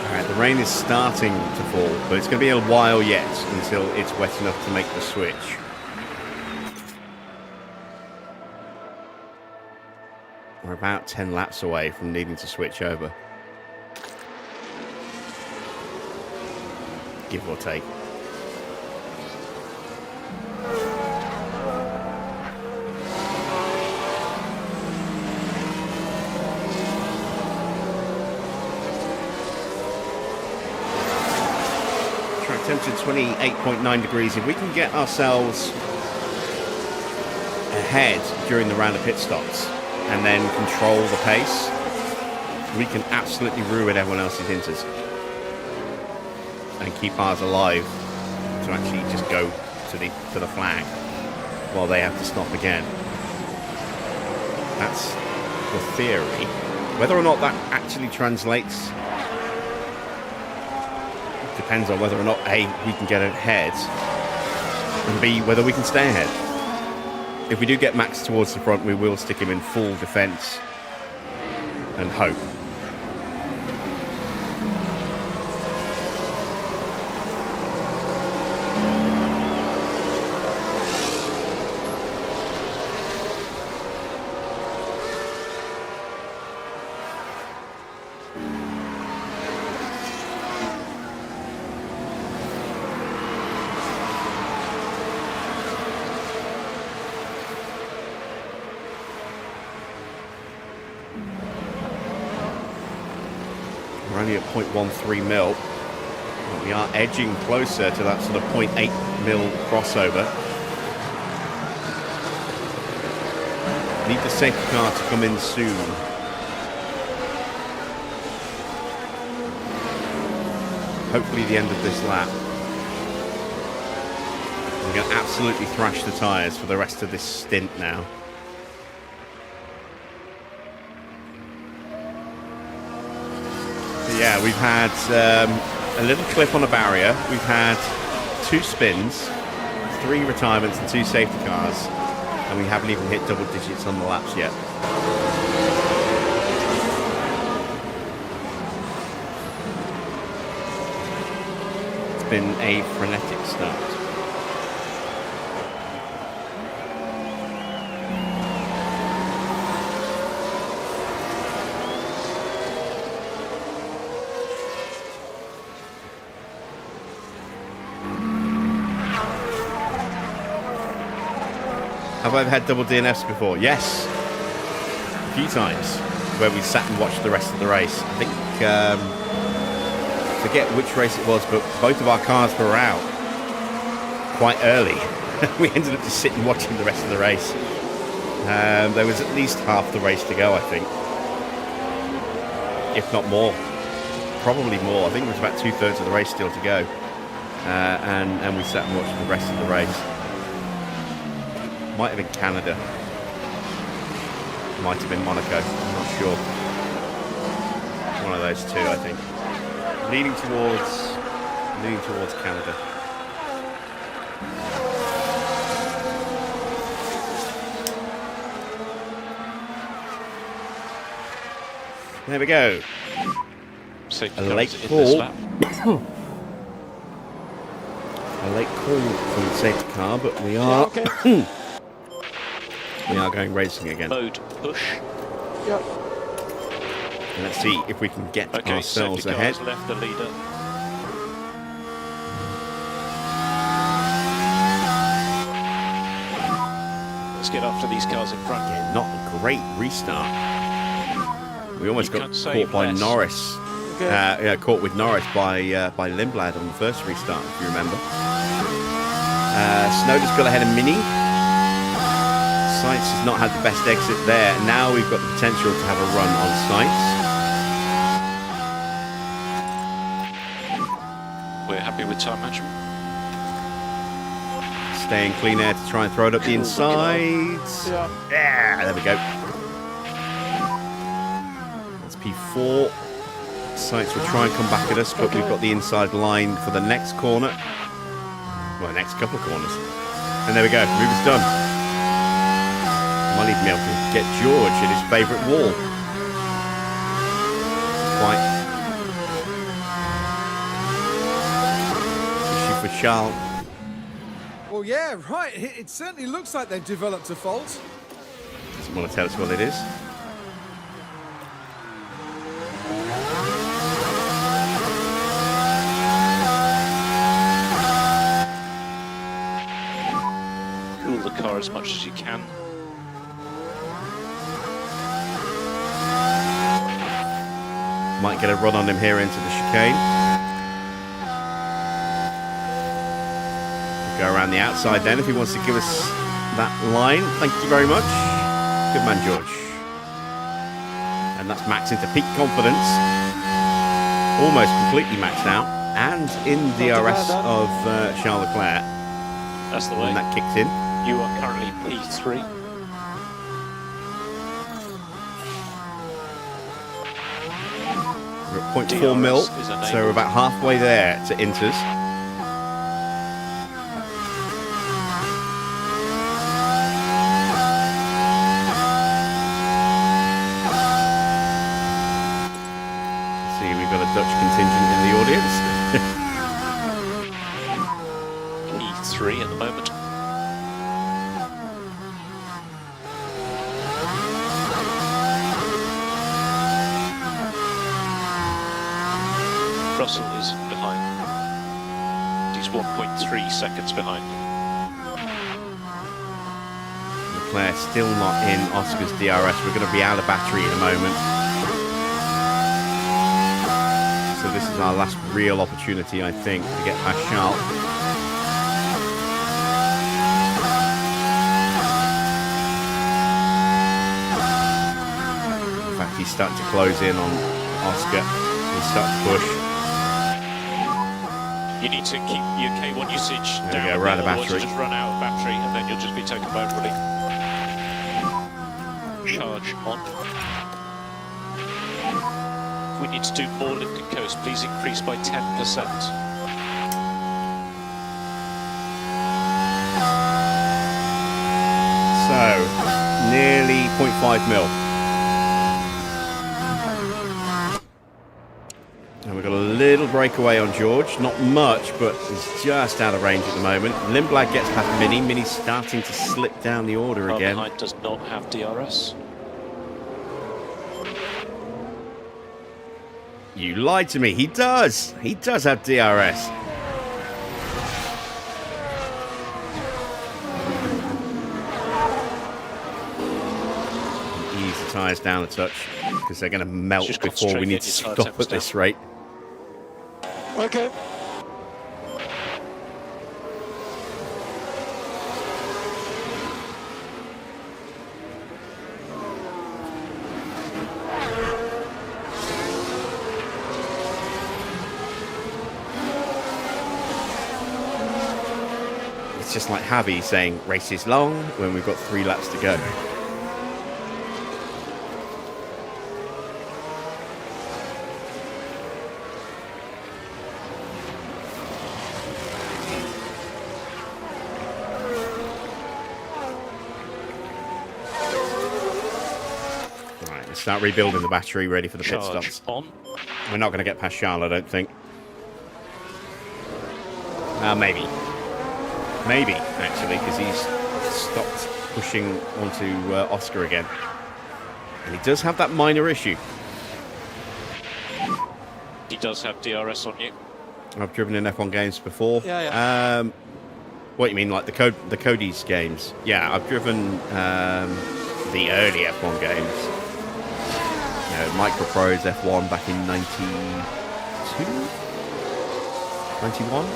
Speaker 1: Alright, the rain is starting to fall, but it's going to be a while yet until it's wet enough to make the switch. We're about 10 laps away from needing to switch over. Give or take. Temperature 28.9 degrees. If we can get ourselves ahead during the round of pit stops and then control the pace, we can absolutely ruin everyone else's inters and keep ours alive to actually just go to the flag while they have to stop again. That's the theory. Whether or not that actually translates depends on whether or not A, we can get ahead, and B, whether we can stay ahead. If we do get Max towards the front, we will stick him in full defence and hope. We're only at 0.13 mil. But we are edging closer to that sort of 0.8 mil crossover. Need the safety car to come in soon. Hopefully the end of this lap. We're going to absolutely thrash the tyres for the rest of this stint now. So yeah, we've had a little clip on a barrier. We've had 2 spins, 3 retirements and 2 safety cars. And we haven't even hit double digits on the laps yet. It's been a frenetic start. Have I ever had double DNFs before? Yes. A few times. Where we sat and watched the rest of the race. I think, forget which race it was, but both of our cars were out quite early. We ended up just sitting watching the rest of the race. There was at least half the race to go, I think. If not more. Probably more. I think there was about 2/3 of the race still to go. And we sat and watched the rest of the race. Might have been Canada. Might have been Monaco. I'm not sure. One of those two, I think. Leaning towards Canada. There we go.
Speaker 5: Safety
Speaker 1: A late
Speaker 5: cars in
Speaker 1: call.
Speaker 5: this lap.
Speaker 1: A late call from the safety car, but we are we are going racing again.
Speaker 5: Mode push.
Speaker 4: Yeah.
Speaker 1: And let's see if we can get
Speaker 5: Okay,
Speaker 1: ourselves
Speaker 5: safety
Speaker 1: ahead.
Speaker 5: cars left the leader. Let's get after these cars in front.
Speaker 1: Yeah, not a great restart. We almost
Speaker 5: You
Speaker 1: got
Speaker 5: can
Speaker 1: caught
Speaker 5: save
Speaker 1: by
Speaker 5: less.
Speaker 1: Norris.
Speaker 4: Okay.
Speaker 1: Yeah, caught with Norris by Lindblad on the first restart, if you remember. Snowden's got ahead of Mini. Sainz has not had the best exit there. Now we've got the potential to have a run on Sainz.
Speaker 5: We're happy with time management.
Speaker 1: Staying clean air to try and throw it up the insides.
Speaker 4: Yeah.
Speaker 1: Yeah, there we go. That's P4. Sainz will try and come back at us, but we've got the inside line for the next corner. Well, the next couple of corners. And there we go. Move is done. Might even be able to get George at his favourite wall. Quite issue for Charles.
Speaker 2: Well, yeah, right. It certainly looks like they've developed a fault.
Speaker 1: Doesn't want to tell us what it is.
Speaker 5: Cool the car as much as you can.
Speaker 1: Might get a run on him here into the chicane. Go around the outside then if he wants to give us that line. Thank you very much. Good man, George. And that's Max into peak confidence. Almost completely maxed out. And in DRS of Charles Leclerc.
Speaker 5: That's the
Speaker 1: When
Speaker 5: way.
Speaker 1: that kicks in.
Speaker 5: You are currently P3.
Speaker 1: We're at 0.4 mil.
Speaker 5: DRS is enabled.
Speaker 1: So we're about halfway there to Inters. See, we've got a Dutch contingent in the audience.
Speaker 5: P3 at the moment. Russell is behind. He's 1.3 seconds behind.
Speaker 1: Leclerc still not in Oscar's DRS. We're going to be out of battery in a moment. our last real opportunity, I think, to get past Charles. In fact, he's starting to close in on Oscar. He's starting to push.
Speaker 5: You need to keep your K1 usage
Speaker 1: There we
Speaker 5: down.
Speaker 1: go, right, a
Speaker 5: otherwise
Speaker 1: battery.
Speaker 5: you'll just run out of battery, and then you'll just be taken by everybody. Charge on. We need to do more lift and coast. Please increase by 10%.
Speaker 1: So, nearly 0.5 mil. And we've got a little breakaway on George. Not much, but he's just out of range at the moment. Lindblad gets past Mini. Mini's starting to slip down the order again.
Speaker 5: Alpine does not have DRS.
Speaker 1: You lied to me. He does. He does have DRS. Ease the tyres down a touch because they're going to melt
Speaker 5: Just
Speaker 1: before we need to
Speaker 5: concentrate,
Speaker 1: stop
Speaker 5: get your
Speaker 1: at
Speaker 5: tyre
Speaker 1: this rate.
Speaker 4: Okay.
Speaker 1: It's just like Javi saying race is long when we've got 3 laps to go. Right, let's start rebuilding the battery, ready for the pit
Speaker 5: Charge
Speaker 1: stops.
Speaker 5: on.
Speaker 1: We're not going to get past Charles, I don't think. Maybe. Maybe, actually, because he's stopped pushing onto Oscar again. And he does have that minor issue.
Speaker 5: He does have DRS on you.
Speaker 1: I've driven in F1 games before.
Speaker 4: Yeah.
Speaker 1: What you mean, like the Cody's games? Yeah, I've driven the early F1 games. You know, Micro Pros F1 back in 92? 91?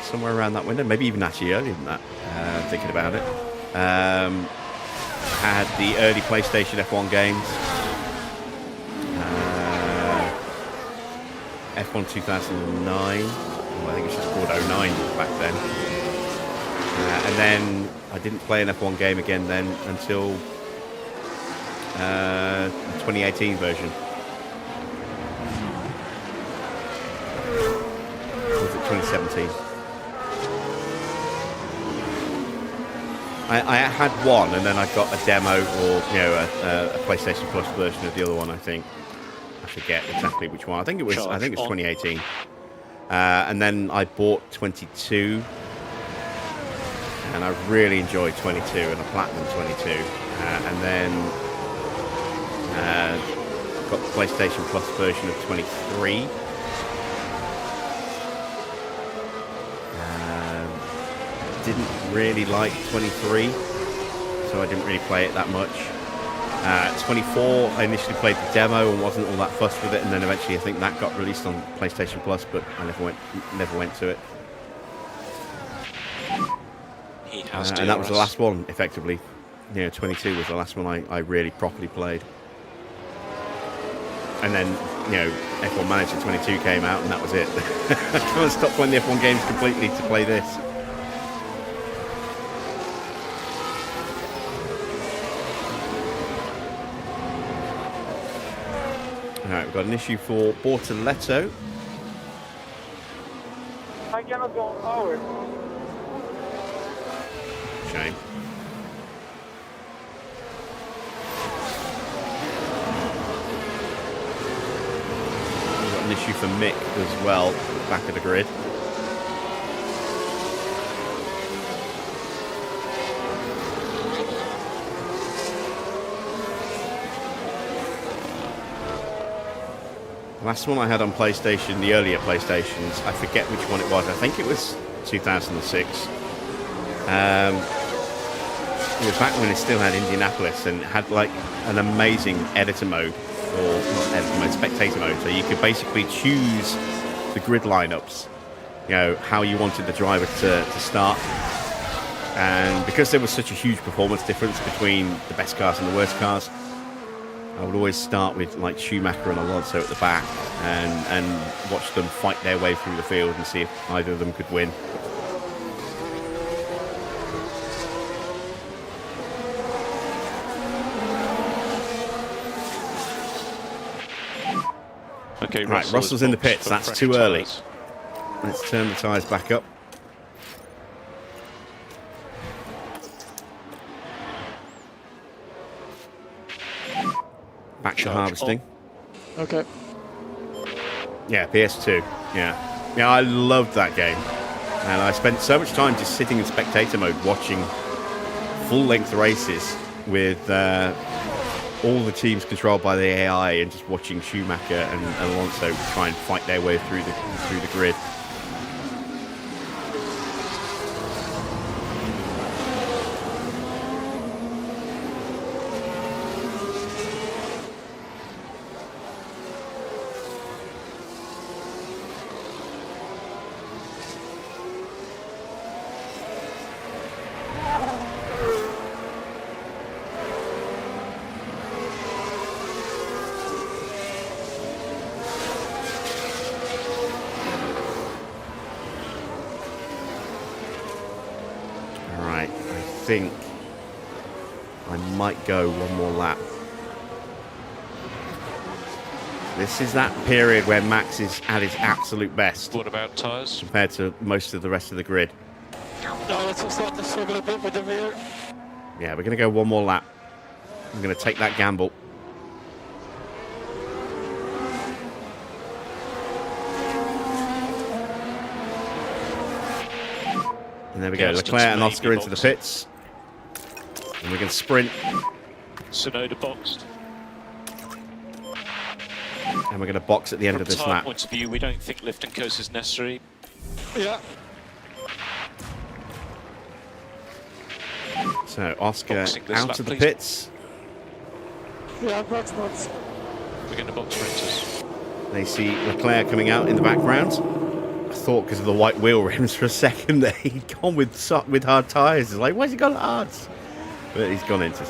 Speaker 1: Somewhere around that window, maybe even actually earlier than that, thinking about it. Had the early PlayStation F1 games. F1 2009. Well, I think it's just called 09 back then. And then I didn't play an F1 game again then until the 2018 version. Or was it 2017? I had one, and then I got a demo or a PlayStation Plus version of the other one. I think I forget exactly which one. I think it was 2018. And then I bought 22, and I really enjoyed 22 and a Platinum 22. And then got the PlayStation Plus version of 23. Didn't really like 23, so I didn't really play it that much. 24, I initially played the demo and wasn't all that fussed with it, and then eventually I think that got released on PlayStation Plus, but I never went to it.
Speaker 5: He has
Speaker 1: And that was the last one, effectively. 22 was the last one I really properly played. And then, F1 Manager 22 came out, and that was it. I kind of stopped playing the F1 games completely to play this. Alright, we've got an issue for Bortoletto.
Speaker 7: I cannot go forward.
Speaker 1: Shame. We've got an issue for Mick as well, back of the grid. The last one I had on PlayStation, the earlier PlayStations, I forget which one it was. I think it was 2006. It was back when it still had Indianapolis and had like an amazing editor mode or not edit mode, spectator mode. So you could basically choose the grid lineups, you know, how you wanted the driver to start. And because there was such a huge performance difference between the best cars and the worst cars, I would always start with like Schumacher and Alonso at the back and watch them fight their way through the field and see if either of them could win.
Speaker 5: Okay,
Speaker 1: Right, Russell's in the pits. That's too early. Let's turn the tyres back up. Back to harvesting.
Speaker 4: Okay.
Speaker 1: Yeah, PS2. Yeah. Yeah, I loved that game. And I spent so much time just sitting in spectator mode watching full-length races with all the teams controlled by the AI and just watching Schumacher and Alonso try and fight their way through the grid. I think I might go one more lap. This is that period where Max is at his absolute best.
Speaker 5: What about tyres?
Speaker 1: Compared to most of the rest of the grid.
Speaker 4: No, it's starting to struggle a bit with the rear.
Speaker 1: Yeah, we're going to go one more lap. I'm going to take that gamble. And there we go. Leclerc and Oscar into the pits. And we're going to sprint.
Speaker 5: Sonoda boxed.
Speaker 1: And we're going to box at the end of this
Speaker 5: From tyre
Speaker 1: lap.
Speaker 5: point of view, we don't think lift and coast is necessary.
Speaker 4: Yeah.
Speaker 1: So Oscar
Speaker 5: Boxing this
Speaker 1: out
Speaker 5: lap,
Speaker 1: of the
Speaker 5: please.
Speaker 1: pits.
Speaker 4: Yeah, that's not.
Speaker 5: We're going to box sprinters.
Speaker 1: They see Leclerc coming out in the background. I thought because of the white wheel rims for a second that he'd gone with hard tyres. It's like, why's he got hards? But he's gone into.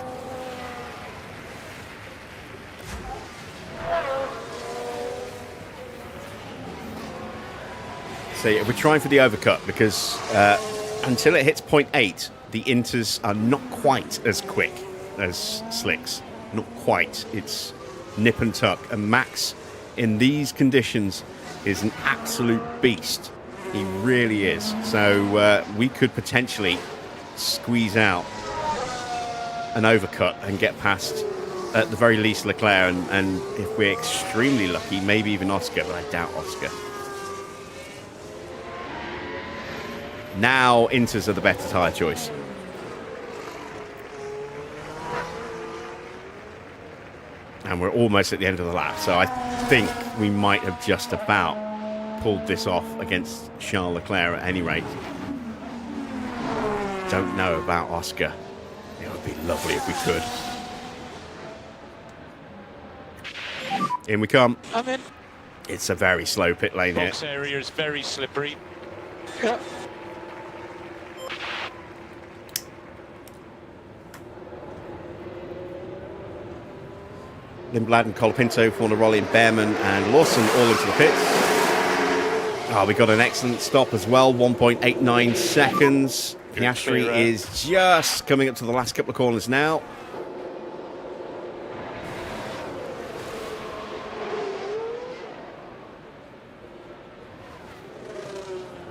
Speaker 1: So yeah, we're trying for the overcut because until it hits 0.8, the inters are not quite as quick as slicks. Not quite. It's nip and tuck. And Max, in these conditions, is an absolute beast. He really is. So we could potentially squeeze out an overcut and get past, at the very least, Leclerc, and if we're extremely lucky, maybe even Oscar, but I doubt Oscar. Now, inters are the better tyre choice. And we're almost at the end of the lap, so I think we might have just about pulled this off against Charles Leclerc at any rate. Don't know about Oscar. It would be lovely if we could. In we come.
Speaker 4: I'm in.
Speaker 1: It's a very slow pit lane here.
Speaker 5: Box area is very slippery.
Speaker 4: Yeah.
Speaker 1: Lindblad and Colapinto, Fornaroli and Bearman and Lawson all into the pits. Oh, we got an excellent stop as well, 1.89 seconds. Piastri is just coming up to the last couple of corners now.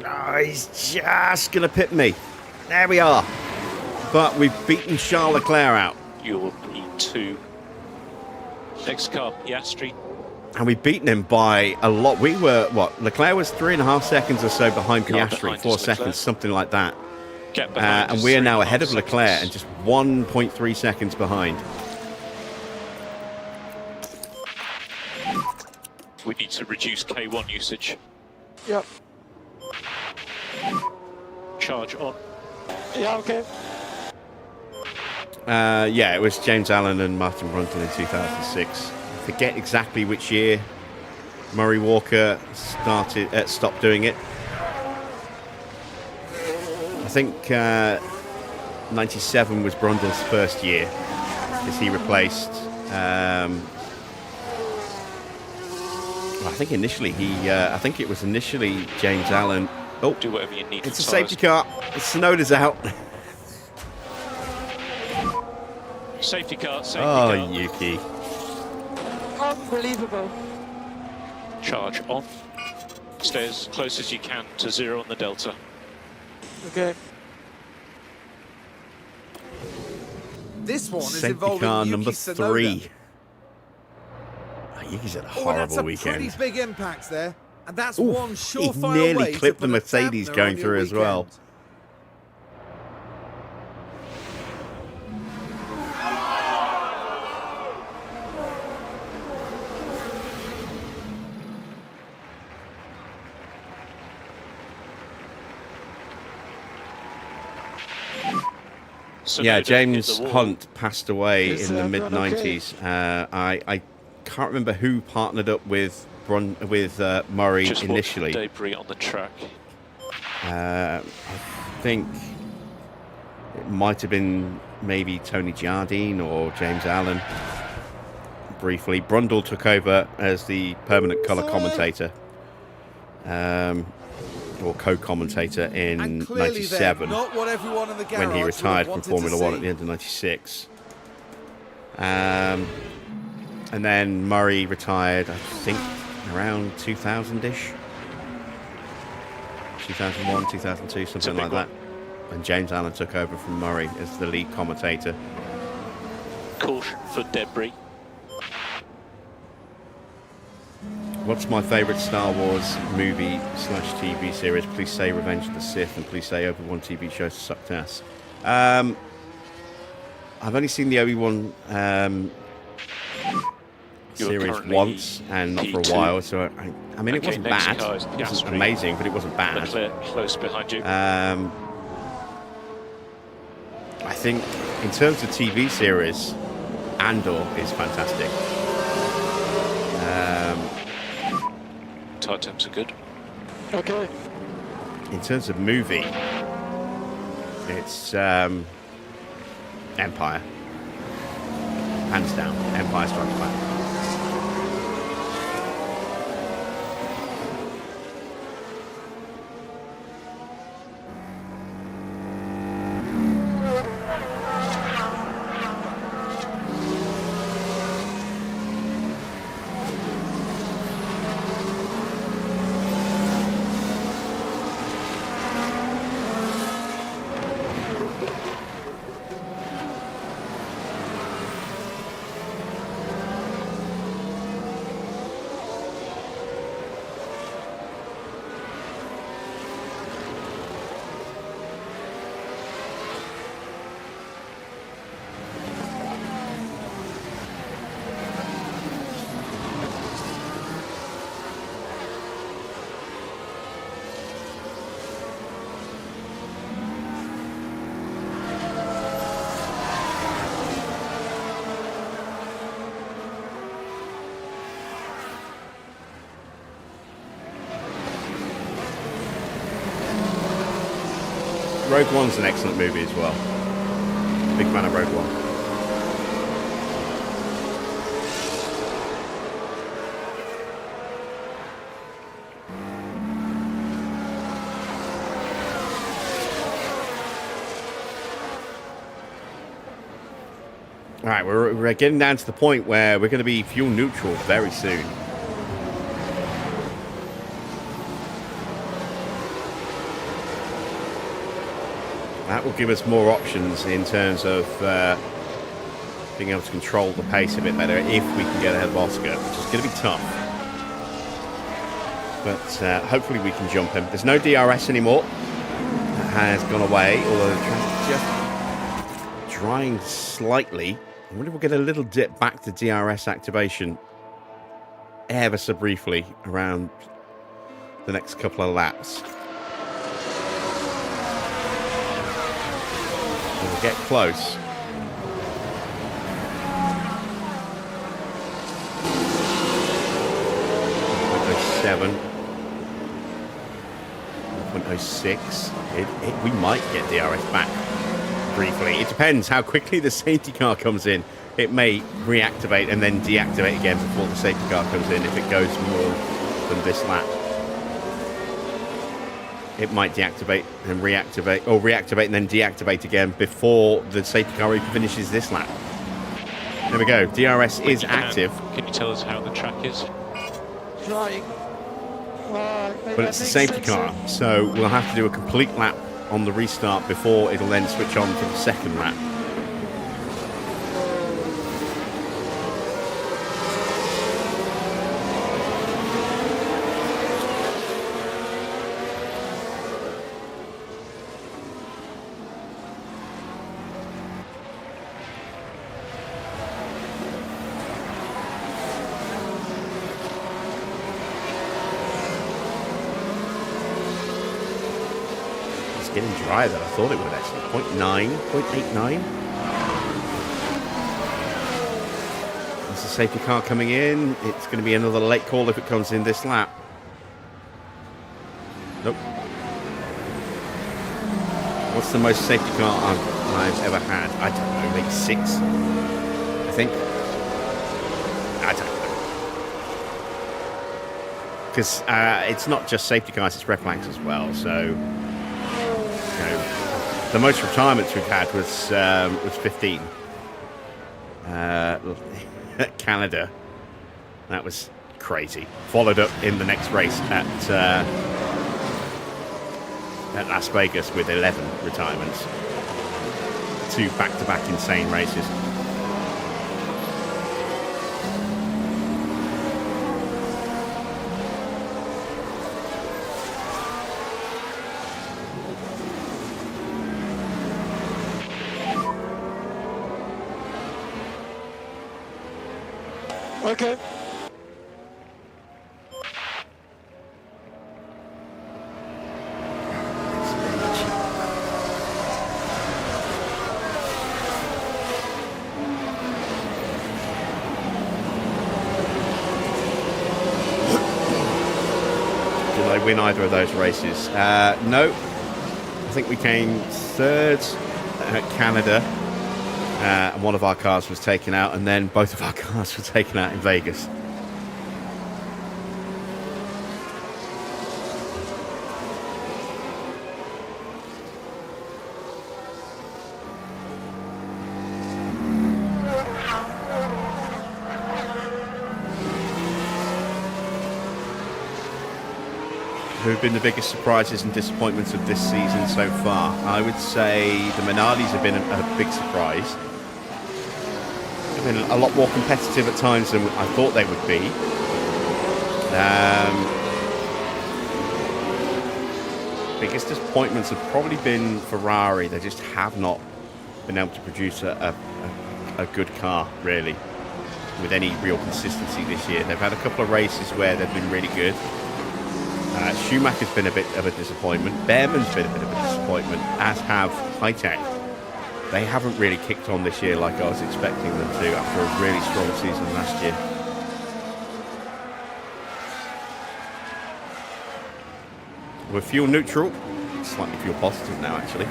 Speaker 1: Oh, he's just going to pit me. There we are. But we've beaten Charles Leclerc out.
Speaker 5: You'll need two. Next car, Piastri.
Speaker 1: And we've beaten him by a lot. We were, what, Leclerc was 3.5 seconds or so behind Piastri, 4 seconds, something like that.
Speaker 5: Get behind
Speaker 1: And we are now ahead of Leclerc and just 1.3 seconds behind.
Speaker 5: We need to reduce K1 usage.
Speaker 4: Yep.
Speaker 5: Charge on.
Speaker 4: Yeah, okay.
Speaker 1: Yeah, it was James Allen and Martin Brundle in 2006. forget exactly which year Murray Walker stopped doing it. I think 97 was Brundle's first year, because he replaced. I think initially I think it was initially James Allen. Oh,
Speaker 5: Do whatever you need.
Speaker 1: it's a
Speaker 5: for
Speaker 1: safety
Speaker 5: tyres.
Speaker 1: car. Tsunoda's out.
Speaker 5: Safety car. Safety
Speaker 1: Oh,
Speaker 5: car.
Speaker 1: Yuki.
Speaker 4: Unbelievable.
Speaker 5: Charge on. Stay as close as you can to 0 on the delta.
Speaker 4: Okay.
Speaker 2: This one is
Speaker 1: Safety
Speaker 2: involving
Speaker 1: car
Speaker 2: Yuki
Speaker 1: number
Speaker 2: Tsunoda.
Speaker 1: 3. Oh, Yuki's had a
Speaker 2: Oh, that's
Speaker 1: horrible
Speaker 2: a
Speaker 1: weekend.
Speaker 2: pretty big impact there. And that's
Speaker 1: Ooh,
Speaker 2: one
Speaker 1: he
Speaker 2: surefire
Speaker 1: nearly
Speaker 2: way to
Speaker 1: clipped
Speaker 2: put
Speaker 1: the
Speaker 2: a
Speaker 1: Mercedes
Speaker 2: dampener
Speaker 1: going
Speaker 2: on your
Speaker 1: through as well.
Speaker 2: weekend.
Speaker 5: So
Speaker 1: Yeah,
Speaker 5: no,
Speaker 1: James
Speaker 5: hit the wall.
Speaker 1: Hunt passed away
Speaker 4: Is
Speaker 1: in the
Speaker 4: everyone okay?
Speaker 1: mid-90s. I can't remember who partnered up with Murray
Speaker 5: Just
Speaker 1: initially.
Speaker 5: debris on the track.
Speaker 1: I think it might have been maybe Tony Jardine or James Allen. Briefly, Brundle took over as the permanent colour commentator, or co-commentator in
Speaker 2: And clearly
Speaker 1: '97
Speaker 2: not what everyone in the garage
Speaker 1: when he
Speaker 2: would have
Speaker 1: retired from
Speaker 2: wanted to
Speaker 1: Formula One
Speaker 2: see.
Speaker 1: at the end of '96. And then Murray retired, I think, around 2000-ish. 2001, 2002, something
Speaker 5: big
Speaker 1: like that. And James Allen took over from Murray as the lead commentator.
Speaker 5: Caution for debris.
Speaker 1: What's my favourite Star Wars movie / TV series? Please say Revenge of the Sith, and please say Obi-Wan TV shows sucked ass. I've only seen the Obi-Wan
Speaker 5: You're
Speaker 1: series
Speaker 5: currently
Speaker 1: once, and not for a
Speaker 5: P2.
Speaker 1: while. So I mean, it
Speaker 5: Okay,
Speaker 1: wasn't
Speaker 5: next
Speaker 1: bad.
Speaker 5: car is
Speaker 1: It wasn't
Speaker 5: Gasly.
Speaker 1: amazing, but it wasn't bad.
Speaker 5: Leclerc close behind you.
Speaker 1: I think in terms of TV series, Andor is fantastic.
Speaker 5: Tire temps are good.
Speaker 4: Okay.
Speaker 1: In terms of movie, it's Empire. Hands down, Empire Strikes Back. Rogue One's an excellent movie as well. Big fan of Rogue One. All right, we're getting down to the point where we're going to be fuel neutral very soon. That will give us more options in terms of being able to control the pace a bit better if we can get ahead of Oscar, which is going to be tough. But hopefully we can jump him. There's no DRS anymore. That has gone away, although the track's just drying slightly. I wonder if we'll get a little dip back to DRS activation ever so briefly around the next couple of laps. We'll get close. 1.07. 1.06. We might get DRS back briefly. It depends how quickly the safety car comes in. It may reactivate and then deactivate again before the safety car comes in if it goes more than this lap. It might deactivate and reactivate, or reactivate and then deactivate again before the safety car even finishes this lap. There we go. DRS is active.
Speaker 5: Can you tell us how the track is?
Speaker 4: Trying.
Speaker 1: But it's the safety car, so we'll have to do a complete lap on the restart before it'll then switch on for the second lap. Getting drier than I thought it would actually. 0.9, 0.89. There's a safety car coming in. It's going to be another late call if it comes in this lap. Nope. What's the most safety car I've ever had? I don't know, maybe 6, I think. I don't know. Because it's not just safety cars, it's red flags as well, so... The most retirements we've had was 15. Canada. That was crazy. Followed up in the next race at Las Vegas with 11 retirements. 2 back-to-back insane races.
Speaker 4: Okay.
Speaker 1: Did I win either of those races? No. I think we came 3rd at Canada. And one of our cars was taken out, and then both of our cars were taken out in Vegas. Who have been the biggest surprises and disappointments of this season so far? I would say the Minardis have been a big surprise. Been a lot more competitive at times than I thought they would be. Biggest disappointments have probably been Ferrari. They just have not been able to produce a good car, really, with any real consistency this year. They've had a couple of races where they've been really good. Schumacher's been a bit of a disappointment. Bearman's been a bit of a disappointment, as have HiTech. They haven't really kicked on this year like I was expecting them to after a really strong season last year. We're fuel neutral, slightly fuel positive now actually.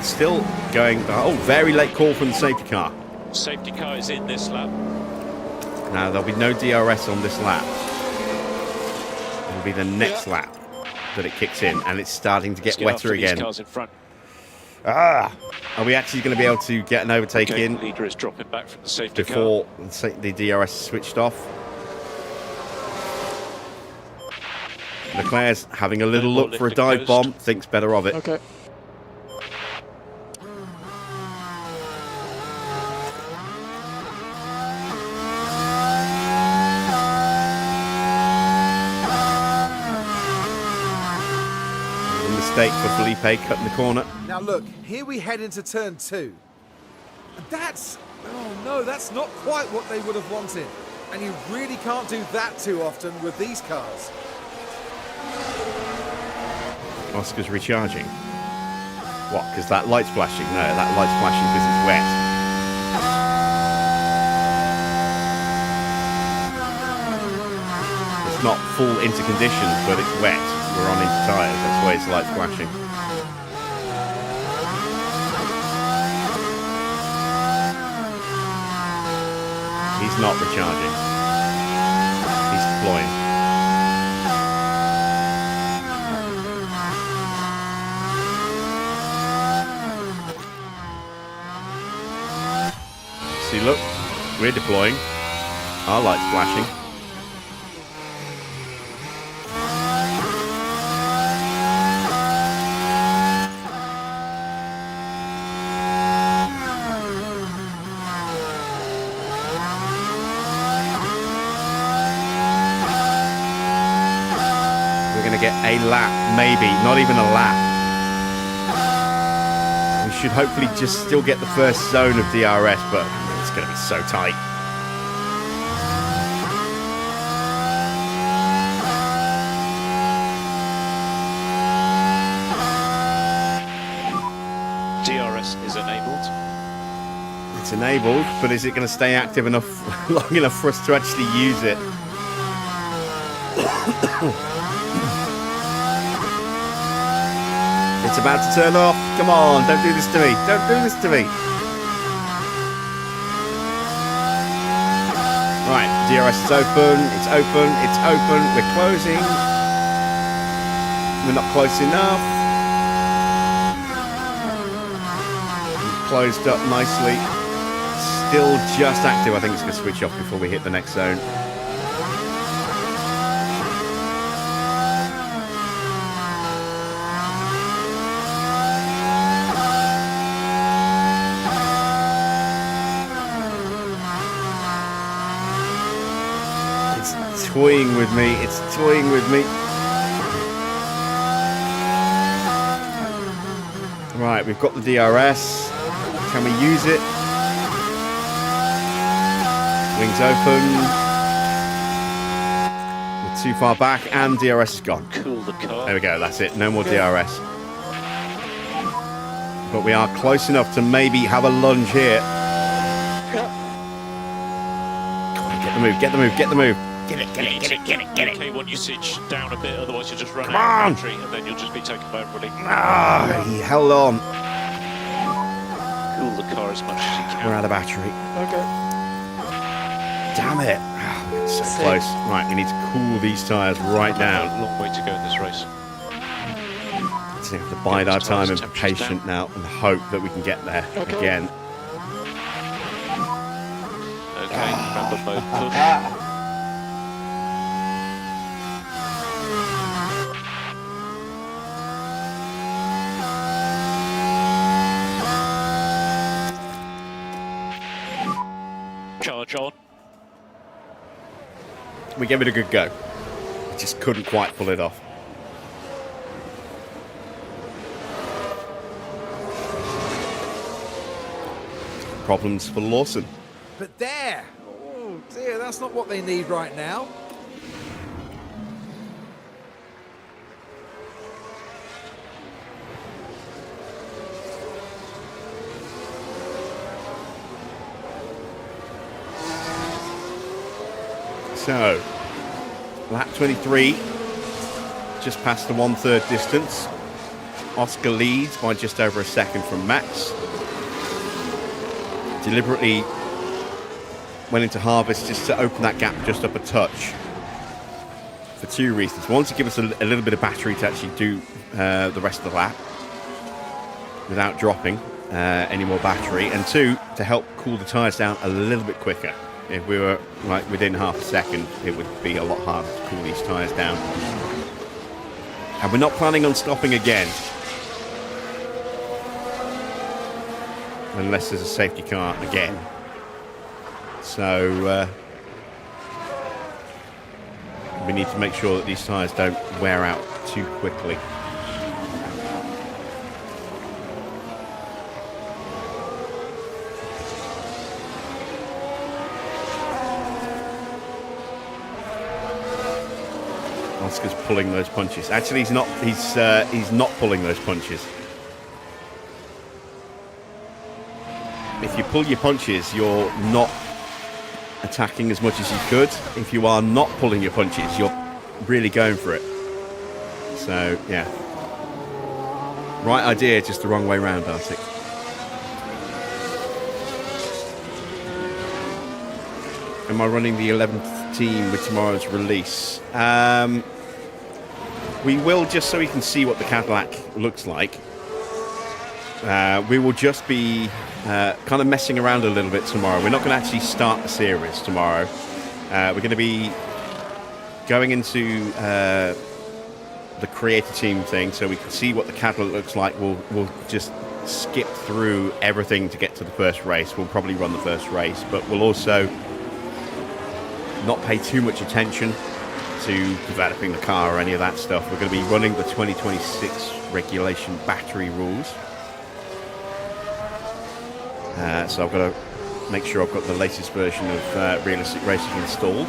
Speaker 1: Still going, oh, very late call from the safety car.
Speaker 5: Safety car is in this lap.
Speaker 1: Now there'll be no DRS on this lap. It'll be the next lap that it kicks in, and it's starting to get wetter again.
Speaker 5: These cars in front.
Speaker 1: Are we actually going to be able to get an overtake in?
Speaker 5: Leader is dropping back from the safety
Speaker 1: before
Speaker 5: car.
Speaker 1: the DRS switched off. Leclerc's having a little look for a dive bomb, thinks better of it.
Speaker 4: Okay.
Speaker 1: Mistake for Felipe cutting the corner.
Speaker 2: Now look, here we head into turn 2. And that's, oh no, that's not quite what they would have wanted. And you really can't do that too often with these cars.
Speaker 1: Oscar's recharging. What, because that light's flashing? No, that light's flashing because it's wet. There's It's not full into conditions, but it's wet. We're on into tyres. That's why it's light splashing. He's not recharging. He's deploying. See, look, we're deploying. Our light's flashing. We're going to get a lap, maybe, not even a lap. We should hopefully just still get the first zone of DRS, but it's going to be so tight.
Speaker 5: DRS is enabled.
Speaker 1: It's enabled, but is it going to stay active enough, long enough for us to actually use it? It's about to turn off. Come on, don't do this to me. Don't do this to me. Right, DRS is open. It's open. It's open. We're closing. We're not close enough. We've closed up nicely. Still just active. I think it's going to switch off before we hit the next zone. Toying with me, it's toying with me. Right, we've got the DRS. Can we use it? Wings open. We're too far back and DRS is gone.
Speaker 5: Cool the car.
Speaker 1: There we go, that's it. No more DRS. But we are close enough to maybe have a lunge here. Come on, get the move, get the move, get the move. Get it.
Speaker 5: K1 usage down a bit, otherwise you'll just run
Speaker 1: Come
Speaker 5: out
Speaker 1: on.
Speaker 5: of battery and then you'll just be taken by everybody.
Speaker 1: Ah, he held on.
Speaker 5: Cool the car as much as you can.
Speaker 1: We're out of battery.
Speaker 4: Okay.
Speaker 1: Damn it. Oh, so close. Right, we need to cool these tyres right down.
Speaker 5: A long way to go in this race.
Speaker 1: So we have to bide our time and be patient now and hope that we can get there again.
Speaker 5: Okay, remember mode push. Charge on.
Speaker 1: We gave it a good go. We just couldn't quite pull it off. Problems for Lawson.
Speaker 2: But there! Oh dear, that's not what they need right now.
Speaker 1: So, lap 23, just past the 1/3 distance. Oscar leads by just over a second from Max. Deliberately went into harvest just to open that gap just up a touch for two reasons. One, to give us a little bit of battery to actually do the rest of the lap without dropping any more battery, and two, to help cool the tyres down a little bit quicker. If we were like within half a second, it would be a lot harder to cool these tyres down. And we're not planning on stopping again. Unless there's a safety car again. So we need to make sure that these tyres don't wear out too quickly. Oscar's pulling those punches. Actually, he's not. He's not pulling those punches. If you pull your punches, you're not attacking as much as you could. If you are not pulling your punches, you're really going for it. So, yeah. Right idea, just the wrong way round, R6. Am I running the 11th team with tomorrow's release? We will, just so we can see what the Cadillac looks like. We will just be kind of messing around a little bit tomorrow. We're not going to actually start the series tomorrow. We're going to be going into the creator team thing so we can see what the Cadillac looks like. We'll just skip through everything to get to the first race. We'll probably run the first race, but we'll also not pay too much attention to developing the car or any of that stuff. We're going to be running the 2026 regulation battery rules. So I've got to make sure I've got the latest version of Realistic Racing installed.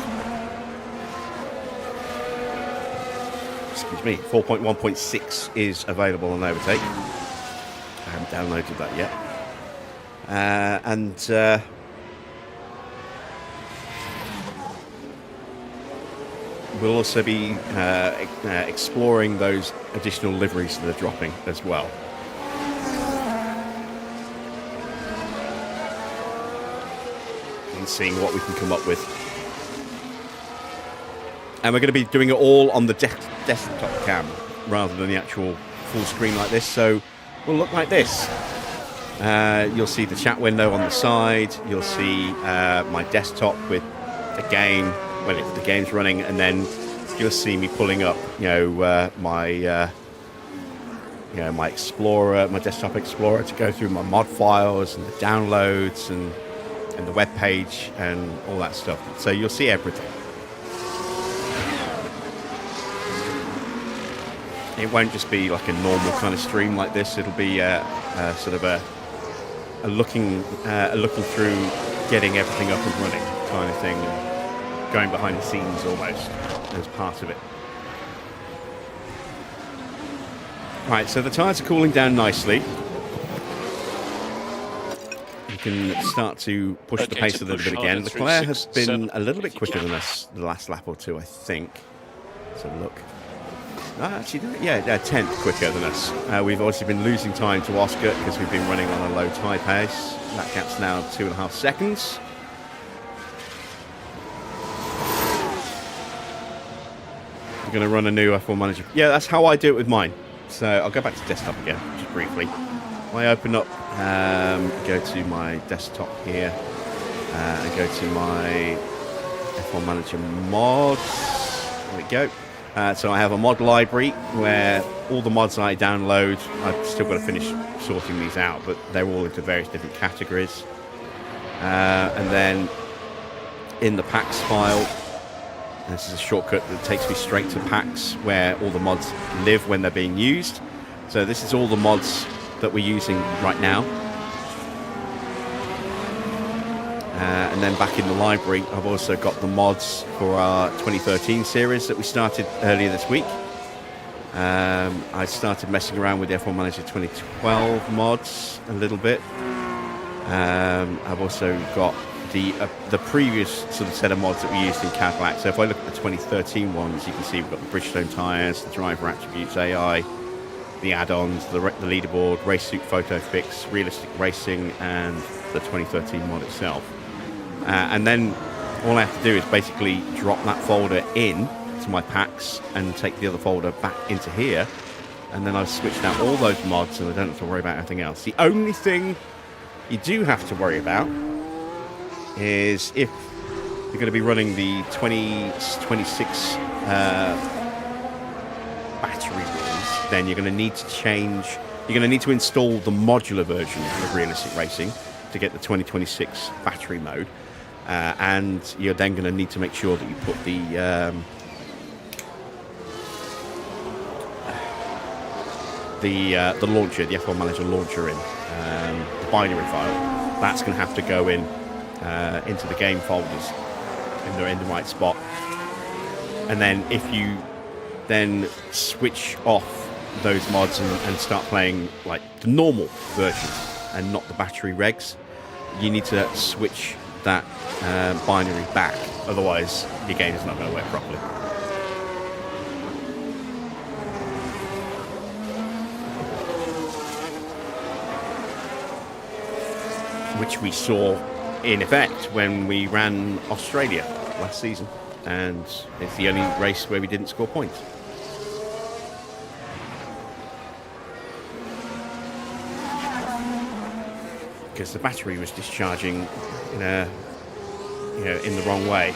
Speaker 1: Excuse me, 4.1.6 is available on Overtake. I haven't downloaded that yet. We'll also be exploring those additional liveries that are dropping as well. And seeing what we can come up with. And we're going to be doing it all on the desktop cam rather than the actual full screen like this. So we'll look like this. You'll see the chat window on the side. You'll see my desktop with the game when the game's running, and then you'll see me pulling up, my Explorer, my desktop Explorer, to go through my mod files and the downloads and the web page and all that stuff. So you'll see everything. It won't just be like a normal kind of stream like this. It'll be sort of a looking through, getting everything up and running kind of thing, going behind the scenes almost as part of it. Right, so the tyres are cooling down nicely. You can start to push the pace a little bit again. Leclerc has been a little bit quicker than us the last lap or two, I think. Let's have a look. Actually, yeah, 10th quicker than us. We've obviously been losing time to Oscar because we've been running on a low tyre pace. That gap's now 2.5 seconds. We're going to run a new F1 Manager. Yeah, that's how I do it with mine. So I'll go back to desktop again, just briefly. I open up, go to my desktop here, and go to my F1 Manager mods. There we go. So I have a mod library where all the mods I download, I've still got to finish sorting these out, but they're all into various different categories. And then in the packs file, this is a shortcut that takes me straight to packs where all the mods live when they're being used. So this is all the mods that we're using right now. And then back in the library, I've also got the mods for our 2013 series that we started earlier this week. I started messing around with the F1 Manager 2012 mods a little bit. I've also got the previous sort of set of mods that we used in Cadillac. So if I look at the 2013 ones, you can see we've got the Bridgestone tyres, the driver attributes AI, the add-ons, the leaderboard, race suit photo fix, realistic racing, and the 2013 mod itself. And then all I have to do is basically drop that folder in to my packs and take the other folder back into here, and then I've switched out all those mods and I don't have to worry about anything else. The only thing you do have to worry about is if you're going to be running the 2026 battery rules, then you're going to need to install the modular version of Realistic Racing to get the 2026 battery mode, and you're then going to need to make sure that you put the launcher, the F1 Manager launcher in, the binary file. That's going to have to go in into the game folders in the right spot. And then if you then switch off those mods and start playing like the normal version and not the battery regs, you need to switch that binary back, otherwise your game is not going to work properly. which we saw in effect when we ran Australia last season, and it's the only race where we didn't score points. Because the battery was discharging in a, in the wrong way.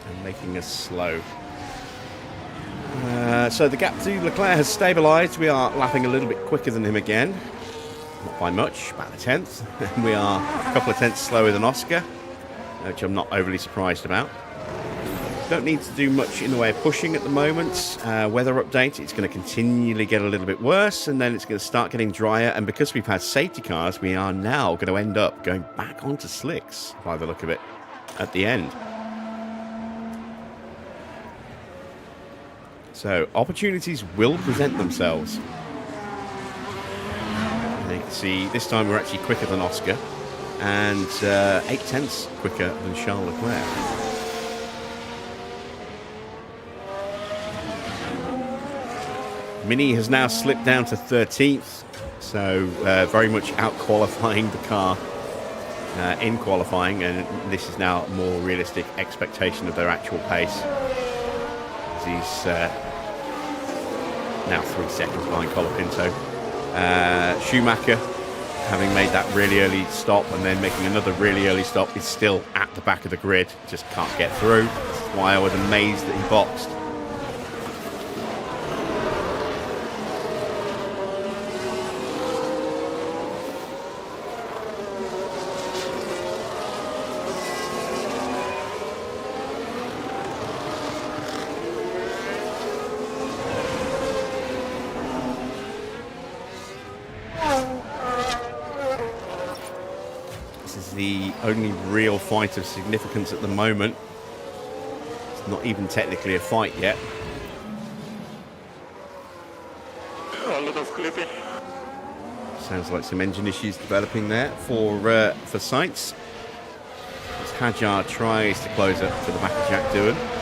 Speaker 1: And making us slow. So the gap to Leclerc has stabilised. We are lapping a little bit quicker than him again. Not by much, about a tenth. We are a couple of tenths slower than Oscar, which I'm not overly surprised about. Don't need to do much in the way of pushing at the moment. Weather update, it's going to continually get a little bit worse, and then it's going to start getting drier. And because we've had safety cars, we are now going to end up going back onto slicks, by the look of it, at the end. So opportunities will present themselves. And you can see this time we're actually quicker than Oscar, and 8 tenths quicker than Charles Leclerc. Mini has now slipped down to 13th, so very much out-qualifying the car in qualifying, and this is now a more realistic expectation of their actual pace. He's now 3 seconds behind Colapinto. Schumacher, having made that really early stop and then making another really early stop, is still at the back of the grid, just can't get through. That's why I was amazed that he boxed. The only real fight of significance at the moment. It's not even technically a fight yet.
Speaker 4: A lot of clipping.
Speaker 1: Sounds like some engine issues developing there for Sainz. As Hadjar tries to close up to the back of Jack Doohan.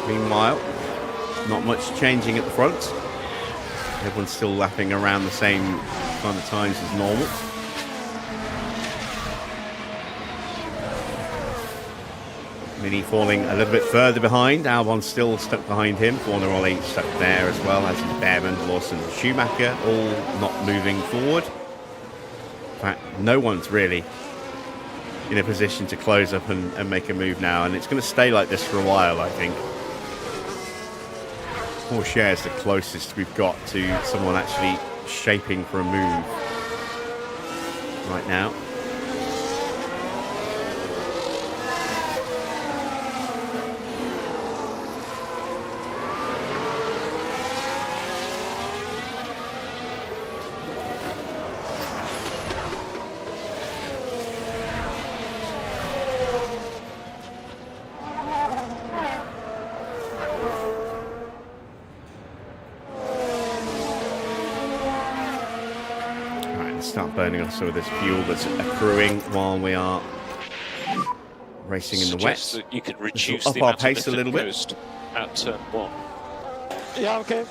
Speaker 1: Meanwhile, not much changing at the front. Everyone's still lapping around the same kind of times as normal. Mini falling a little bit further behind. Albon's still stuck behind him. Fornaroli stuck there as well, as is Bearman, Lawson, Schumacher, all not moving forward. In fact, no one's really in a position to close up and make a move now, and it's going to stay like this for a while, I think. Porsche is the closest we've got to someone actually shaping for a move right now. Start burning off some of this fuel that's accruing while we are racing in the wet.
Speaker 5: That you could reduce
Speaker 1: up
Speaker 5: the
Speaker 1: our
Speaker 5: amount
Speaker 1: pace
Speaker 5: of
Speaker 1: a little bit
Speaker 5: coast at turn 1.
Speaker 4: Yeah, okay.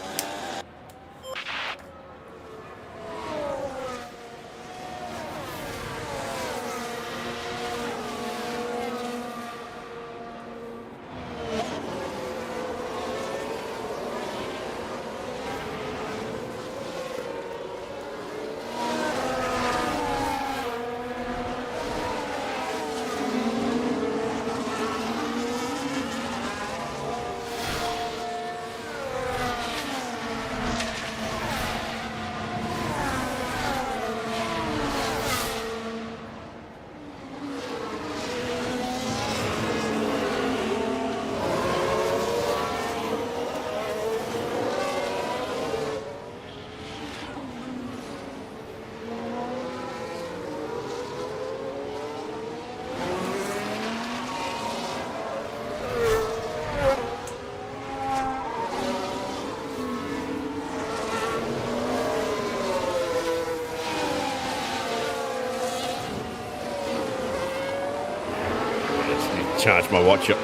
Speaker 1: charge my watch up.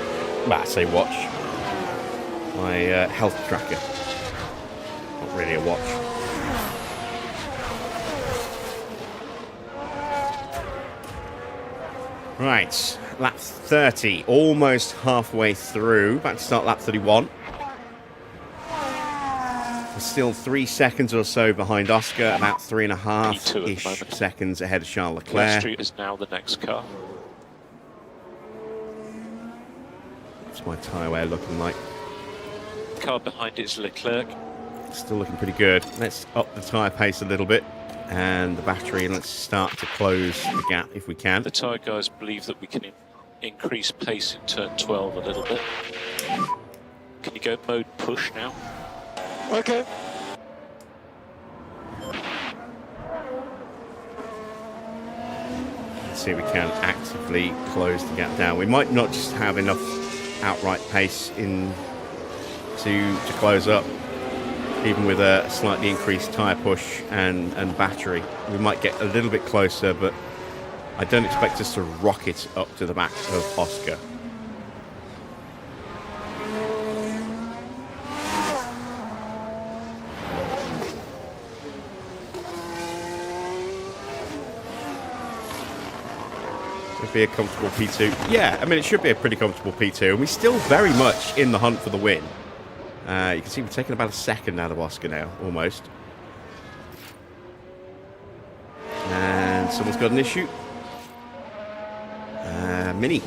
Speaker 1: Well, I say watch. My health tracker. Not really a watch. Right, lap 30, almost halfway through. About to start lap 31. We're still 3 seconds or so behind Oscar, about 3.5-ish seconds ahead of Charles Leclerc.
Speaker 5: Street is now the next car.
Speaker 1: What's my tyre wear looking like?
Speaker 5: Car behind is Leclerc.
Speaker 1: Still looking pretty good. Let's up the tyre pace a little bit. And the battery, and let's start to close the gap if we can.
Speaker 5: The tyre guys believe that we can increase pace in turn 12 a little bit. Can you go mode push now?
Speaker 4: Okay.
Speaker 1: Let's see if we can actively close the gap down. We might not just have enough outright pace in to close up. Even with a slightly increased tyre push and battery, we might get a little bit closer, but I don't expect us to rocket up to the back of Oscar. Should be a comfortable P2. Yeah, I mean, it should be a pretty comfortable P2, and we're still very much in the hunt for the win. You can see we're taking about a second out of Oscar now, almost. And someone's got an issue. Mini.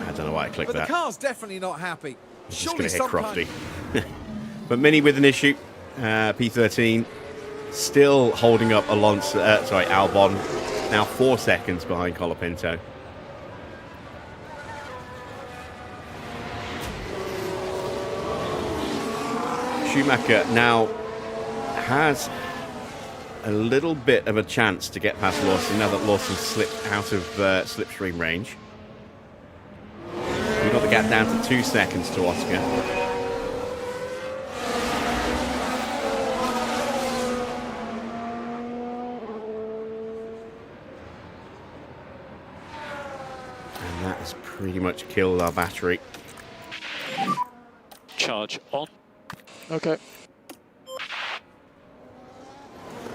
Speaker 1: I don't know why I clicked
Speaker 2: But
Speaker 1: that.
Speaker 2: the car's definitely not happy.
Speaker 1: Just going to hit Crofty. But Mini with an issue. P13. Still holding up Alonso. Albon. Now 4 seconds behind Colapinto. Schumacher now has a little bit of a chance to get past Lawson now that Lawson slipped out of slipstream range. We've got the gap down to 2 seconds to Oscar. And that has pretty much killed our battery.
Speaker 5: Charge on.
Speaker 4: Okay.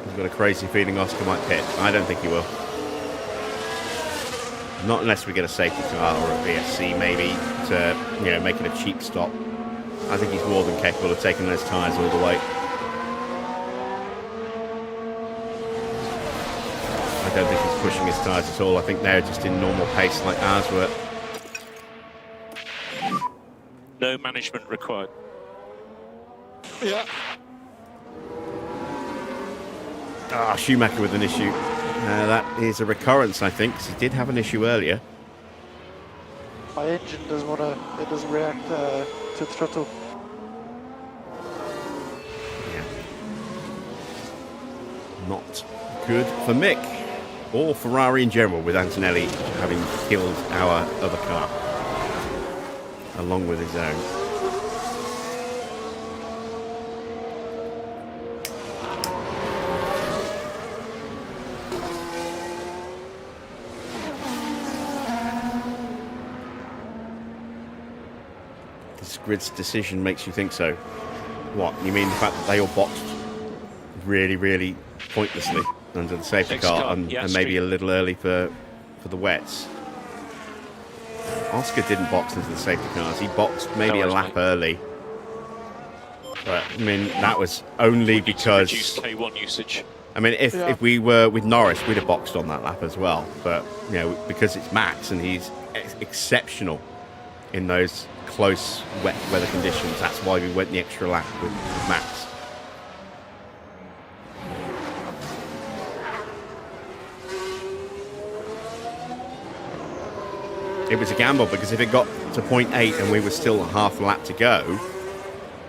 Speaker 1: I've got a crazy feeling Oscar might pit. I don't think he will. Not unless we get a safety car or a VSC maybe to, make it a cheap stop. I think he's more than capable of taking those tyres all the way. I don't think he's pushing his tyres at all. I think they're just in normal pace like ours were.
Speaker 5: No management required.
Speaker 4: Yeah.
Speaker 1: Schumacher with an issue. That is a recurrence, I think, because he did have an issue earlier.
Speaker 4: My engine doesn't it doesn't react to the throttle.
Speaker 1: Yeah. Not good for Mick, or Ferrari in general, with Antonelli having killed our other car, along with his own. Grid's decision makes you think so. What? You mean the fact that they all boxed really, really pointlessly under the safety car and maybe a little early for the wets? Oscar didn't box into the safety cars. He boxed maybe a lap early. But, I mean, that was only because...
Speaker 5: Reduce K1 usage.
Speaker 1: I mean, if we were with Norris, we'd have boxed on that lap as well. But, because it's Max and he's exceptional in those close wet weather conditions, that's why we went the extra lap with Max. It was a gamble because if it got to 0.8 and we were still half a lap to go,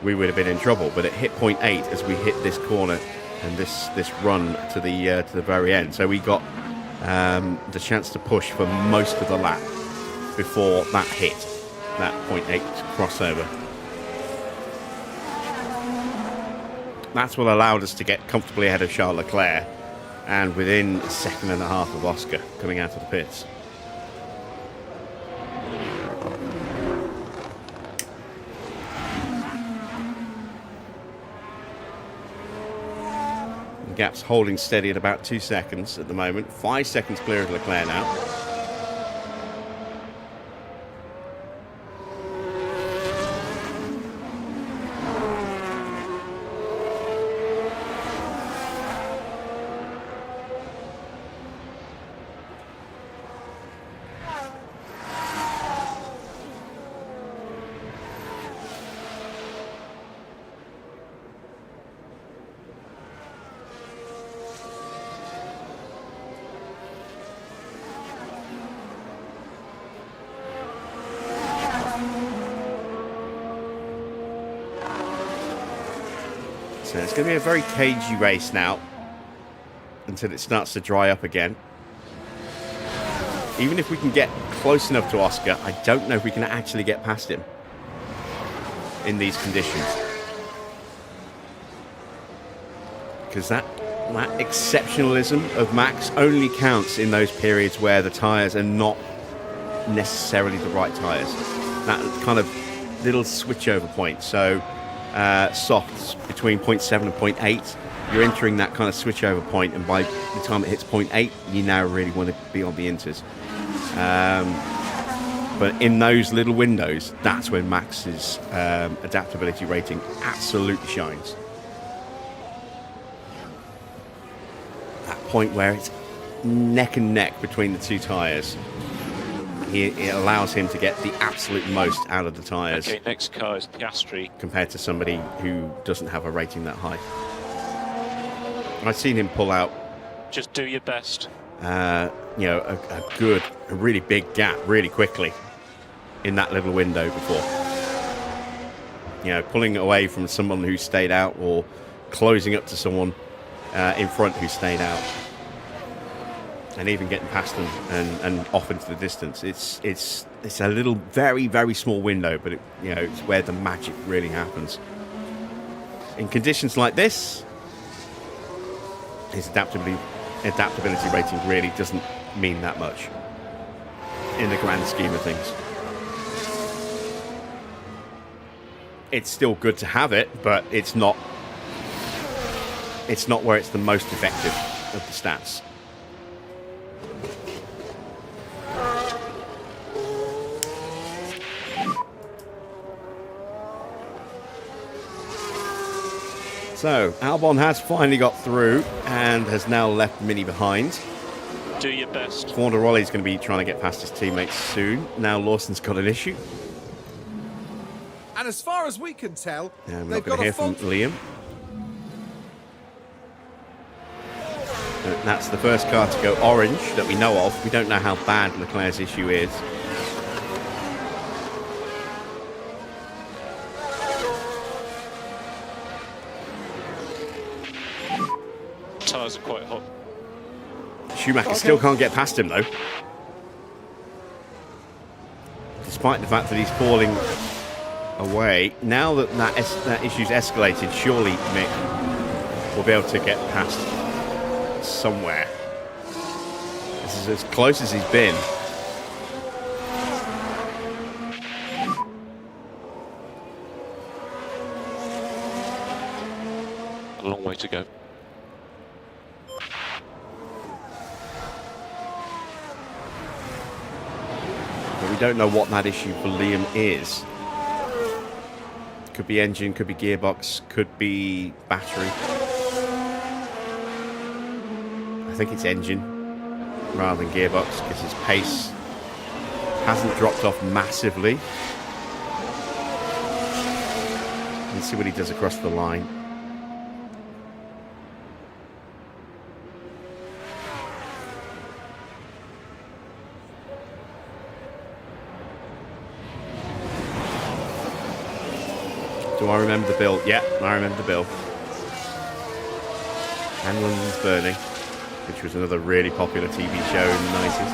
Speaker 1: we would have been in trouble. But it hit 0.8 as we hit this corner and this run to the very end. So we got the chance to push for most of the lap before that hit. That 0.8 crossover. That's what allowed us to get comfortably ahead of Charles Leclerc and within a second and a half of Oscar coming out of the pits. gap's holding steady at about 2 seconds at the moment. 5 seconds clear of Leclerc now. So it's going to be a very cagey race now until it starts to dry up again. Even if we can get close enough to Oscar, I don't know if we can actually get past him in these conditions. Because that exceptionalism of Max only counts in those periods where the tyres are not necessarily the right tyres. That kind of little switchover point. So softs between 0.7 and 0.8, you're entering that kind of switchover point, and by the time it hits 0.8, you now really want to be on the inters. But in those little windows, that's when Max's adaptability rating absolutely shines. That point where it's neck and neck between the two tyres, it allows him to get the absolute most out of the tyres.
Speaker 5: Okay, next car is Piastri.
Speaker 1: Compared to somebody who doesn't have a rating that high. I've seen him pull out,
Speaker 5: Just do your best.
Speaker 1: a really big gap really quickly in that little window before. Pulling away from someone who stayed out, or closing up to someone in front who stayed out. And even getting past them and off into the distance. It's a little, very, very small window, but it's where the magic really happens. In conditions like this, his adaptability rating really doesn't mean that much in the grand scheme of things. It's still good to have it, but it's not where it's the most effective of the stats. So, Albon has finally got through and has now left Mini behind.
Speaker 5: Do your best.
Speaker 1: Fornaroli's going to be trying to get past his teammates soon. Now Lawson's got an issue.
Speaker 2: And as far as we can tell,
Speaker 1: And we're
Speaker 2: they've
Speaker 1: not going
Speaker 2: got
Speaker 1: to
Speaker 2: a
Speaker 1: hear from
Speaker 2: fault.
Speaker 1: Liam. That's the first car to go orange that we know of. We don't know how bad Leclerc's issue is.
Speaker 5: Tyres are quite hot.
Speaker 1: Schumacher still can't get past him, though. Despite the fact that he's falling away. Now that that issue's escalated, surely Mick will be able to get past somewhere. This is as close as he's been.
Speaker 5: A long way to go.
Speaker 1: But we don't know what that issue for Liam is. Could be engine, could be gearbox, could be battery. I think it's engine rather than gearbox, because his pace hasn't dropped off massively. Let's see what he does across the line. Do I remember the bill? Yeah, I remember the bill. And London's Burning, which was another really popular TV show in the 90s.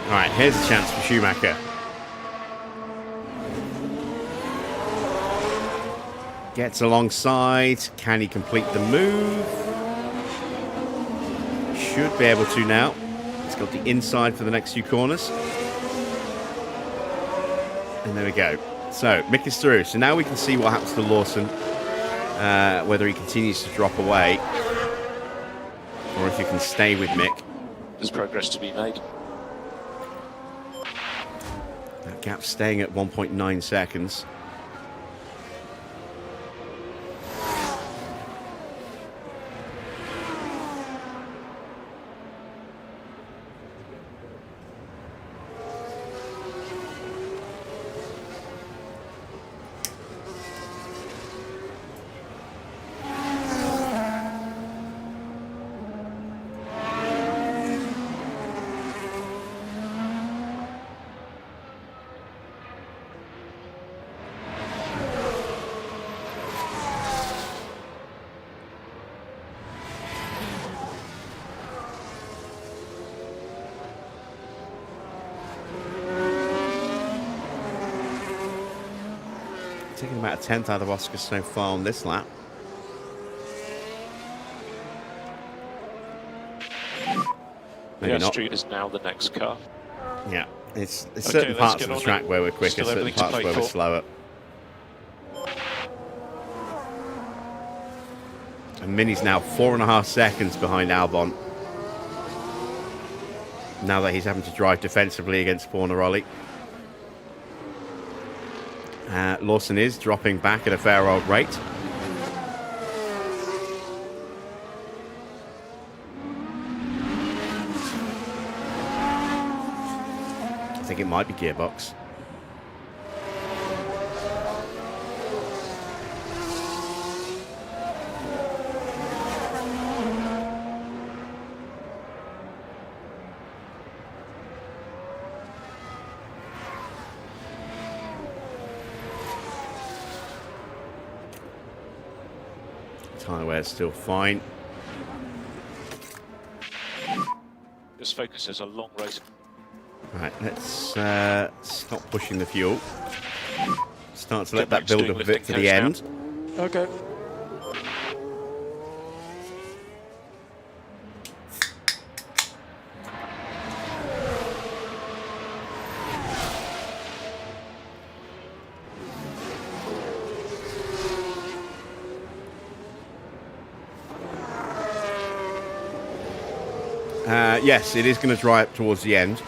Speaker 1: Alright, here's a chance for Schumacher. Gets alongside. Can he complete the move? Should be able to now. It's got the inside for the next few corners. And there we go. So, Mick is through. So now we can see what happens to Lawson. Whether he continues to drop away. Or if he can stay with Mick.
Speaker 5: There's progress to be made.
Speaker 1: That gap's staying at 1.9 seconds. Taking about a tenth out of Oscar so far on this lap. Maybe not.
Speaker 5: Street is now the next car.
Speaker 1: Yeah, it's certain parts of the track where we're quicker, certain parts where we're slower. And Mini's now 4.5 seconds behind Albon. Now that he's having to drive defensively against Fornaroli. Lawson is dropping back at a fair old rate. I think it might be gearbox. Tyre wear's still fine.
Speaker 5: This Focus is a long race.
Speaker 1: Right, let's stop pushing the fuel. Start to let that build up a bit for the end.
Speaker 4: Okay.
Speaker 1: Yes, it is going to dry up towards the end.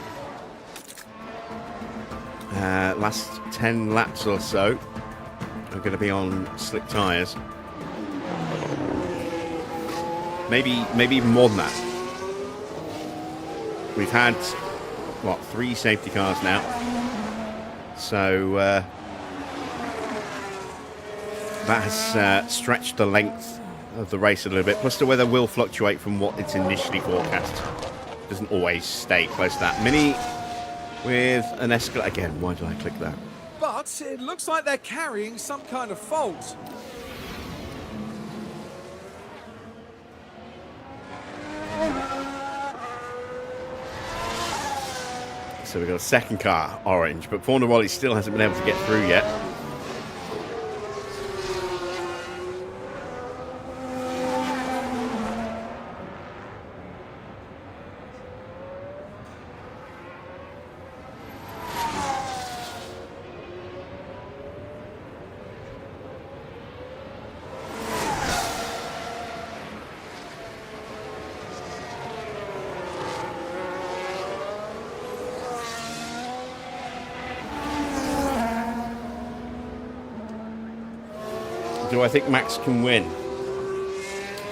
Speaker 1: Last 10 laps or so are going to be on slick tyres. Maybe even more than that. We've had, what, 3 safety cars now. So that has stretched the length of the race a little bit. Plus the weather will fluctuate from what it's initially forecast. It doesn't always stay close to that. Mini with an escalator. Again, why did I click that?
Speaker 2: But it looks like they're carrying some kind of fault.
Speaker 1: So we've got a second car, orange, but Fornaroli still hasn't been able to get through yet. Do I think Max can win?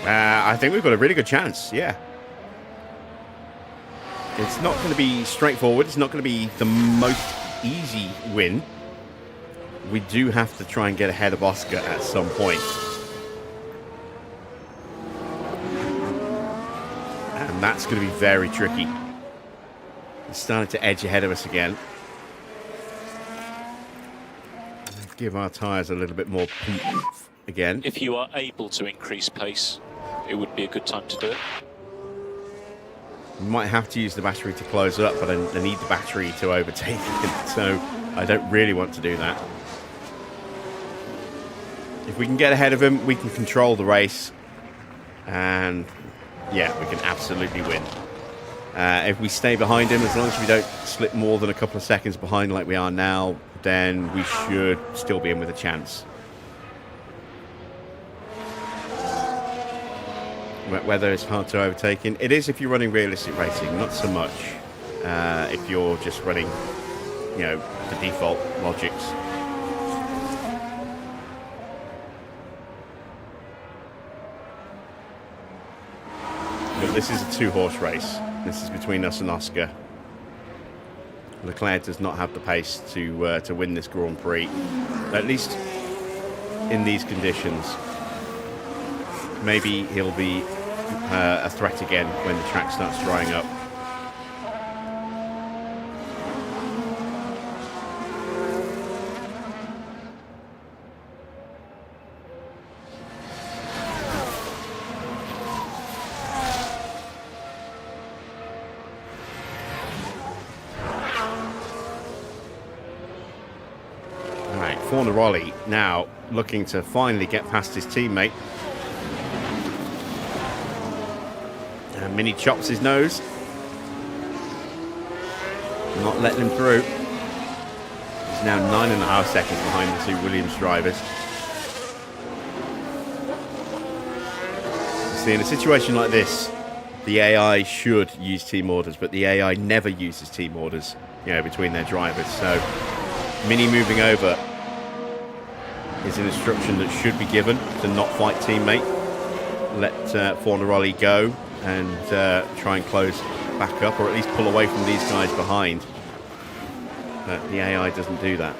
Speaker 1: I think we've got a really good chance, yeah. It's not going to be straightforward. It's not going to be the most easy win. We do have to try and get ahead of Oscar at some point. And that's going to be very tricky. He's starting to edge ahead of us again. Give our tyres a little bit more pump again.
Speaker 5: If you are able to increase pace, it would be a good time to do it.
Speaker 1: We might have to use the battery to close up, but I need the battery to overtake him, so I don't really want to do that. If we can get ahead of him, we can control the race, and yeah, we can absolutely win. If we stay behind him, as long as we don't slip more than a couple of seconds behind like we are now, then we should still be in with a chance. Whether it's hard to overtake in, it is if you're running realistic racing, not so much if you're just running, you know, the default logics. But this is a two-horse race. This is between us and Oscar. Leclerc does not have the pace to win this Grand Prix, at least in these conditions. Maybe he'll be a threat again when the track starts drying up. Antonelli now looking to finally get past his teammate. And Mini chops his nose. Not letting him through. He's now 9.5 seconds behind the two Williams drivers. See, in a situation like this, the AI should use team orders, but the AI never uses team orders, you know, between their drivers. So Mini moving over is an instruction that should be given to not fight teammate. Let Fornaroli go and try and close back up, or at least pull away from these guys behind. But the AI doesn't do that.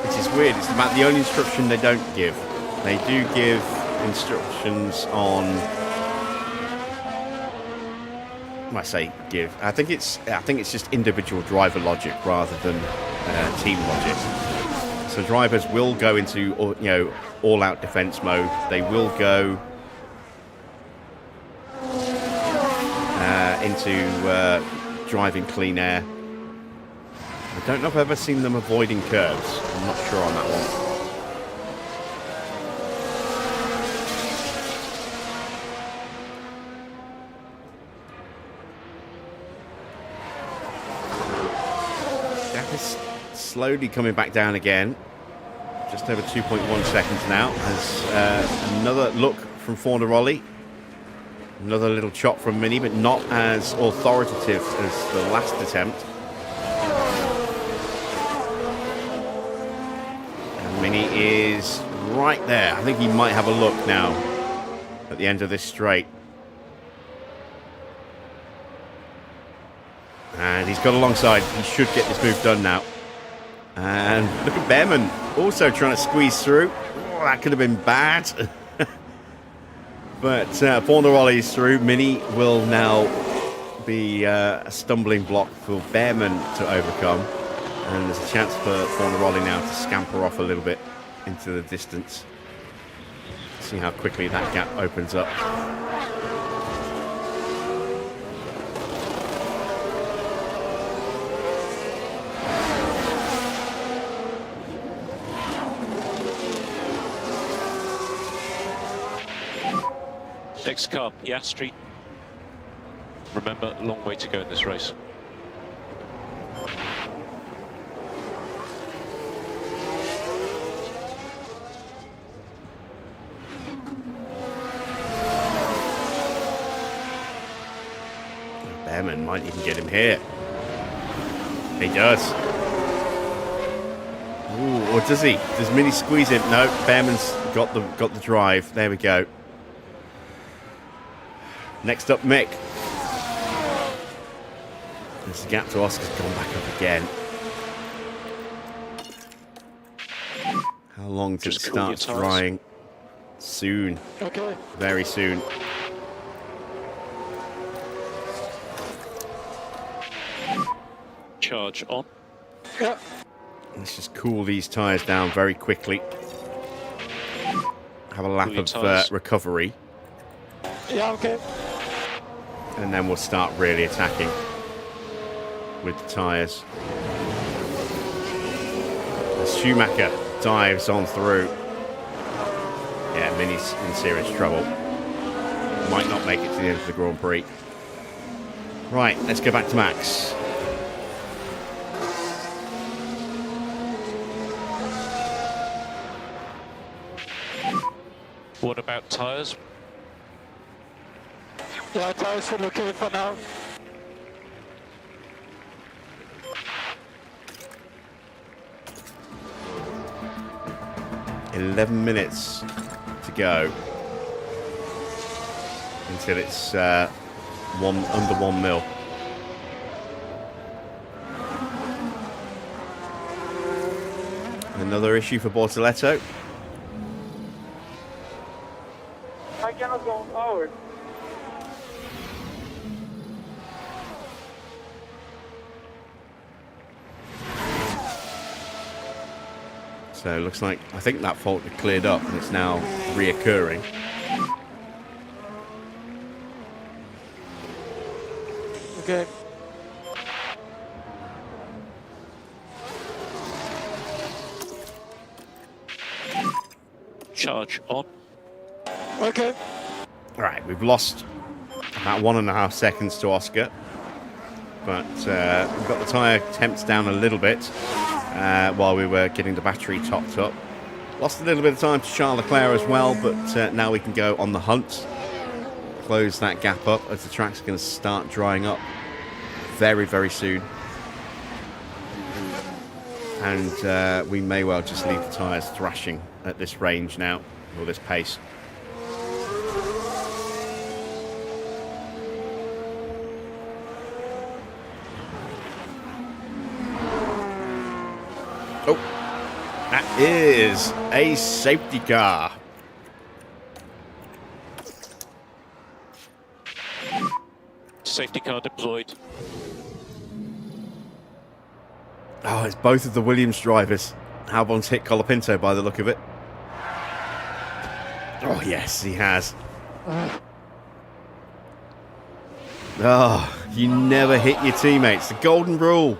Speaker 1: Which is weird. It's about the only instruction they don't give. They do give instructions on. I say give. I think it's just individual driver logic rather than team logic. So drivers will go into all-out defense mode. They will go into driving clean air. I don't know if I've ever seen them avoiding curves. I'm not sure on that one. Slowly coming back down again. Just over 2.1 seconds now. As another look from Fornaroli. Another little chop from Mini, but not as authoritative as the last attempt. And Mini is right there. I think he might have a look now at the end of this straight. And he's got alongside. He should get this move done now. And look at Bearman also trying to squeeze through. Oh, that could have been bad. But Fornaroli's through. Mini will now be a stumbling block for Bearman to overcome. And there's a chance for Fornaroli now to scamper off a little bit into the distance. See how quickly that gap opens up.
Speaker 5: Next car, Piastri. Remember, a long way to go in this race.
Speaker 1: Bearman might even get him here. He does. Ooh, or does he? Does Mini squeeze him? No, Bearman's got the drive. There we go. Next up, Mick. This gap to Oscar's gone back up again. How long till it starts drying? Soon.
Speaker 4: Okay.
Speaker 1: Very soon.
Speaker 5: Charge on.
Speaker 4: Yeah.
Speaker 1: Let's just cool these tyres down very quickly. Have a lap of recovery.
Speaker 4: Yeah, okay.
Speaker 1: And then we'll start really attacking. with the tyres. Schumacher dives on through. Yeah, Mini's in serious trouble. Might not make it to the end of the Grand Prix. Right, let's go back to Max.
Speaker 5: What about tyres?
Speaker 4: Yeah, tires are okay for now.
Speaker 1: $11 minutes to go until it's under 1 mil. Another issue for Bortoletto.
Speaker 7: I cannot go forward.
Speaker 1: So it looks like, I think that fault had cleared up and it's now reoccurring.
Speaker 4: Okay.
Speaker 5: Charge on.
Speaker 4: Okay.
Speaker 1: All right, we've lost about 1.5 seconds to Oscar, but we've got the tyre temps down a little bit while we were getting the battery topped up. Lost a little bit of time to Charles Leclerc as well, but now we can go on the hunt, close that gap up as the track's going to start drying up very, very soon. And we may well just leave the tyres thrashing at this range now, or this pace. Oh, that is a safety car.
Speaker 5: Safety car deployed.
Speaker 1: Oh, it's both of the Williams drivers. Albon's hit Colapinto by the look of it. Oh, yes, he has. Oh, you never hit your teammates. The golden rule.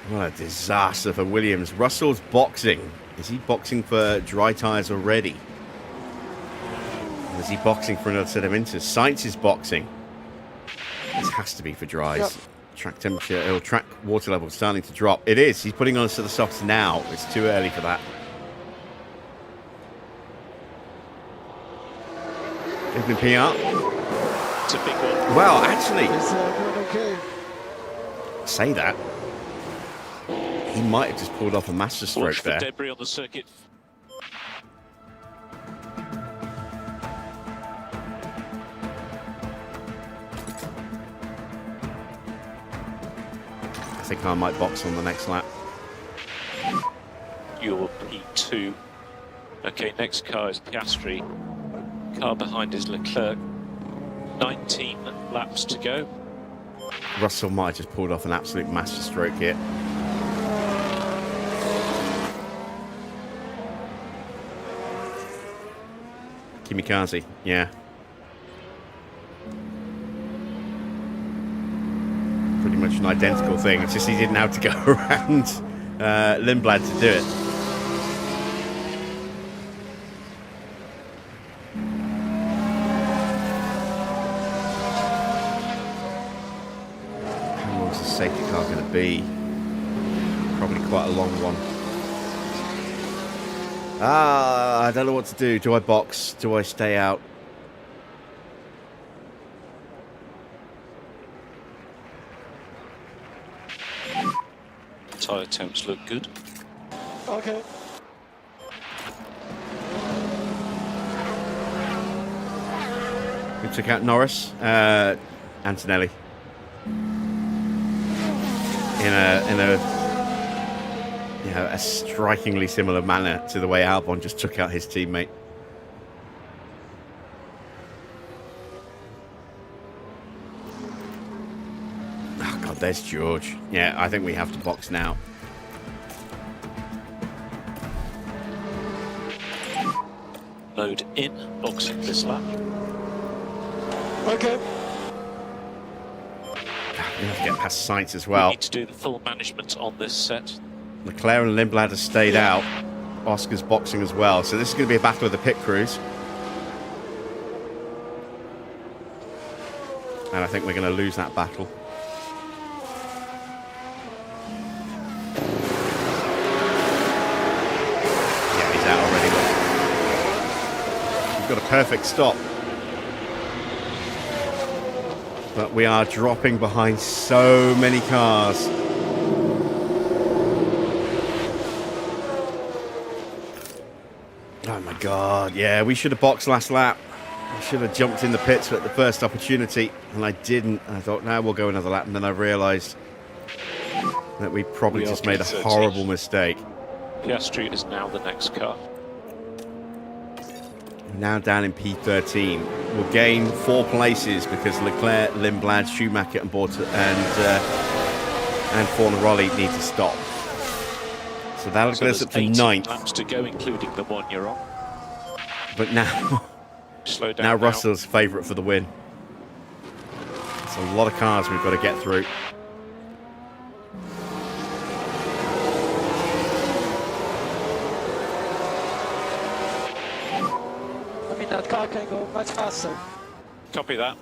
Speaker 1: What a disaster for Williams. Russell's boxing. Is he boxing for dry tyres already? Or is he boxing for another set of inters? Sainz is boxing. This has to be for dries.
Speaker 4: Yep.
Speaker 1: Track temperature, track water level starting to drop. It is. He's putting on a set of softs now. It's too early for that. Opening PR.
Speaker 5: It's a big one.
Speaker 1: Well, actually,
Speaker 4: Is everyone okay?
Speaker 1: say that. He might have just pulled off a master stroke
Speaker 5: Watch for
Speaker 1: there.
Speaker 5: debris on the circuit.
Speaker 1: I think I might box on the next lap.
Speaker 5: You're P2. Okay, next car is Piastri. Car behind is Leclerc. 19 laps to go.
Speaker 1: Russell might have just pulled off an absolute master stroke here. Kimikaze, yeah. Pretty much an identical thing. It's just he didn't have to go around Lindblad to do it. How long is the safety car going to be? Probably quite a long one. I don't know what to do. Do I box? Do I stay out?
Speaker 5: Tyre temps look good.
Speaker 4: Okay.
Speaker 1: We took out Norris, Antonelli. In a a strikingly similar manner to the way Albon just took out his teammate. Oh God, there's George. Yeah, I think we have to box now.
Speaker 5: mode in, boxing this lap.
Speaker 4: Okay.
Speaker 1: We have to get past Sainz as
Speaker 5: We
Speaker 1: well.
Speaker 5: need to do the full management on this set.
Speaker 1: Leclerc and Lindblad have stayed out. Oscar's boxing as well. So this is going to be a battle of the pit crews. And I think we're going to lose that battle. Yeah, he's out already. We've got a perfect stop. But we are dropping behind so many cars. Oh my God, yeah, we should have boxed last lap. I should have jumped in the pits at the first opportunity, and I didn't. I thought, now we'll go another lap, and then I realised that we probably just made a horrible mistake.
Speaker 5: Piastri is now the next car.
Speaker 1: Now down in P13. We'll gain 4 places because Leclerc, Lindblad, Schumacher and Fornaroli need to stop. So that'll get us up to 9th.
Speaker 5: Laps to go, including the one you're on.
Speaker 1: But now,
Speaker 5: Slow down
Speaker 1: now Russell's favourite for the win. It's a lot of cars we've got to get through.
Speaker 4: I mean, that car can go much faster.
Speaker 5: Copy that.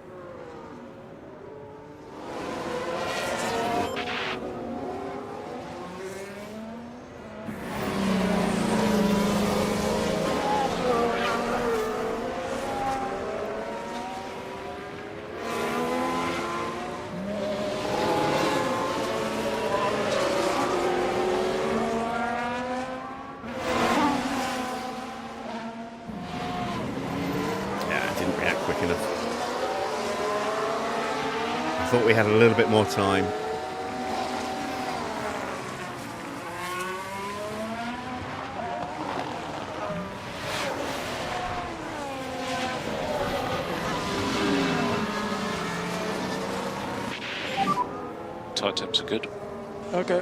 Speaker 1: I thought we had a little bit more time.
Speaker 5: Tire temps are good.
Speaker 4: Okay.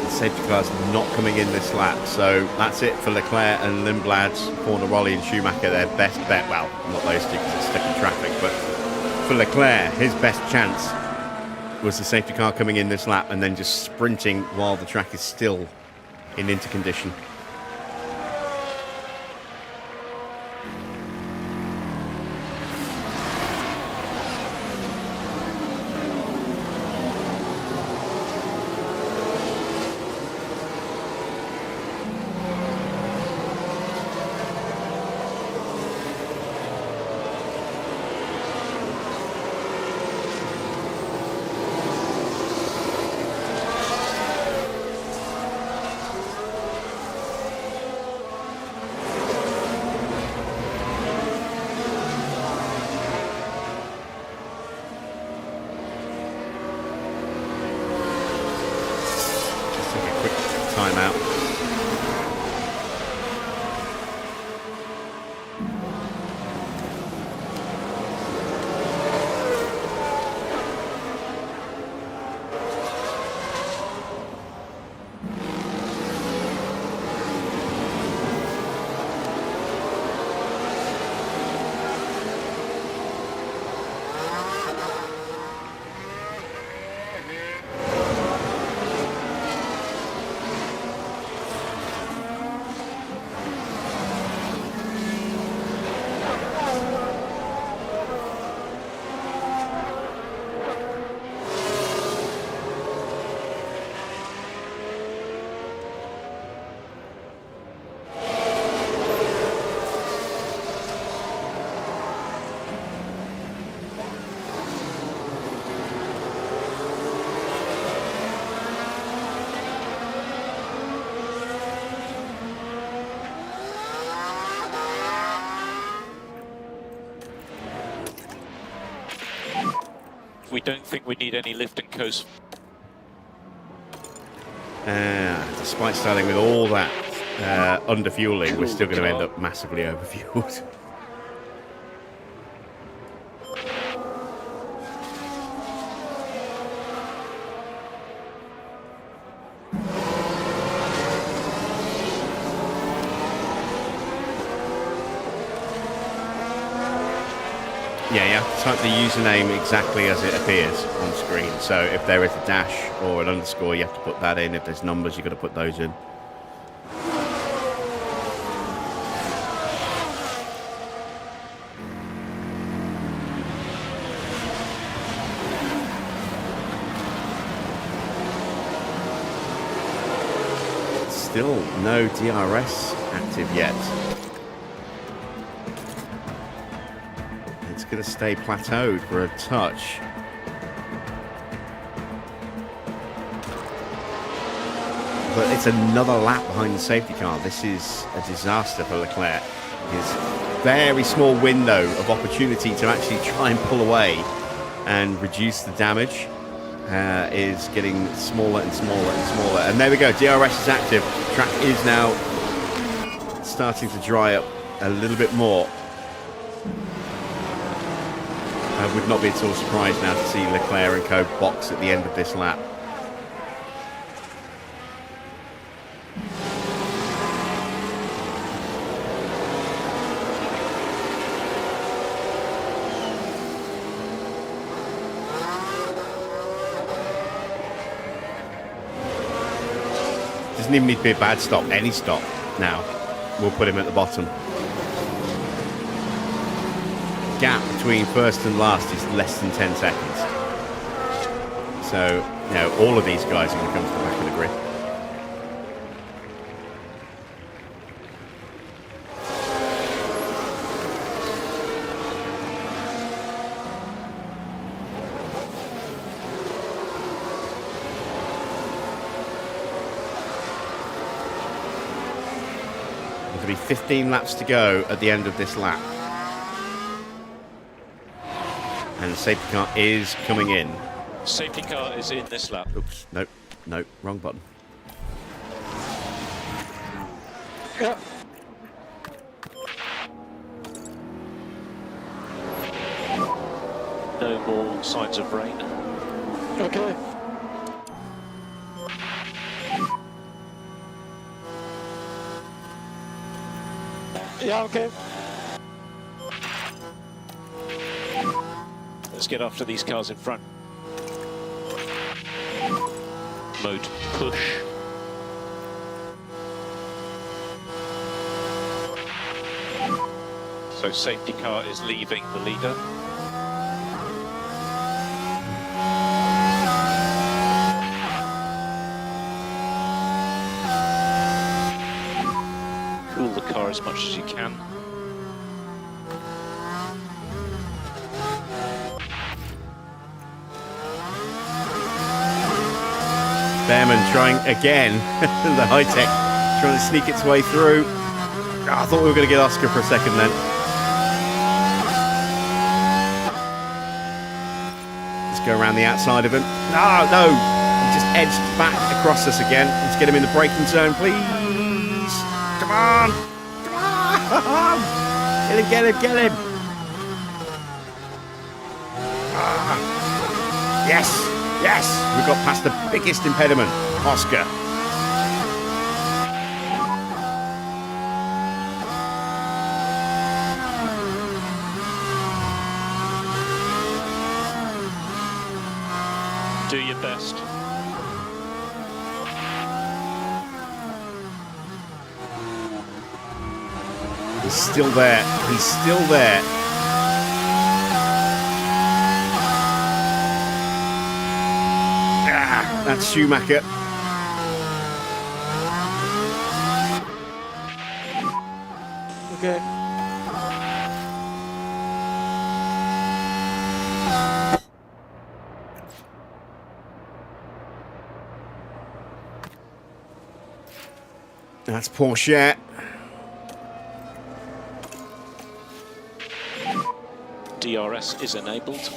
Speaker 1: Safety car's not coming in this lap, so that's it for Leclerc and Lindblad, Fornaroli and Schumacher. Their best bet, well, not those two because it's stuck in traffic, but for Leclerc, his best chance was the safety car coming in this lap and then just sprinting while the track is still in intercondition. Timeout.
Speaker 5: We don't think we need any lift and coast.
Speaker 1: Despite starting with all that under-fueling, we're still going to end up massively over-fueled. Yeah, you have to type the username exactly as it appears on screen. So if there is a dash or an underscore, you have to put that in. If there's numbers, you've got to put those in. Still no DRS active yet. It's going to stay plateaued for a touch. But it's another lap behind the safety car. This is a disaster for Leclerc. His very small window of opportunity to actually try and pull away and reduce the damage is getting smaller and smaller and smaller. And there we go, DRS is active. Track is now starting to dry up a little bit more. I would not be at all surprised now to see Leclerc and co box at the end of this lap. Doesn't even need to be a bad stop, any stop now will put him at the bottom. Gap between first and last is less than 10 seconds. So, you know, all of these guys are going to come to the back of the grid. There'll be 15 laps to go at the end of this lap. And the safety car is coming in.
Speaker 5: Safety car is in this lap.
Speaker 1: Oops, nope, nope, wrong button.
Speaker 4: Yeah.
Speaker 5: No more signs of rain.
Speaker 4: Okay. Yeah, okay.
Speaker 5: Let's get after these cars in front. Mode push. So safety car is leaving the leader. Cool the car as much as you can.
Speaker 1: Bearman trying again. The HiTech trying to sneak its way through. Oh, I thought we were going to get Oscar for a second then. Let's go around the outside of him. No, no. He just edged back across us again. Let's get him in the braking zone, please. Come on. Come on. Get him, get him, get him. Yes. Yes, we've got past the biggest impediment, Oscar.
Speaker 5: Do your best.
Speaker 1: He's still there. He's still there. That's Schumacher.
Speaker 4: Okay.
Speaker 1: That's Porsche.
Speaker 5: DRS is enabled.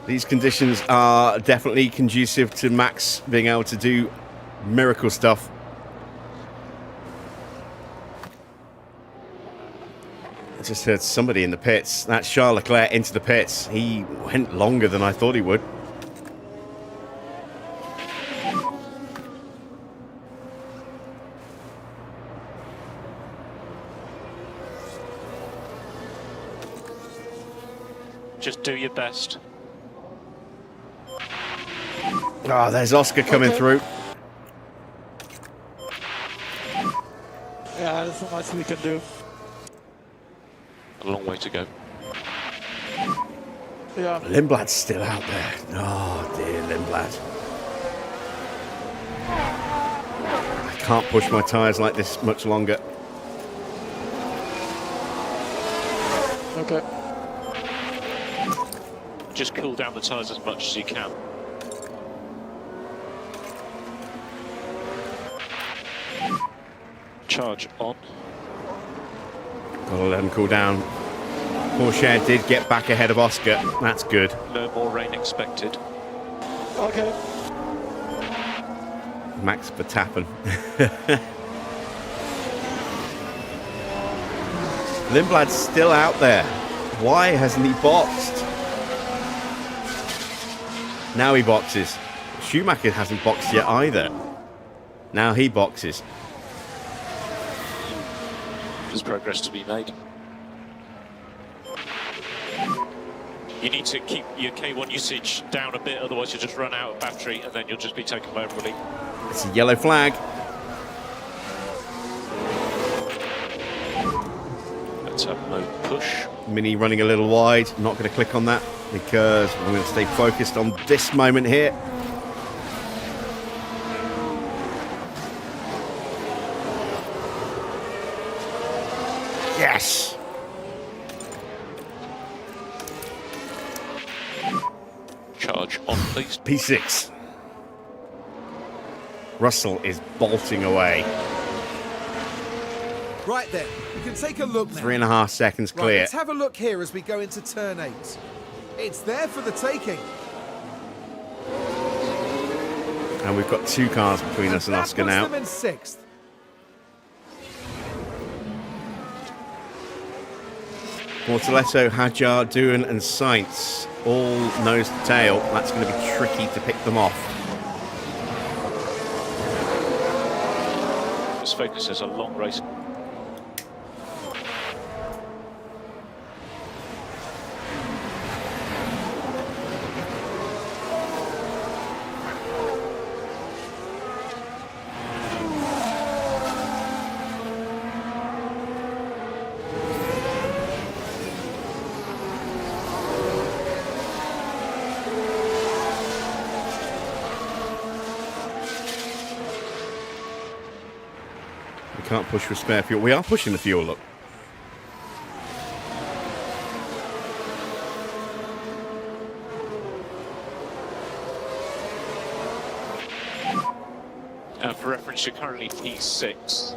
Speaker 1: These conditions are definitely conducive to Max being able to do miracle stuff. I just heard somebody in the pits. That's Charles Leclerc into the pits. He went longer than I thought he would.
Speaker 5: Just do your best.
Speaker 1: Oh, there's Oscar coming through.
Speaker 4: Yeah, there's not much we can do.
Speaker 5: A long way to go.
Speaker 4: Yeah.
Speaker 1: Lindblad's still out there. Oh, dear Lindblad. I can't push my tyres like this much longer.
Speaker 4: Okay.
Speaker 5: Just cool down the tyres as much as you can. Charge on.
Speaker 1: Gotta let him cool down. Porsche did get back ahead of Oscar. That's good.
Speaker 5: No more rain expected.
Speaker 4: Okay.
Speaker 1: Max Verstappen. Lindblad's still out there. Why hasn't he boxed? Now he boxes. Schumacher hasn't boxed yet either. Now he boxes.
Speaker 5: There's progress to be made. You need to keep your K1 usage down a bit, otherwise you'll just run out of battery and then you'll just be taken by everybody.
Speaker 1: It's a yellow flag.
Speaker 5: Let's have no push.
Speaker 1: Mini running a little wide. I'm not going to click on that because I'm going to stay focused on this moment here. Yes!
Speaker 5: Charge on, please.
Speaker 1: P6. Russell is bolting away.
Speaker 2: Right then, you can take a look now.
Speaker 1: 3.5 seconds
Speaker 2: Right,
Speaker 1: clear.
Speaker 2: let's have a look here as we go into turn 8. It's there for the taking.
Speaker 1: And we've got 2 cars between us and
Speaker 2: That
Speaker 1: Oscar
Speaker 2: puts
Speaker 1: now.
Speaker 2: them in 6th.
Speaker 1: Bortoletto, Hadjar, Doohan and Sainz all nose to tail. That's going to be tricky to pick them off.
Speaker 5: This focus is a long race.
Speaker 1: We can't push for spare fuel. We are pushing the fuel, look.
Speaker 5: For reference, you're currently P6.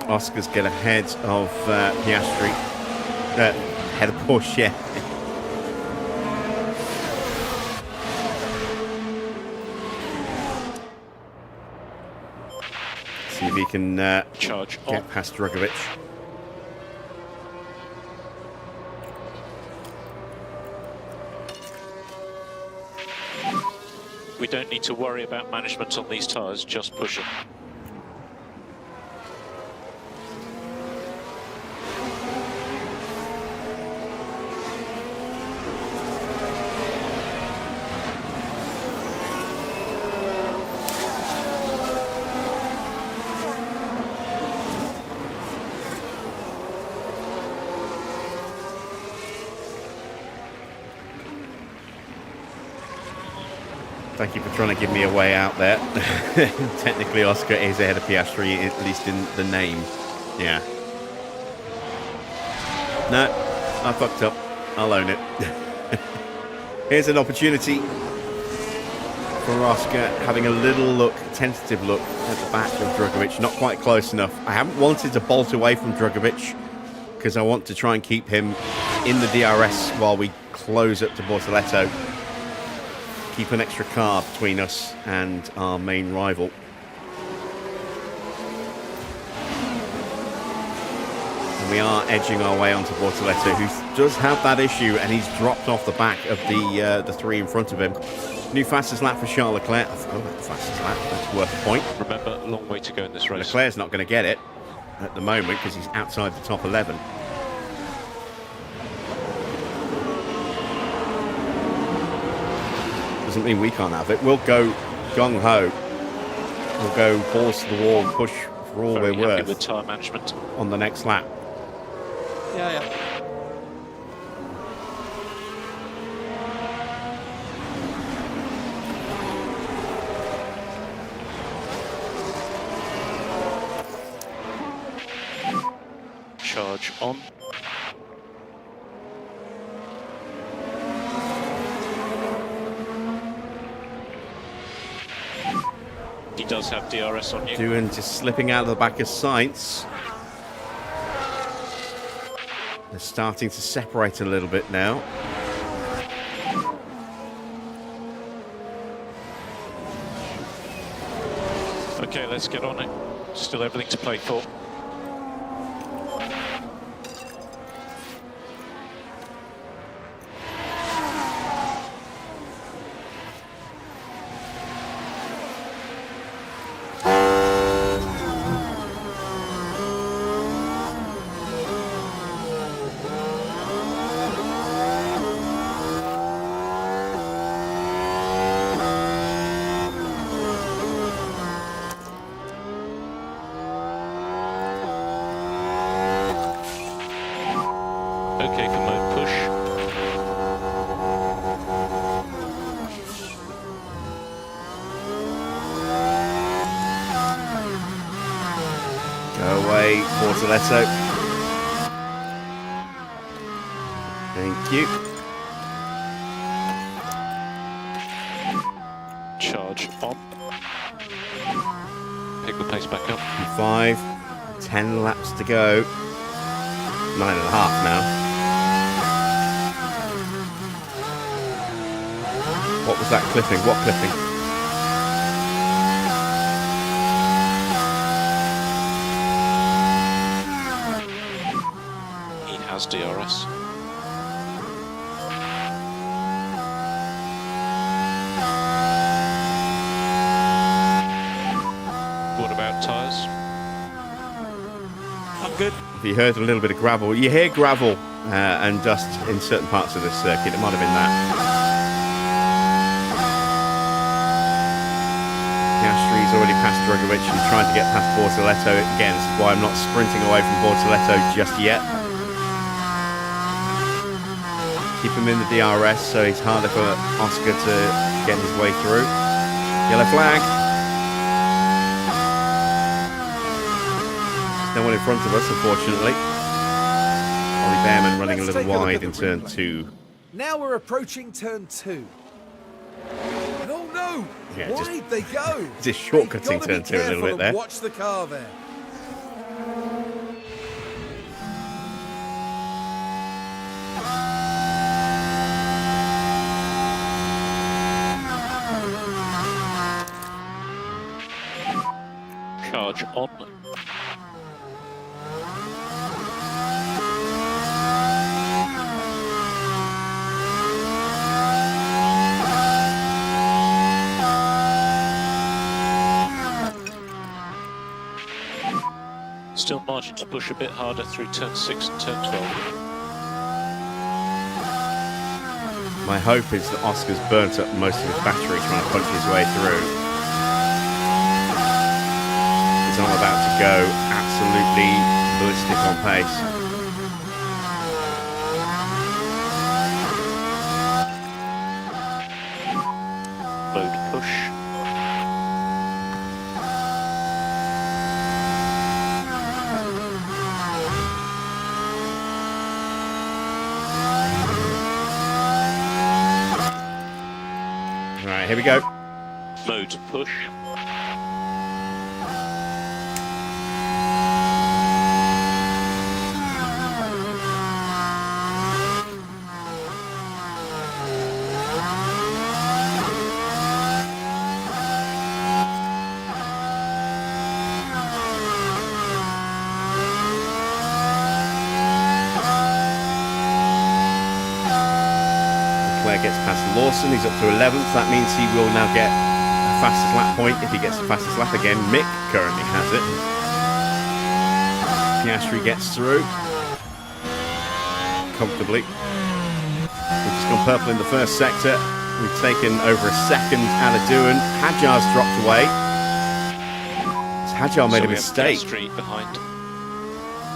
Speaker 1: Oscar's get ahead of Piastri. Ahead of Porsche. See if he can
Speaker 5: Charge on.
Speaker 1: get past Drugovich.
Speaker 5: We don't need to worry about management on these tyres, just push them.
Speaker 1: Thank you for trying to give me a way out there. Technically, Oscar is ahead of Piastri, at least in the name. Yeah. No, I fucked up. I'll own it. Here's an opportunity for Oscar, having a little look, tentative look at the back of Drugovich. Not quite close enough. I haven't wanted to bolt away from Drugovich because I want to try and keep him in the DRS while we close up to Bortoletto. Keep an extra car between us and our main rival. And we are edging our way onto Bortoletto, who does have that issue, and he's dropped off the back of the 3 in front of him. New fastest lap for Charles Leclerc. I forgot about the fastest lap. That's worth a point.
Speaker 5: Remember, a long way to go in this race.
Speaker 1: Leclerc's not going to get it at the moment because he's outside the top 11. doesn't mean we can't have it. We'll go gung-ho. We'll go balls to the wall and push for all
Speaker 5: Very
Speaker 1: we're
Speaker 5: happy
Speaker 1: worth
Speaker 5: with tyre management.
Speaker 1: on the next lap.
Speaker 6: Yeah.
Speaker 5: Charge on. He does have DRS on you.
Speaker 1: Doing just slipping out of the back of Sainz. They're starting to separate a little bit now.
Speaker 5: Okay, let's get on it. Still everything to play for. Okay for mode push.
Speaker 1: Go away, Bortoletto. Thank you.
Speaker 5: Charge on. Pick the pace back up.
Speaker 1: 5, 10 laps to go. 9.5 now. What was that clipping? What clipping?
Speaker 5: He has DRS. What about tyres?
Speaker 6: I'm good.
Speaker 1: If you heard a little bit of gravel, you hear gravel and dust in certain parts of the circuit. It might have been that. Piastri's already passed Drogovic and trying to get past Bortoletto again. This is why I'm not sprinting away from Bortoletto just yet. Keep him in the DRS so it's harder for Oscar to get his way through. Yellow flag. No one in front of us, unfortunately. Ollie Bearman running a
Speaker 2: Let's
Speaker 1: little
Speaker 2: take a look
Speaker 1: wide
Speaker 2: at
Speaker 1: in
Speaker 2: the
Speaker 1: turn
Speaker 2: replay.
Speaker 1: 2.
Speaker 2: Now we're approaching turn 2. Oh no!
Speaker 1: Yeah,
Speaker 2: Why'd they go?
Speaker 1: just
Speaker 2: They've
Speaker 1: shortcutting
Speaker 2: gotta be
Speaker 1: turn 2 a little
Speaker 2: careful
Speaker 1: bit
Speaker 2: and
Speaker 1: there.
Speaker 2: Watch the car there.
Speaker 5: Charge on. Still margin to push a bit harder through turn 6 and turn 12.
Speaker 1: My hope is that Oscar's burnt up most of his battery trying to punch his way through. He's not about to go absolutely ballistic on pace.
Speaker 5: Mode push.
Speaker 1: Right, here we go.
Speaker 5: Mode push.
Speaker 1: Leclerc gets past Lawson, he's up to 11th. That means he will now get a fastest lap point if he gets the fastest lap again. Mick currently has it. Piastri gets through comfortably. We've just gone purple in the first sector. We've taken over a second out of Doohan. Hadjar's dropped away. Hadjar made a mistake.
Speaker 5: Piastri behind.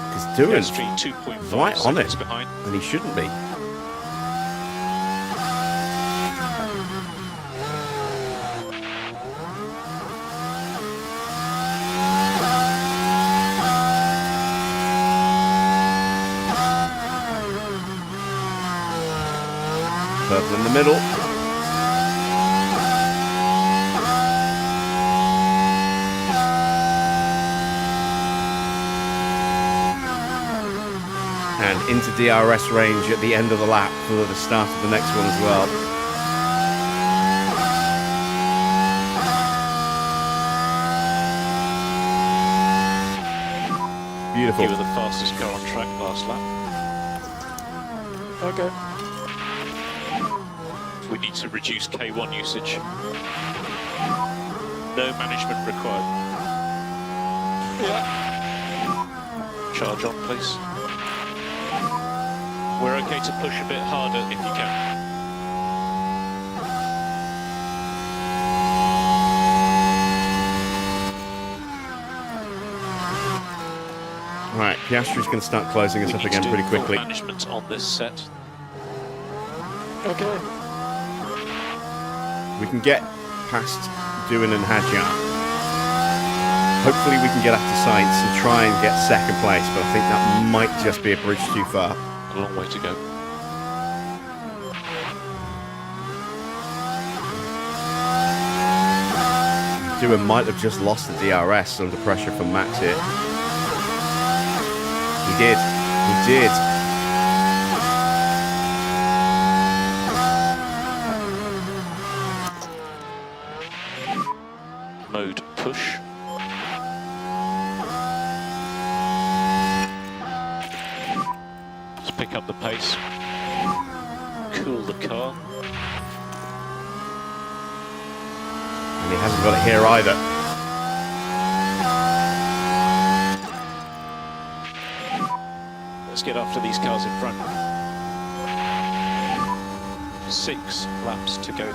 Speaker 1: Because Doohan's
Speaker 5: Piastri 2.5
Speaker 1: right on it,
Speaker 5: seconds behind.
Speaker 1: and he shouldn't be. Purple in the middle. And into DRS range at the end of the lap for the start of the next one as well. Beautiful.
Speaker 5: You were the fastest car on track last lap.
Speaker 4: Okay.
Speaker 5: We need to reduce K1 usage. No management required.
Speaker 4: Yeah.
Speaker 5: Charge on, please. We're okay to push a bit harder if you can.
Speaker 1: Right, Piastri's going to start closing us
Speaker 5: We
Speaker 1: up
Speaker 5: need to
Speaker 1: again
Speaker 5: do
Speaker 1: pretty
Speaker 5: full
Speaker 1: quickly.
Speaker 5: management on this set.
Speaker 4: Okay.
Speaker 1: We can get past Doohan and Hadjar. Hopefully we can get after Sainz and try and get second place, but I think that might just be a bridge too far.
Speaker 5: A long way to go.
Speaker 1: Doohan might have just lost the DRS under pressure from Max here. He did. He did.
Speaker 5: Mode push. Let's pick up the pace. Cool the car.
Speaker 1: And he hasn't got it here either.
Speaker 5: Let's get after these cars in front. 6 laps to go.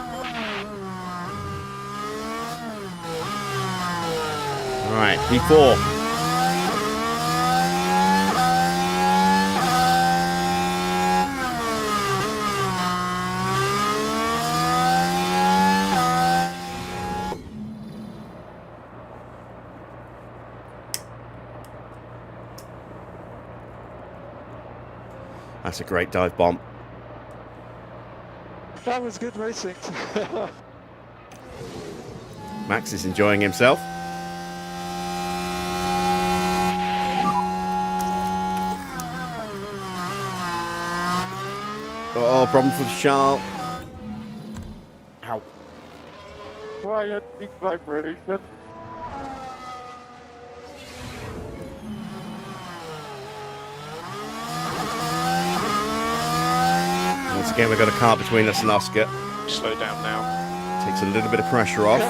Speaker 1: All right, P4. That's a great dive bomb.
Speaker 4: That was good racing.
Speaker 1: Max is enjoying himself. Oh, problem for Charles. Ow.
Speaker 4: Quiet, big vibration.
Speaker 1: Once again, we've got a car between us and Oscar.
Speaker 5: Slow down now.
Speaker 1: Takes a little bit of pressure off.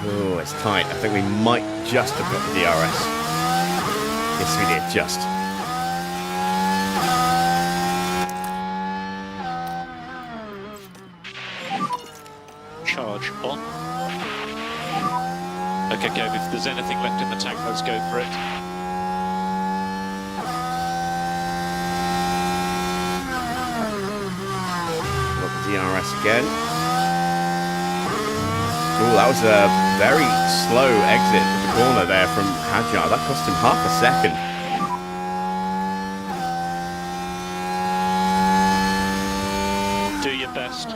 Speaker 1: Oh, it's tight. I think we might just have got the DRS. Yes, we did, just.
Speaker 5: Charge on. Okay, Gabe, if there's anything left in the tank, let's go for it.
Speaker 1: Got the DRS again. Oh, that was a very slow exit at the corner there from Hadjar. That cost him half a second.
Speaker 5: Do your best.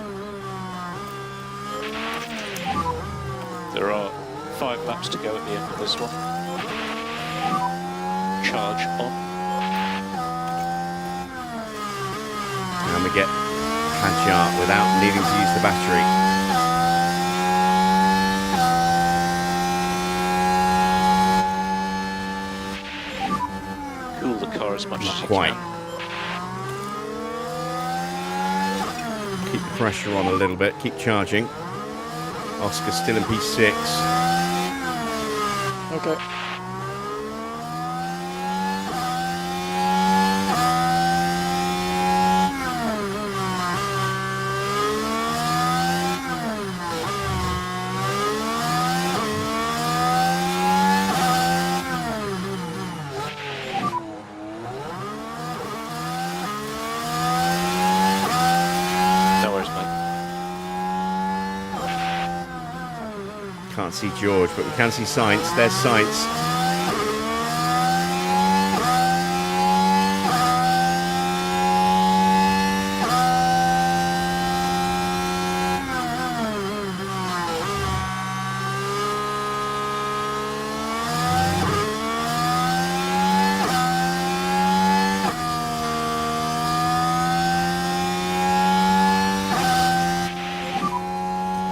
Speaker 5: There are 5 laps to go at the end of this one. Charge on.
Speaker 1: And we get Hadjar without needing to use the battery.
Speaker 5: Cool the car as much as you
Speaker 1: Quite.
Speaker 5: can.
Speaker 1: Keep the pressure on a little bit, keep charging. Oscar still in P6.
Speaker 4: Okay.
Speaker 5: No worries, mate.
Speaker 1: Can't see George, but we can see Sainz. There's Sainz.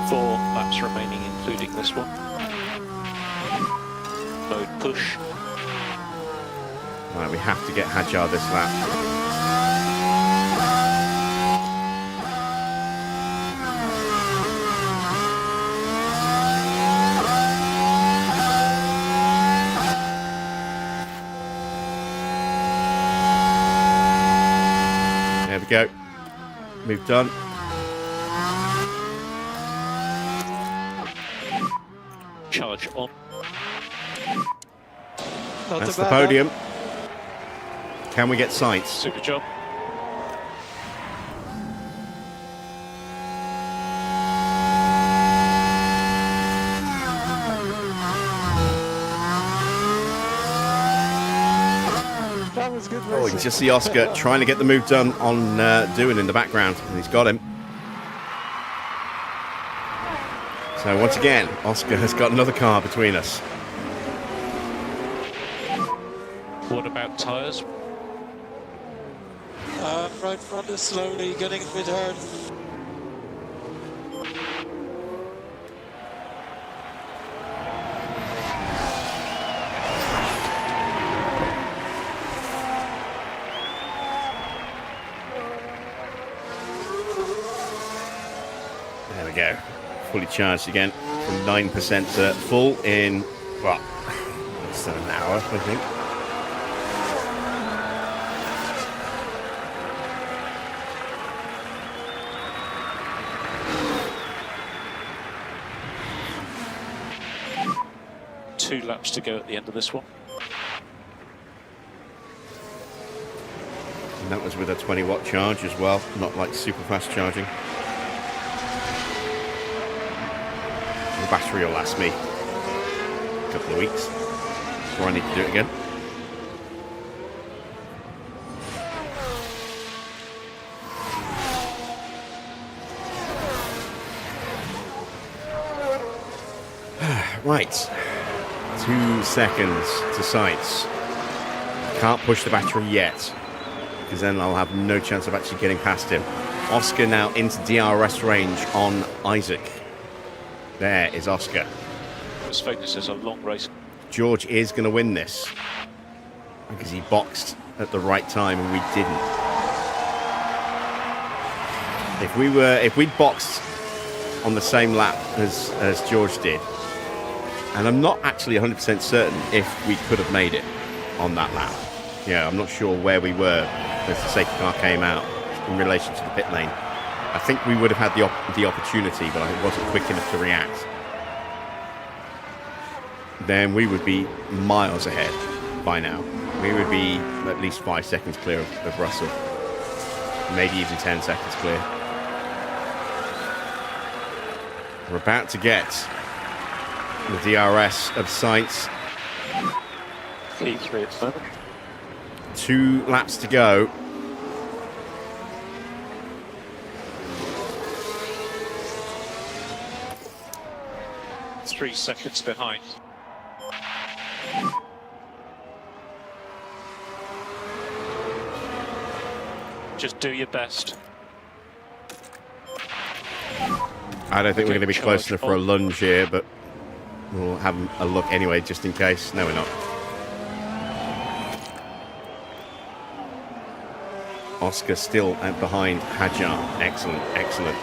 Speaker 5: Four laps remaining, including this one. Mode push.
Speaker 1: Right, we have to get Hadjar this lap. There we go. Move done.
Speaker 5: Charge on.
Speaker 4: Not
Speaker 1: That's
Speaker 4: too
Speaker 1: the
Speaker 4: bad,
Speaker 1: podium. Can we get Sainz?
Speaker 5: Super job.
Speaker 4: That was good
Speaker 1: Oh, you
Speaker 4: racing.
Speaker 1: can just see Oscar trying to get the move done on Doohan in the background, and he's got him. So once again, Oscar has got another car between us.
Speaker 5: What about tyres?
Speaker 4: Right front is slowly getting a bit hard.
Speaker 1: There we go. Fully charged again from 9% to full in, well, less than an hour, I think.
Speaker 5: Two laps to go at the end of this one.
Speaker 1: And that was with a 20-watt charge as well, not like super fast charging. The battery will last me a couple of weeks before I need to do it again. Right, 2 seconds to Sainz. Can't push the battery yet, because then I'll have no chance of actually getting past him. Oscar now into DRS range on Isaac. There is Oscar.
Speaker 5: This focuses a long race.
Speaker 1: George is going to win this because he boxed at the right time and we didn't. If we'd boxed on the same lap as George did, and I'm not actually 100% certain if we could have made it on that lap. Yeah, I'm not sure where we were as the safety car came out in relation to the pit lane. I think we would have had the opportunity, but I wasn't quick enough to react. Then we would be miles ahead by now. We would be at least 5 seconds clear of Russell. Maybe even 10 seconds clear. We're about to get the DRS of Sainz.
Speaker 5: P3 at the moment.
Speaker 1: 2 laps to go.
Speaker 5: Three seconds behind. Just do your best.
Speaker 1: I don't think we're going to be close
Speaker 5: Charge
Speaker 1: enough for a
Speaker 5: on.
Speaker 1: lunge here, but we'll have a look anyway, just in case. No, we're not. Oscar still out behind Hadjar. Excellent, excellent.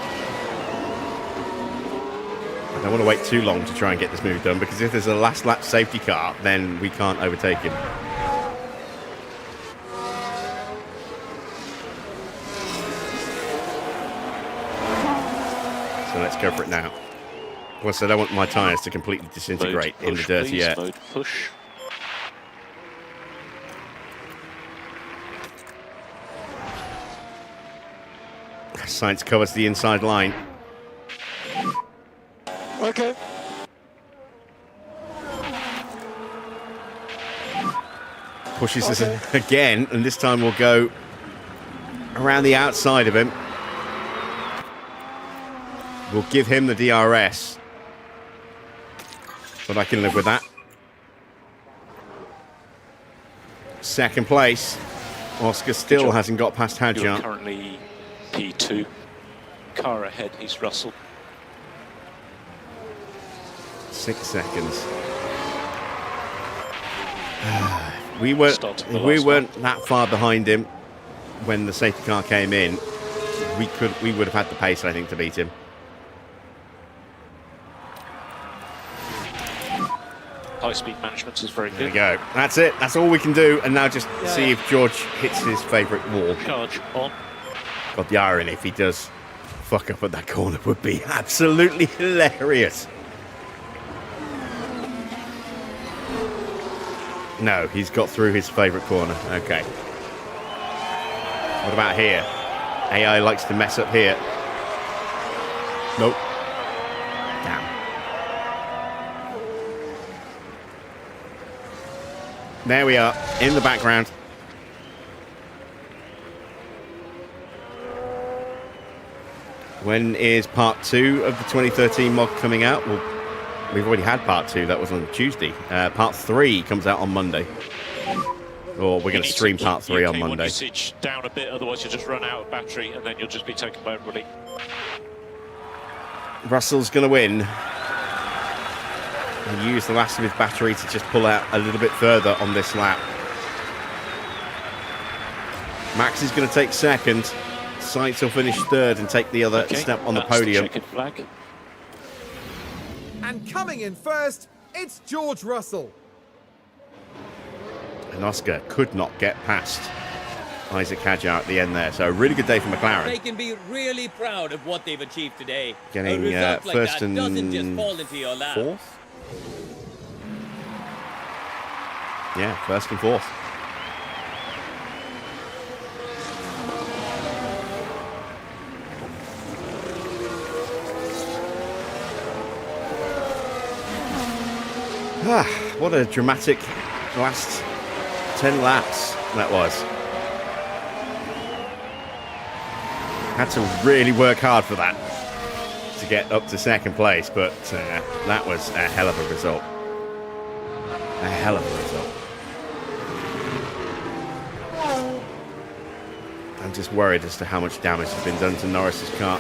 Speaker 1: I don't want to wait too long to try and get this move done, because if there's a last lap safety car, then we can't overtake him. So let's go for it now. Plus, I don't want my tyres to completely disintegrate in the dirty air.
Speaker 5: Mode push.
Speaker 1: Sainz covers the inside line.
Speaker 4: Okay.
Speaker 1: Pushes us again, and this time we'll go around the outside of him. We'll give him the DRS. But I can live with that. Second place. Oscar still hasn't got past
Speaker 5: You're
Speaker 1: Hadjar.
Speaker 5: currently P2. Car ahead, he's Russell.
Speaker 1: 6 seconds. We weren't that far behind him when the safety car came in. We would have had the pace, I think, to beat him.
Speaker 5: High-speed management is very
Speaker 1: There we
Speaker 5: good.
Speaker 1: go. That's it. That's all we can do. And now just see if George hits his favourite wall.
Speaker 5: Charge on.
Speaker 1: God, the irony if he does fuck up at that corner would be absolutely hilarious. No, he's got through his favourite corner. Okay. What about here? AI likes to mess up here. Nope. Damn. There we are, in the background. When is part 2 of the 2013 mod coming out? Well, we've already had part 2, that was on Tuesday. Part 3 comes out on Monday. Or we're going to stream part 3 on Monday.
Speaker 5: Usage down a bit, otherwise you'll just run out of battery and then you'll just be taken by everybody.
Speaker 1: Russell's going to win. He used the last of his battery to just pull out a little bit further on this lap. Max is going to take second. Sainz will finish third and take the other step on the podium.
Speaker 5: The checkered flag.
Speaker 2: And coming in first, it's George Russell.
Speaker 1: And Oscar could not get past Isaac Hadjar at the end there. So a really good day for McLaren.
Speaker 3: They can be really proud of what they've achieved today.
Speaker 1: Getting
Speaker 3: a result like
Speaker 1: first
Speaker 3: that
Speaker 1: and
Speaker 3: doesn't just fall into your lap.
Speaker 1: fourth? Yeah, first and fourth. What a dramatic last 10 laps that was. Had to really work hard for that to get up to second place, but that was a hell of a result. A hell of a result. I'm just worried as to how much damage has been done to Norris's car.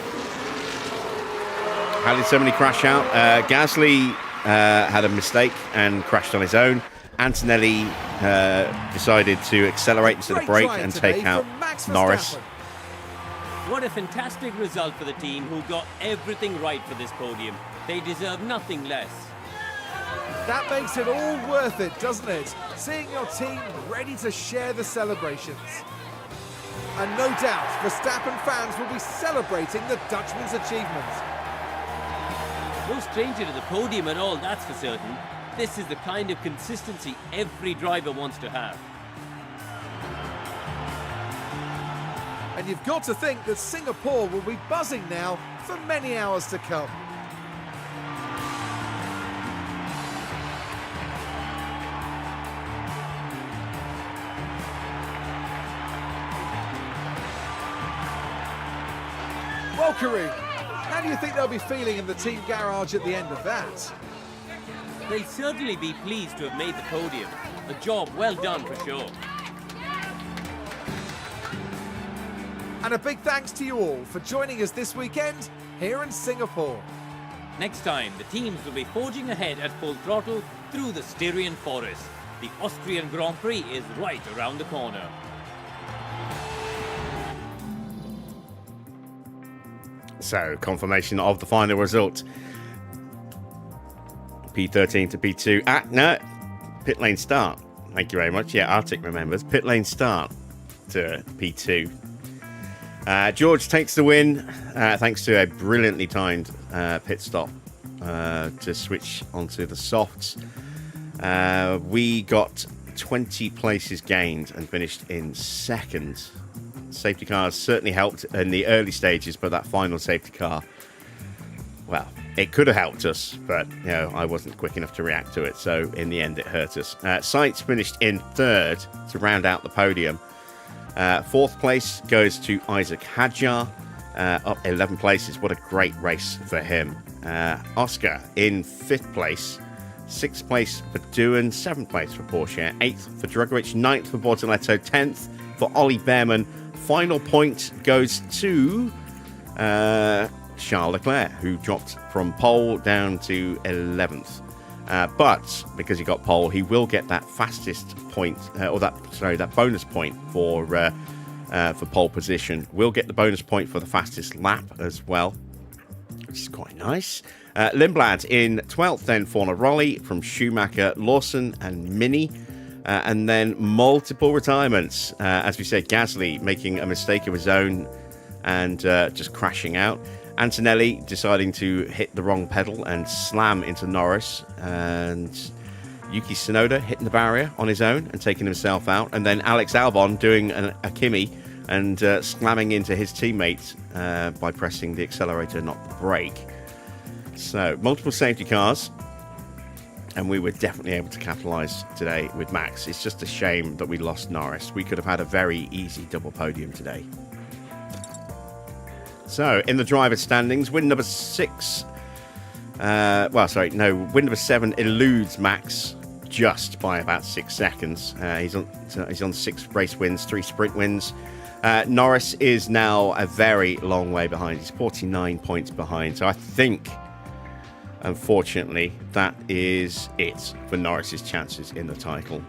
Speaker 1: How did somebody crash out? Gasly had a mistake and crashed on his own. Antonelli decided to accelerate instead of brake and take out Norris.
Speaker 3: What a fantastic result for the team who got everything right for this podium. They deserve nothing less.
Speaker 2: That makes it all worth it, doesn't it? Seeing your team ready to share the celebrations. And no doubt, Verstappen fans will be celebrating the Dutchman's achievement.
Speaker 3: No stranger to the podium at all, that's for certain. This is the kind of consistency every driver wants to have.
Speaker 2: And you've got to think that Singapore will be buzzing now for many hours to come. Well, Kareem, how do you think they'll be feeling in the team garage at the end of that?
Speaker 3: They'll certainly be pleased to have made the podium. A job well done for sure.
Speaker 2: And a big thanks to you all for joining us this weekend here in Singapore.
Speaker 3: Next time, the teams will be forging ahead at full throttle through the Styrian forest. The Austrian Grand Prix is right around the corner.
Speaker 1: So, confirmation of the final result. P13 to P2. No, pit lane start. Thank you very much. Yeah, Arctic remembers. Pit lane start to P2. George takes the win thanks to a brilliantly timed pit stop to switch onto the softs. We got 20 places gained and finished in second. Safety cars certainly helped in the early stages, but that final safety car, well, it could have helped us, but I wasn't quick enough to react to it, so in the end it hurt us. Sainz finished in third to round out the podium. Fourth place goes to Isaac Hadjar, up 11 places. What a great race for him. Oscar in fifth place. Sixth place for Doohan, seventh place for Porsche, eighth for Drugovich, ninth for Bortoletto, 10th for Ollie Bearman. Final point goes to Charles Leclerc, who dropped from pole down to 11th. But because he got pole, he will get that fastest point, that bonus point for pole position. We'll get the bonus point for the fastest lap as well, which is quite nice. Lindblad in 12th, then Fornaroli from Schumacher, Lawson and Mini. And then multiple retirements. As we said, Gasly making a mistake of his own and just crashing out. Antonelli deciding to hit the wrong pedal and slam into Norris. And Yuki Tsunoda hitting the barrier on his own and taking himself out. And then Alex Albon doing a Kimi and slamming into his teammate by pressing the accelerator, not the brake. So, multiple safety cars. And we were definitely able to capitalise today with Max. It's just a shame that we lost Norris. We could have had a very easy double podium today. So, in the driver's standings, win number 6. Win number 7 eludes Max just by about 6 seconds. He's on 6 race wins, 3 sprint wins. Norris is now a very long way behind. He's 49 points behind. So I think, unfortunately, that is it for Norris's chances in the title.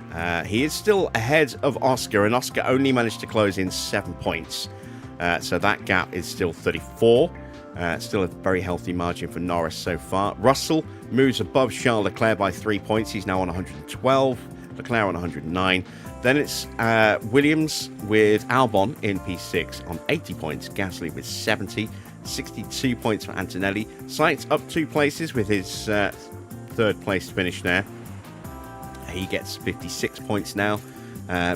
Speaker 1: He is still ahead of Oscar, and Oscar only managed to close in 7 points. So that gap is still 34. Still a very healthy margin for Norris so far. Russell moves above Charles Leclerc by 3 points. He's now on 112. Leclerc on 109. Then it's Williams with Albon in P6 on 80 points. Gasly with 70. 62 points for Antonelli. Sainz up 2 places with his third place finish there. He gets 56 points now,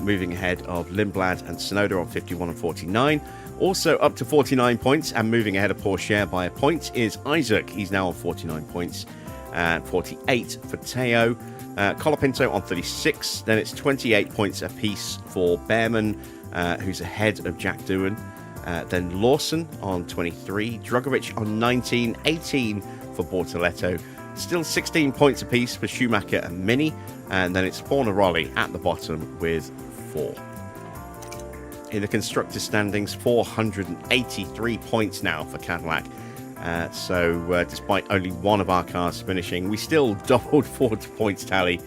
Speaker 1: moving ahead of Lindblad and Tsunoda on 51 and 49. Also up to 49 points and moving ahead of Porsche by a point is Isaac. He's now on 49 points and 48 for Teo. Colapinto on 36. Then it's 28 points apiece for Bearman, who's ahead of Jack Doohan. Then Lawson on 23, Drugovich on 19, 18 for Bortoletto. Still 16 points apiece for Schumacher and Mini. And then it's Fornaroli at the bottom with 4. In the constructors' standings, 483 points now for Cadillac. So despite only one of our cars finishing, we still doubled Ford's points tally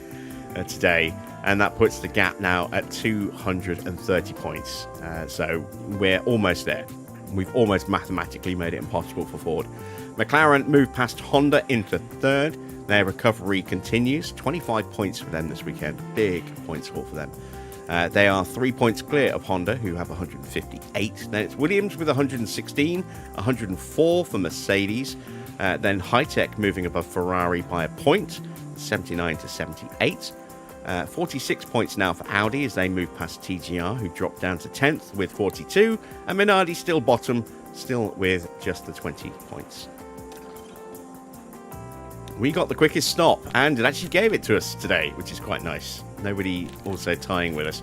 Speaker 1: today. And that puts the gap now at 230 points. So we're almost there. We've almost mathematically made it impossible for Ford. McLaren moved past Honda into third. Their recovery continues. 25 points for them this weekend. Big points haul for them. They are 3 points clear of Honda, who have 158. Then it's Williams with 116. 104 for Mercedes. Then HiTech moving above Ferrari by a point. 79 to 78. 46 points now for Audi as they move past TGR, who dropped down to 10th with 42, and Minardi still bottom, still with just the 20 points. We got the quickest stop, and it actually gave it to us today, which is quite nice. Nobody also tying with us.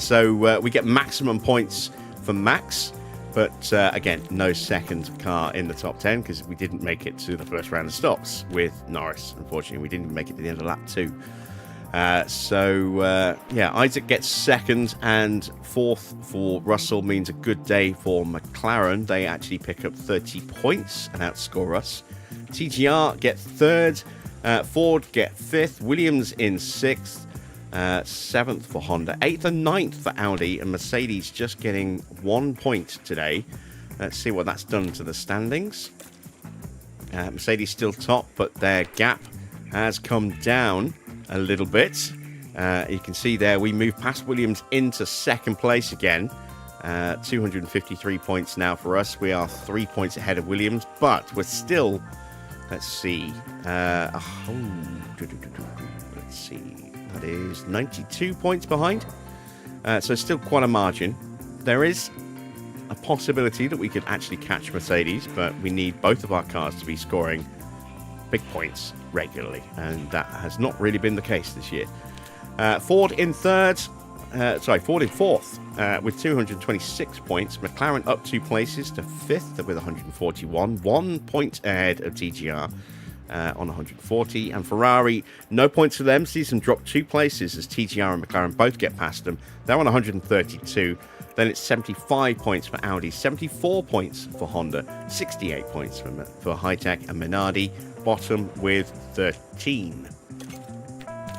Speaker 1: So we get maximum points for Max, but again, no second car in the top 10 because we didn't make it to the first round of stops with Norris. Unfortunately, we didn't make it to the end of lap 2. Isaac gets second, and fourth for Russell means a good day for McLaren. They actually pick up 30 points and outscore us. TGR get third, Ford get fifth, Williams in sixth, seventh for Honda, eighth and ninth for Audi, and Mercedes just getting 1 point today. Let's see what that's done to the standings. Mercedes still top, but their gap has come down a little bit. You can see there we moved past Williams into second place again. 253 points now for us. We are 3 points ahead of Williams, but we're still, let's see, let's see, that is 92 points behind. So still quite a margin. There is a possibility that we could actually catch Mercedes, but we need both of our cars to be scoring big points regularly, and that has not really been the case this year. Ford in fourth with 226 points. McLaren up 2 places to fifth with 141, 1 point ahead of TGR on 140, and Ferrari, no points for them. Sees them drop 2 places as TGR and McLaren both get past them. They're on 132. Then it's 75 points for Audi, 74 points for Honda, 68 points for HiTech, and Minardi bottom with 13.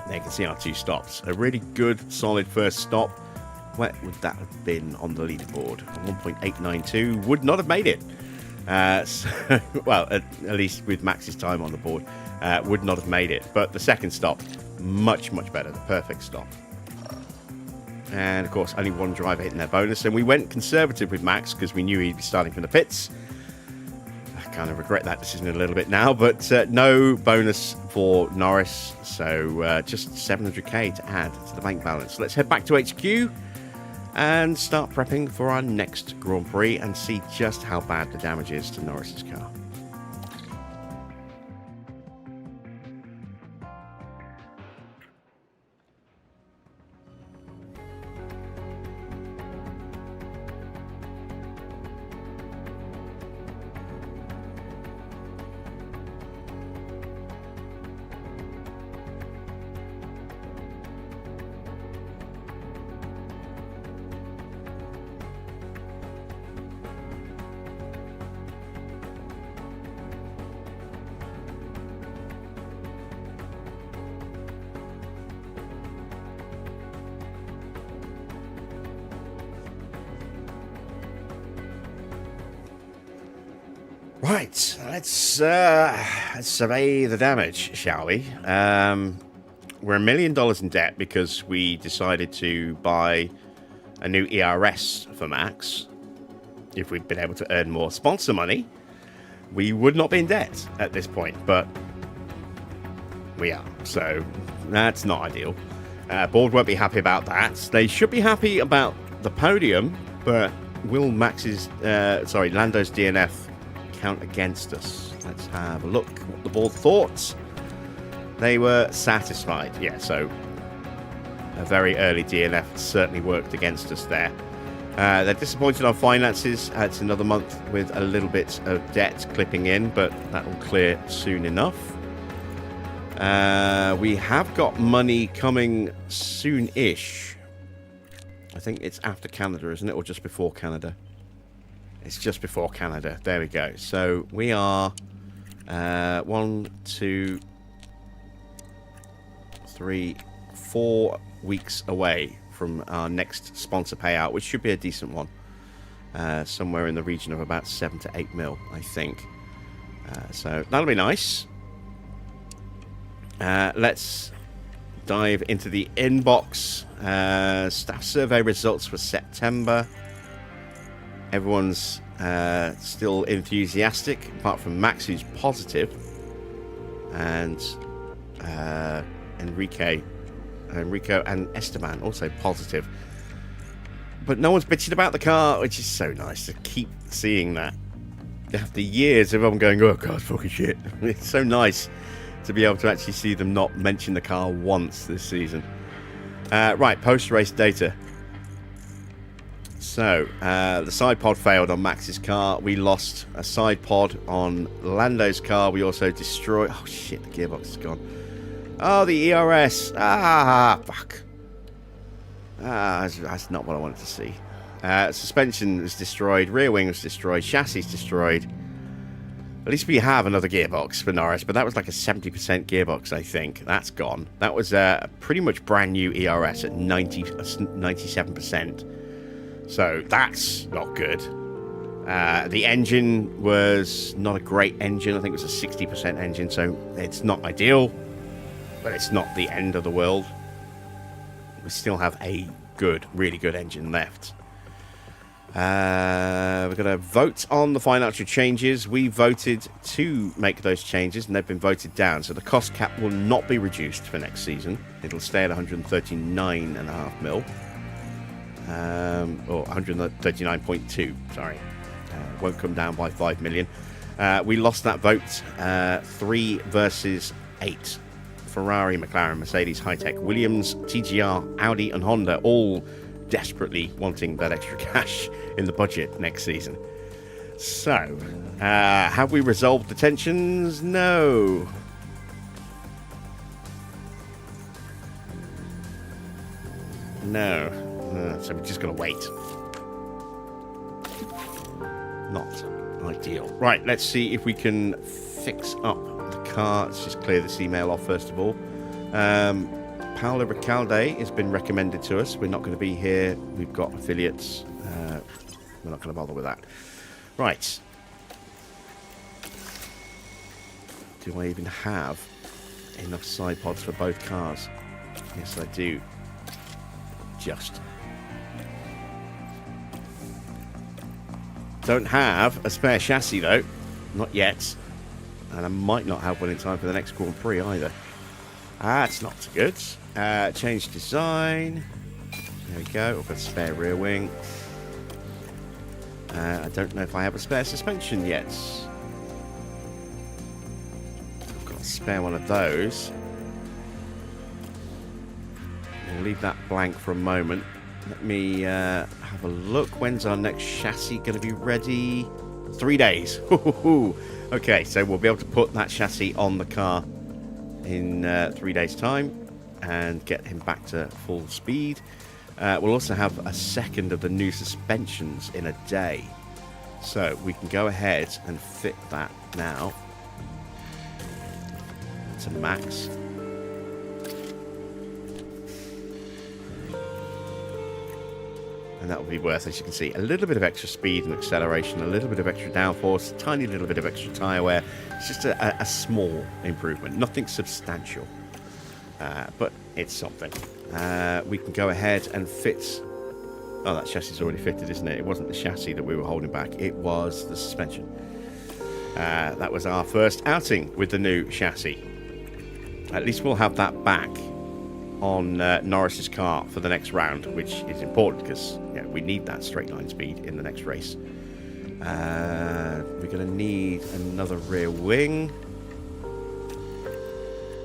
Speaker 1: There you can see our 2 stops. A really good, solid first stop. Where would that have been on the leaderboard? 1.892 would not have made it. Well, at least with Max's time on the board, would not have made it. But the second stop, much, much better. The perfect stop. And, of course, only 1 driver hitting their bonus. And we went conservative with Max because we knew he'd be starting from the pits. I kind of regret that decision a little bit now. But no bonus for Norris. So just 700k to add to the bank balance. Let's head back to HQ and start prepping for our next Grand Prix and see just how bad the damage is to Norris's car. Right, let's survey the damage, shall we? We're $1 million in debt because we decided to buy a new ERS for Max. If we'd been able to earn more sponsor money, we would not be in debt at this point, but we are, so that's not ideal. Board won't be happy about that. They should be happy about the podium, but will Lando's DNF count against us? Let's have a look what the board thought. They were satisfied. Yeah, so a very early DNF certainly worked against us there. They're disappointed on finances. It's another month with a little bit of debt clipping in, but that will clear soon enough. We have got money coming soon-ish. I think it's after Canada, isn't it? Or just before Canada? It's just before Canada. There we go. So we are 1, 2, 3, 4 weeks away from our next sponsor payout, which should be a decent one. Somewhere in the region of about 7 to 8 mil, I think. So that'll be nice. Let's dive into the inbox. Staff survey results for September. Everyone's still enthusiastic, apart from Max, who's positive, and Enrico and Esteban also positive. But no one's bitching about the car, which is so nice to keep seeing that. After years of everyone going, oh, car's fucking shit. It's so nice to be able to actually see them not mention the car once this season. Right, post-race data. So, the side pod failed on Max's car. We lost a side pod on Lando's car. We also destroyed... Oh, shit, the gearbox is gone. Oh, the ERS. Fuck. That's not what I wanted to see. Suspension was destroyed. Rear wing was destroyed. Chassis destroyed. At least we have another gearbox for Norris, but that was like a 70% gearbox, I think. That's gone. That was a pretty much brand new ERS at 97%. So that's not good. The engine was not a great engine. I think it was a 60% engine, so it's not ideal. but it's not the end of the world. We still have a good, really good engine left. We're going to vote on the financial changes. We voted to make those changes, and they've been voted down. So the cost cap will not be reduced for next season. It'll stay at 139.5 mil. Or 139.2, sorry. Won't come down by 5 million. We lost that vote 3 versus 8. Ferrari, McLaren, Mercedes, HiTech, Williams, TGR, Audi and Honda all desperately wanting that extra cash in the budget next season. So, have we resolved the tensions? No. No. So we're just going to wait. Not ideal. Right, let's see if we can fix up the car. Let's just clear this email off first of all. Paolo Ricalde has been recommended to us. We're not going to be here. We've got affiliates. We're not going to bother with that. Right. Do I even have enough side pods for both cars? Yes, I do. Just. Don't have a spare chassis, though. Not yet. And I might not have one in time for the next Grand Prix, either. That's not good. Change design. There we go. I've got a spare rear wing. I don't know if I have a spare suspension yet. I've got a spare one of those. We'll leave that blank for a moment. Let me have a look. When's our next chassis going to be ready? 3 days. Okay, so we'll be able to put that chassis on the car in 3 days' time and get him back to full speed. We'll also have a second of the new suspensions in a day. So we can go ahead and fit that now to max. And that will be worth, as you can see, a little bit of extra speed and acceleration, a little bit of extra downforce, a tiny little bit of extra tyre wear. It's just a small improvement, nothing substantial, but it's something. We can go ahead and fit... Oh, that chassis is already fitted, isn't it? It wasn't the chassis that we were holding back, it was the suspension. That was our first outing with the new chassis. At least we'll have that back on Norris's car for the next round, which is important because we need that straight line speed in the next race. We're going to need another rear wing.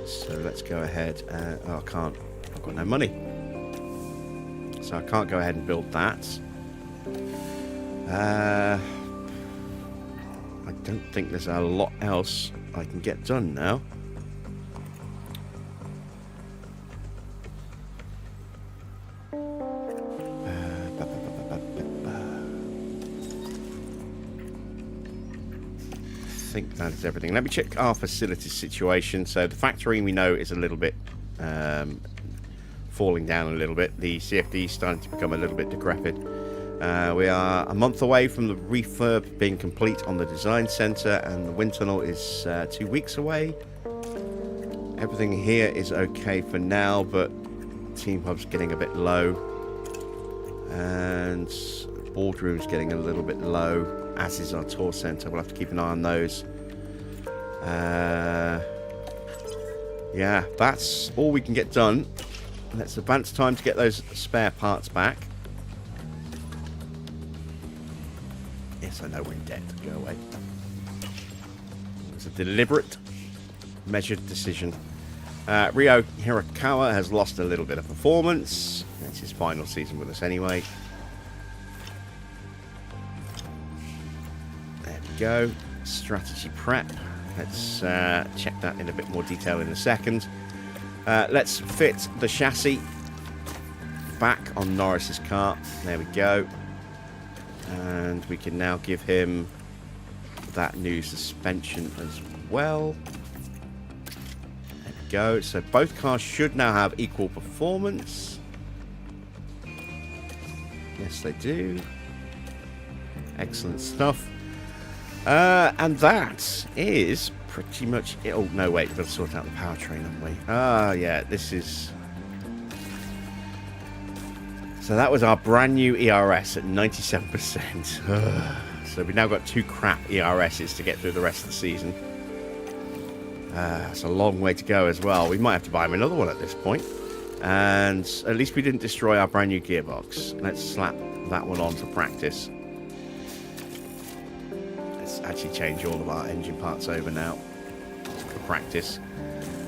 Speaker 1: So let's go ahead. Oh, I can't. I've got no money. So I can't go ahead and build that. I don't think there's a lot else I can get done now. I think that is everything. Let me check our facility situation. So the factory we know is a little bit falling down a little bit. The CFD is starting to become a little bit decrepit. We are a month away from the refurb being complete on the design center, and the wind tunnel is 2 weeks away. Everything here is okay for now, but Team Hub's getting a bit low, and the boardroom's getting a little bit low, as is our tour center. We'll have to keep an eye on those. Yeah, that's all we can get done. Let's advance time to get those spare parts back. Yes, I know we're in debt. Go away. It was a deliberate, measured decision. Ryo Hirakawa has lost a little bit of performance. It's his final season with us anyway. There we go. Strategy prep. Let's check that in a bit more detail in a second. Let's fit the chassis back on Norris's car. There we go. And we can now give him that new suspension as well. There we go. So both cars should now have equal performance. Yes, they do. Excellent stuff. And that is pretty much it. Oh, no, wait. We've got to sort out the powertrain, haven't we? Ah, yeah. This is... So that was our brand new ERS at 97%. So we've now got 2 crap ERSs to get through the rest of the season. It's a long way to go as well. We might have to buy him another one at this point. And at least we didn't destroy our brand new gearbox. Let's slap that one on for practice. Let's actually change all of our engine parts over now for practice.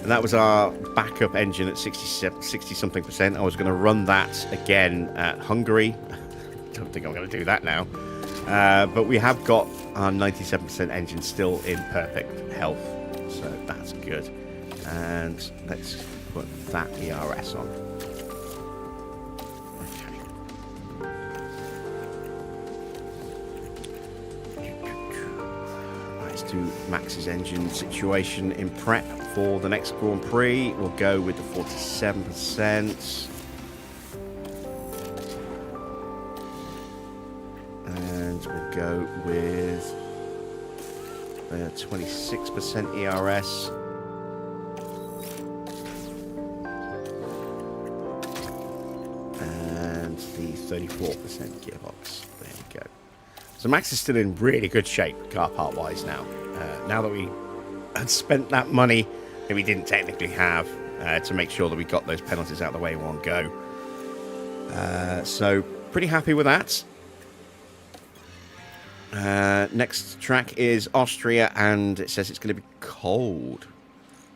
Speaker 1: And that was our backup engine at 60-something%. I was going to run that again at Hungary. Don't think I'm going to do that now. But we have got our 97% engine still in perfect health. So that's good. And let's put that ERS on. Let's do Max's engine situation in prep for the next Grand Prix. We'll go with the 47%. And we'll go with the 26% ERS. And the 34% gearbox. There we go. So Max is still in really good shape, car part wise now. Now that we had spent that money that we didn't technically have to make sure that we got those penalties out of the way in one go. So pretty happy with that. Next track is Austria, and it says it's going to be cold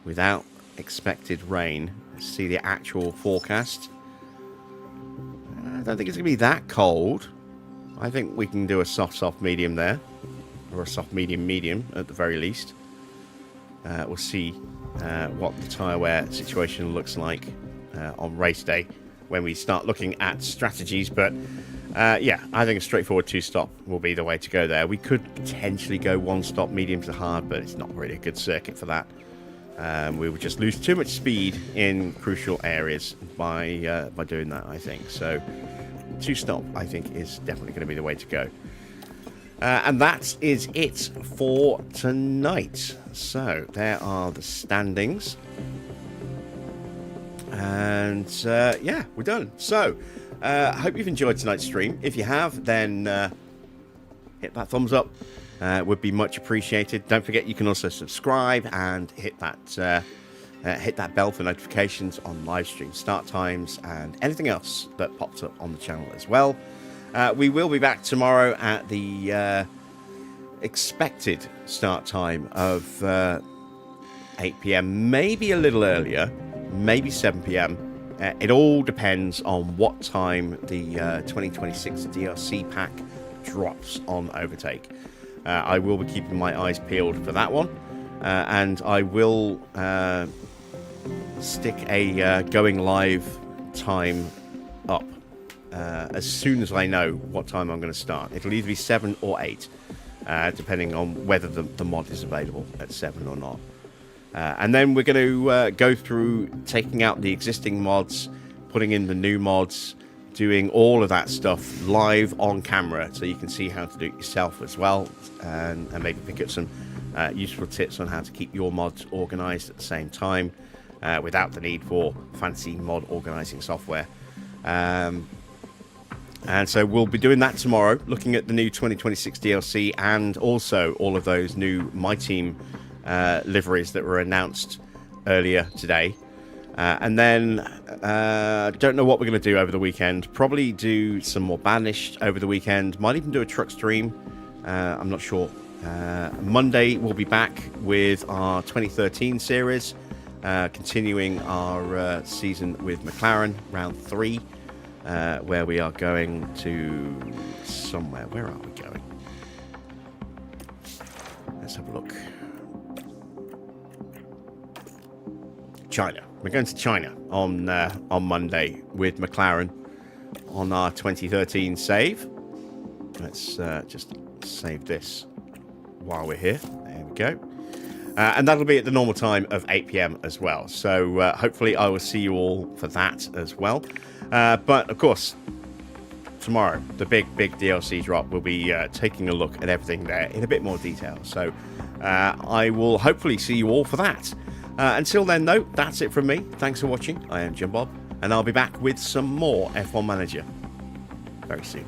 Speaker 1: without expected rain. Let's see the actual forecast. I don't think it's going to be that cold. I think we can do a soft medium there, or a soft medium at the very least. We'll see what the tyre wear situation looks like on race day when we start looking at strategies, but yeah, I think a straightforward 2-stop will be the way to go there. We could potentially go 1-stop medium to hard, but it's not really a good circuit for that. We would just lose too much speed in crucial areas by doing that, I think. So 2-stop, I think, is definitely going to be the way to go. And that is it for tonight. So there are the standings. And yeah, we're done. So I hope you've enjoyed tonight's stream. If you have, then hit that thumbs up. Would be much appreciated. Don't forget you can also subscribe and hit that bell for notifications on live stream start times and anything else that pops up on the channel as well. We will be back tomorrow at the expected start time of 8 p.m, maybe a little earlier, maybe 7 p.m. It all depends on what time the 2026 DRC pack drops on Overtake. I will be keeping my eyes peeled for that one, and I will stick a going live time up as soon as I know what time I'm going to start. It'll either be 7 or 8, depending on whether the mod is available at 7 or not. And then we're going to go through taking out the existing mods, putting in the new mods, doing all of that stuff live on camera so you can see how to do it yourself as well, and maybe pick up some useful tips on how to keep your mods organized at the same time without the need for fancy mod organizing software. And so we'll be doing that tomorrow, looking at the new 2026 DLC and also all of those new Myteam liveries that were announced earlier today. And then don't know what we're going to do over the weekend. Probably do some more Banished over the weekend. Might even do a truck stream. I'm not sure. Monday we'll be back with our 2013 series, continuing our season with McLaren round 3, where we are going to somewhere. Where are we going? Let's have a look. China. We're going to China on Monday with McLaren on our 2013 save. Let's just save this while we're here. There we go. And that'll be at the normal time of 8 p.m. as well. So hopefully I will see you all for that as well. But of course, tomorrow, the big DLC drop, we'll be taking a look at everything there in a bit more detail. So I will hopefully see you all for that. Until then, though, that's it from me. Thanks for watching. I am Jim Bob, and I'll be back with some more F1 Manager very soon.